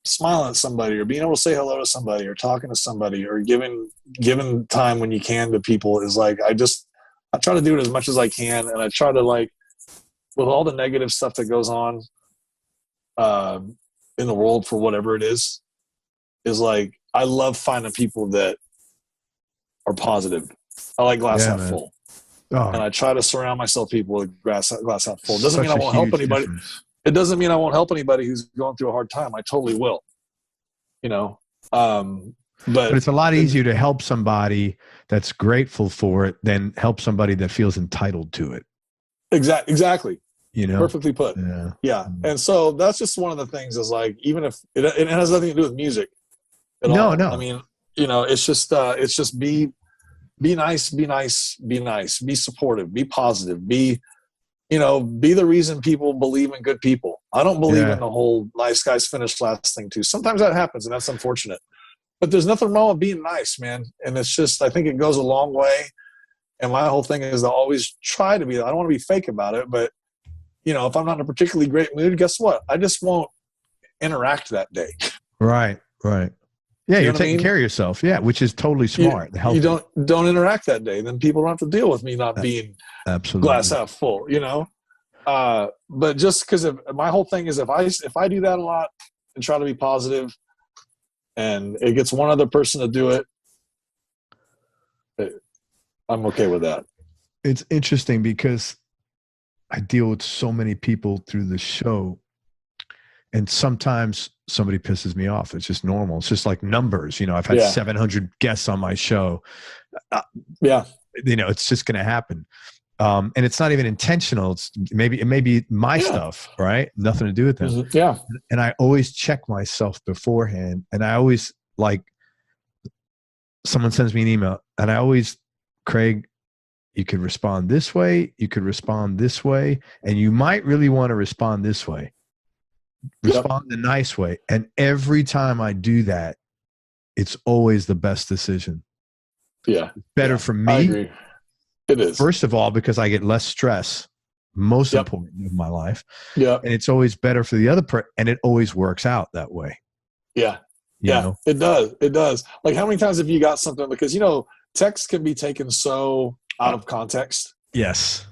Speaker 2: smiling at somebody or being able to say hello to somebody or talking to somebody or giving time when you can to people is like, I try to do it as much as I can. And I try to, like, with all the negative stuff that goes on, in the world for whatever it is like, I love finding people that are positive. I like glass half full. Oh. And I try to surround myself people with glass half full. It doesn't mean I won't help anybody. It doesn't mean I won't help anybody who's going through a hard time. I totally will. You know, but
Speaker 1: it's a lot easier to help somebody that's grateful for it than help somebody that feels entitled to it.
Speaker 2: Exactly.
Speaker 1: You know,
Speaker 2: perfectly put. Yeah. And so that's just one of the things is like, even if it has nothing to do with music at all. No. I mean, you know, it's just be nice, be supportive, be positive, be the reason people believe in good people. I don't believe in the whole nice guys finish last thing too. Sometimes that happens and that's unfortunate, but there's nothing wrong with being nice, man. And it's just, I think it goes a long way. And my whole thing is to always try to be, I don't want to be fake about it, but you know, if I'm not in a particularly great mood, guess what? I just won't interact that day.
Speaker 1: Right. Yeah, you're taking care of yourself. Yeah, which is totally smart.
Speaker 2: You don't interact that day. Then people don't have to deal with me not being
Speaker 1: absolutely
Speaker 2: glass half full, you know? But just because my whole thing is if I do that a lot and try to be positive and it gets one other person to do it, I'm okay with that.
Speaker 1: It's interesting because I deal with so many people through the show, and sometimes somebody pisses me off. It's just normal. It's just like numbers. You know, I've had 700 guests on my show. You know, it's just going to happen. And it's not even intentional. It may be my stuff, right? Nothing to do with them.
Speaker 2: Mm-hmm. Yeah.
Speaker 1: And I always check myself beforehand. And I always, like, someone sends me an email and I always, Craig, you could respond this way, you could respond this way, and you might really want to respond this way. Respond the nice way. And every time I do that, it's always the best decision.
Speaker 2: Yeah.
Speaker 1: Better for me.
Speaker 2: I agree. It is.
Speaker 1: First of all, because I get less stress, most important in my life.
Speaker 2: Yeah.
Speaker 1: And it's always better for the other person, and it always works out that way.
Speaker 2: Yeah.
Speaker 1: You know?
Speaker 2: It does. It does. Like, how many times have you got something, because, you know, text can be taken so out of context.
Speaker 1: Yes.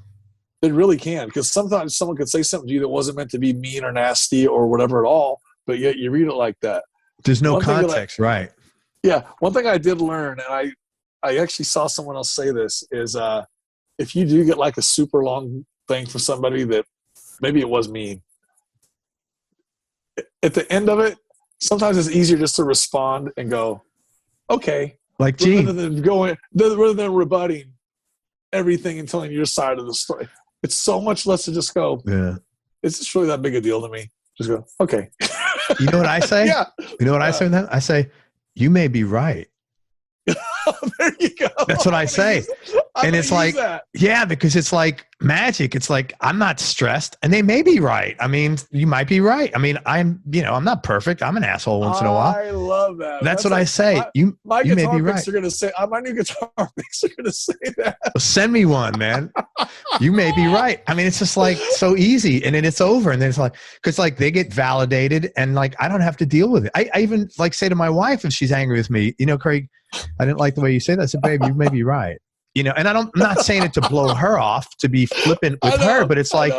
Speaker 2: It really can, because sometimes someone could say something to you that wasn't meant to be mean or nasty or whatever at all, but yet you read it like that.
Speaker 1: There's no context, right?
Speaker 2: Yeah. One thing I did learn, and I actually saw someone else say this, is if you do get like a super long thing for somebody that maybe it was mean, at the end of it, sometimes it's easier just to respond and go, okay.
Speaker 1: Like Gene.
Speaker 2: Rather than rebutting everything and telling your side of the story. It's so much less to just go,
Speaker 1: yeah.
Speaker 2: Is this really that big a deal to me? Just go, okay.
Speaker 1: You know what I say?
Speaker 2: Yeah.
Speaker 1: You know what I say then? I say, you may be right.
Speaker 2: There you go.
Speaker 1: That's what I say. And it's like, yeah, because it's like magic. It's like, I'm not stressed and they may be right. I mean, you might be right. I mean, I'm not perfect. I'm an asshole once in a while.
Speaker 2: I love that.
Speaker 1: That's what I say.
Speaker 2: My
Speaker 1: you may
Speaker 2: guitar
Speaker 1: be right.
Speaker 2: picks are going to say, my new guitar picks are going to say that.
Speaker 1: Well, send me one, man. You may be right. I mean, it's just like so easy and then it's over. And then it's like, cause like they get validated and like, I don't have to deal with it. I even like say to my wife, if she's angry with me, Craig, I didn't like the way you say that. I said, babe, you may be right. And I'm not saying it to blow her off, to be flippant with her, but it's like,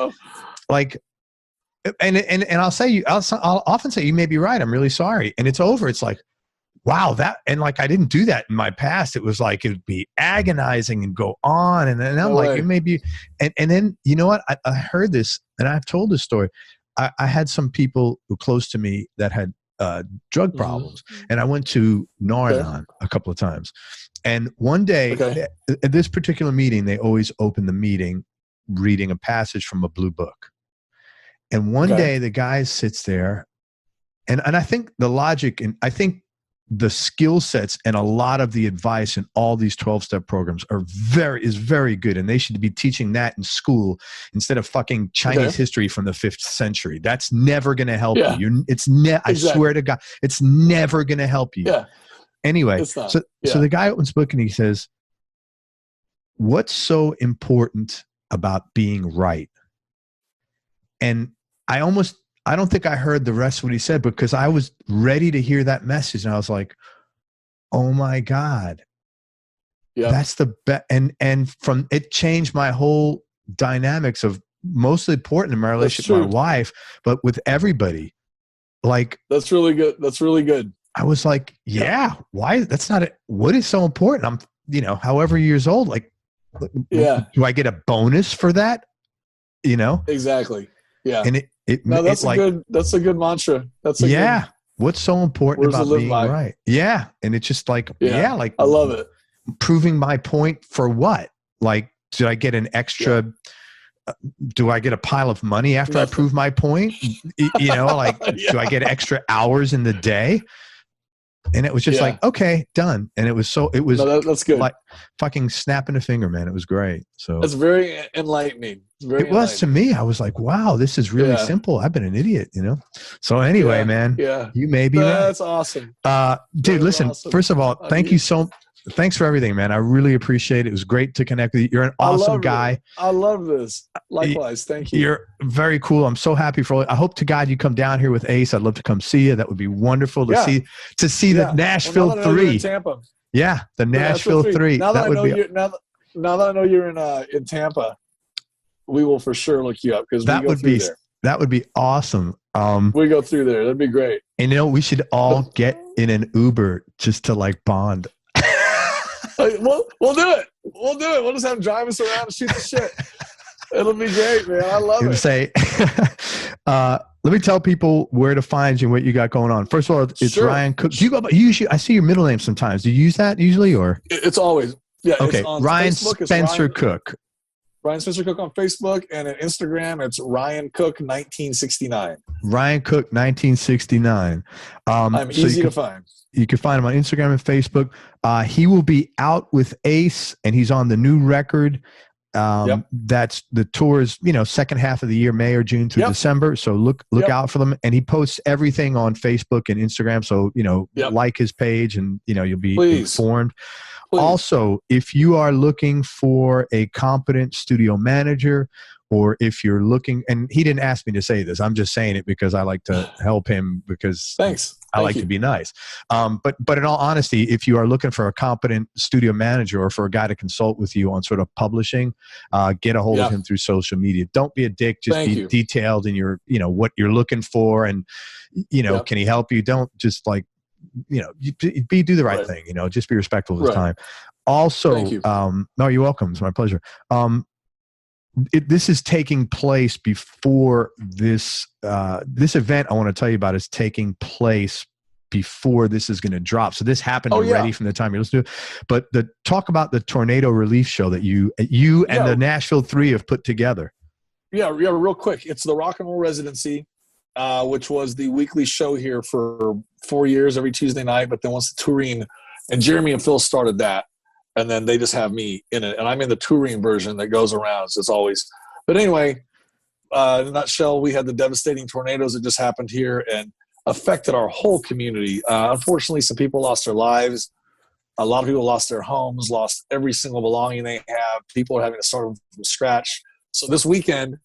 Speaker 1: and I'll often say, you may be right. I'm really sorry. And it's over. It's like, wow, and like, I didn't do that in my past. It was like, it'd be agonizing and go on. And then I'm like, it may be, and then, you know what? I heard this and I've told this story. I had some people who close to me that had drug problems. And I went to Narayan a couple of times. And one day at this particular meeting, they always open the meeting reading a passage from a blue book. And one day the guy sits there and I think the logic and I think the skill sets and a lot of the advice in all these 12-step programs is very good. And they should be teaching that in school instead of fucking Chinese history from the 5th century. That's never going to help you. I swear to God, it's never going to help you.
Speaker 2: Yeah.
Speaker 1: Anyway, so the guy opens the book and he says, what's so important about being right? And I don't think I heard the rest of what he said because I was ready to hear that message. And I was like, oh my God, that's the best. And from it changed my whole dynamics of mostly important in my relationship with my wife, but with everybody. Like,
Speaker 2: that's really good. That's really good.
Speaker 1: I was like, why? That's not it. What is so important? I'm, however years old, like, do I get a bonus for that?
Speaker 2: Exactly. Yeah.
Speaker 1: And
Speaker 2: that's a good mantra. That's
Speaker 1: what's so important about being right? Yeah. And it's just like, like,
Speaker 2: I love it.
Speaker 1: Proving my point for what? Like, did I get an extra, do I get a pile of money after I prove my point? Like, do I get extra hours in the day? And it was just like, okay, done. And it was
Speaker 2: that's good.
Speaker 1: Like fucking snapping a finger, man. It was great. So
Speaker 2: it's very enlightening.
Speaker 1: It was to me. I was like, wow, this is really simple. I've been an idiot, So anyway, man, you may be right.
Speaker 2: That's awesome.
Speaker 1: Dude, listen, first of all, thanks for everything, man. I really appreciate it. It was great to connect with you. You're an awesome guy.
Speaker 2: I love this. Likewise. Thank you.
Speaker 1: You're very cool. I'm so happy I hope to God you come down here with Ace. I'd love to come see you. That would be wonderful to see the Nashville 3.
Speaker 2: Tampa.
Speaker 1: Yeah, the Nashville 3.
Speaker 2: Now that I know you're in Tampa, we will for sure look you up because that
Speaker 1: would be awesome.
Speaker 2: We go through there. That'd be great.
Speaker 1: And we should all get in an Uber just to like bond.
Speaker 2: We'll do it. We'll just have them drive us around and shoot the shit. It'll be great, man. I love it.
Speaker 1: Say, let me tell people where to find you and what you got going on. First of all, it's Ryan Cook. Do you go by, I see your middle name sometimes. Do you use that usually or?
Speaker 2: It's always. Yeah.
Speaker 1: Okay.
Speaker 2: It's on
Speaker 1: Ryan
Speaker 2: Facebook,
Speaker 1: Spencer Cook.
Speaker 2: Ryan Spencer Cook on Facebook, and at Instagram, it's Ryan Cook 1969.
Speaker 1: Ryan Cook 1969.
Speaker 2: I'm easy to find.
Speaker 1: You can find him on Instagram and Facebook. He will be out with Ace, and he's on the new record. That's the tour's, second half of the year, May or June through December. So look out for them. And he posts everything on Facebook and Instagram. So, like his page and, you'll be informed. Please. Also, if you are looking for a competent studio manager, or if you're looking, and he didn't ask me to say this, I'm just saying it because I like to help him because I like to be nice. But in all honesty, if you are looking for a competent studio manager or for a guy to consult with you on sort of publishing, get a hold of him through social media. Don't be a dick. Just be detailed in your, what you're looking for. And, can he help you? Don't just like, do the right thing, just be respectful of his time. Also, no, you're welcome. It's my pleasure. this is taking place before this this event I want to tell you about is taking place before this is going to drop. So this happened already from the time you're listening to it. But talk about the tornado relief show that you and the Nashville 3 have put together.
Speaker 2: Yeah, real quick. It's the Rock and Roll Residency, which was the weekly show here for 4 years, every Tuesday night. But then once the touring, and Jeremy and Phil started that, and then they just have me in it. And I'm in the touring version that goes around, so it's always. But anyway, in a nutshell, we had the devastating tornadoes that just happened here and affected our whole community. Unfortunately, some people lost their lives. A lot of people lost their homes, lost every single belonging they have. People are having to start from scratch. So this weekend,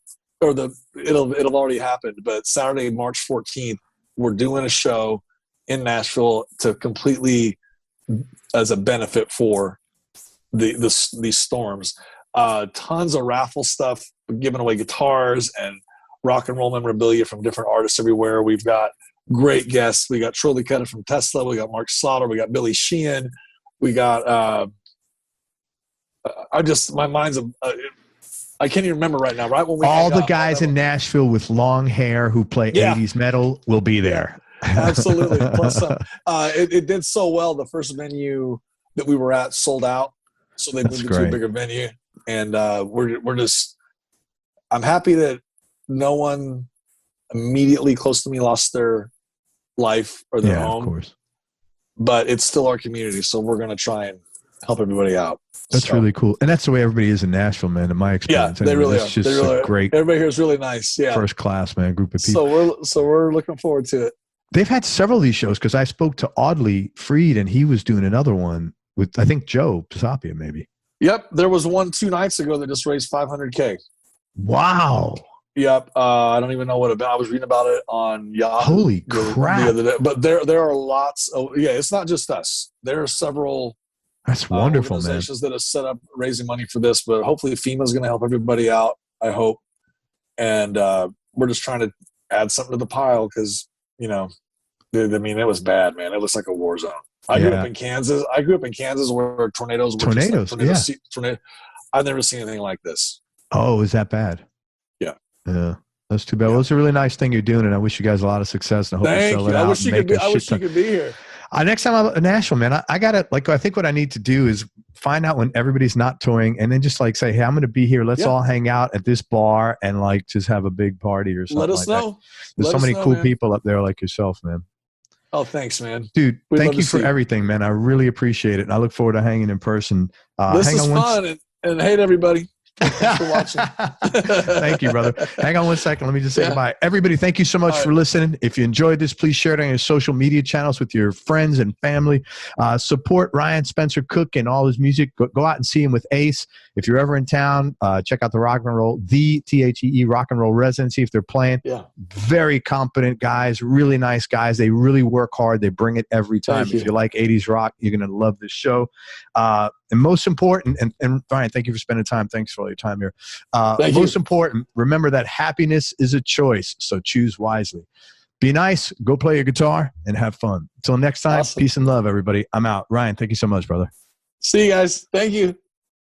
Speaker 2: it'll already happened, but Saturday, March 14th, we're doing a show in Nashville to completely as a benefit for these storms. Tons of raffle stuff, giving away guitars and rock and roll memorabilia from different artists everywhere. We've got great guests. We got Troy Lucetta from Tesla. We got Mark Slaughter. We got Billy Sheehan. We got my mind's I can't even remember right now. Right when we
Speaker 1: all the guys in Nashville with long hair who play 80s metal will be there.
Speaker 2: Absolutely. Plus, it did so well. The first venue that we were at sold out, so they moved to a bigger venue, and we're just. I'm happy that no one immediately close to me lost their life or their home.
Speaker 1: Of course.
Speaker 2: But it's still our community, so we're going to try and help everybody out.
Speaker 1: That's really cool. And that's the way everybody is in Nashville, man, in my experience.
Speaker 2: Yeah, they really are.
Speaker 1: It's just great.
Speaker 2: Everybody here is really nice. Yeah.
Speaker 1: First class, man, group of people.
Speaker 2: So we're looking forward to it.
Speaker 1: They've had several of these shows because I spoke to Audley Freed and he was doing another one with, I think, Joe Pisapia, maybe.
Speaker 2: There was one 2 nights ago that just raised $500K.
Speaker 1: Wow.
Speaker 2: Yep. I don't even know what about. I was reading about it on Yahoo.
Speaker 1: Holy crap.
Speaker 2: The other day. But there are lots of, it's not just us. There are several
Speaker 1: That's wonderful,
Speaker 2: organizations that have set up raising money for this, but hopefully FEMA's going to help everybody out, I hope. And we're just trying to add something to the pile because, it was bad, man. It was like a war zone. I grew up in Kansas. Where tornadoes were tornado. I've never seen anything like this.
Speaker 1: Oh, is that bad? Yeah. That's too bad. Well, it's a really nice thing you're doing, and I wish you guys a lot of success. And I hope you sell it out.
Speaker 2: I wish you could be here.
Speaker 1: Next time I'm at Nashville, man, I gotta I think what I need to do is find out when everybody's not touring, and then just say, hey, I'm going to be here. Let's all hang out at this bar and just have a big party or something.
Speaker 2: Let us know.
Speaker 1: There's so many cool people up there like yourself, man.
Speaker 2: Oh, thanks, man.
Speaker 1: Dude, thank you for everything, man. I really appreciate it, and I look forward to hanging in person.
Speaker 2: This is fun, and hey, everybody. Thanks for watching.
Speaker 1: Thank you, brother. Hang on one second. Let me just say goodbye. Everybody, thank you so much for listening. If you enjoyed this, please share it on your social media channels with your friends and family. Support Ryan Spencer Cook and all his music. Go out and see him with Ace. If you're ever in town, check out the Rock and Roll, the THEE Rock and Roll Residency if they're playing. Yeah. Very competent guys, really nice guys. They really work hard. They bring it every time. If you like 80s rock, you're going to love this show. And most important, and Ryan, thank you for spending time. Thanks for all your time here. Most important, remember that happiness is a choice, so choose wisely. Be nice, go play your guitar, and have fun. Until next time, peace and love, everybody. I'm out. Ryan, thank you so much, brother.
Speaker 2: See you guys. Thank you.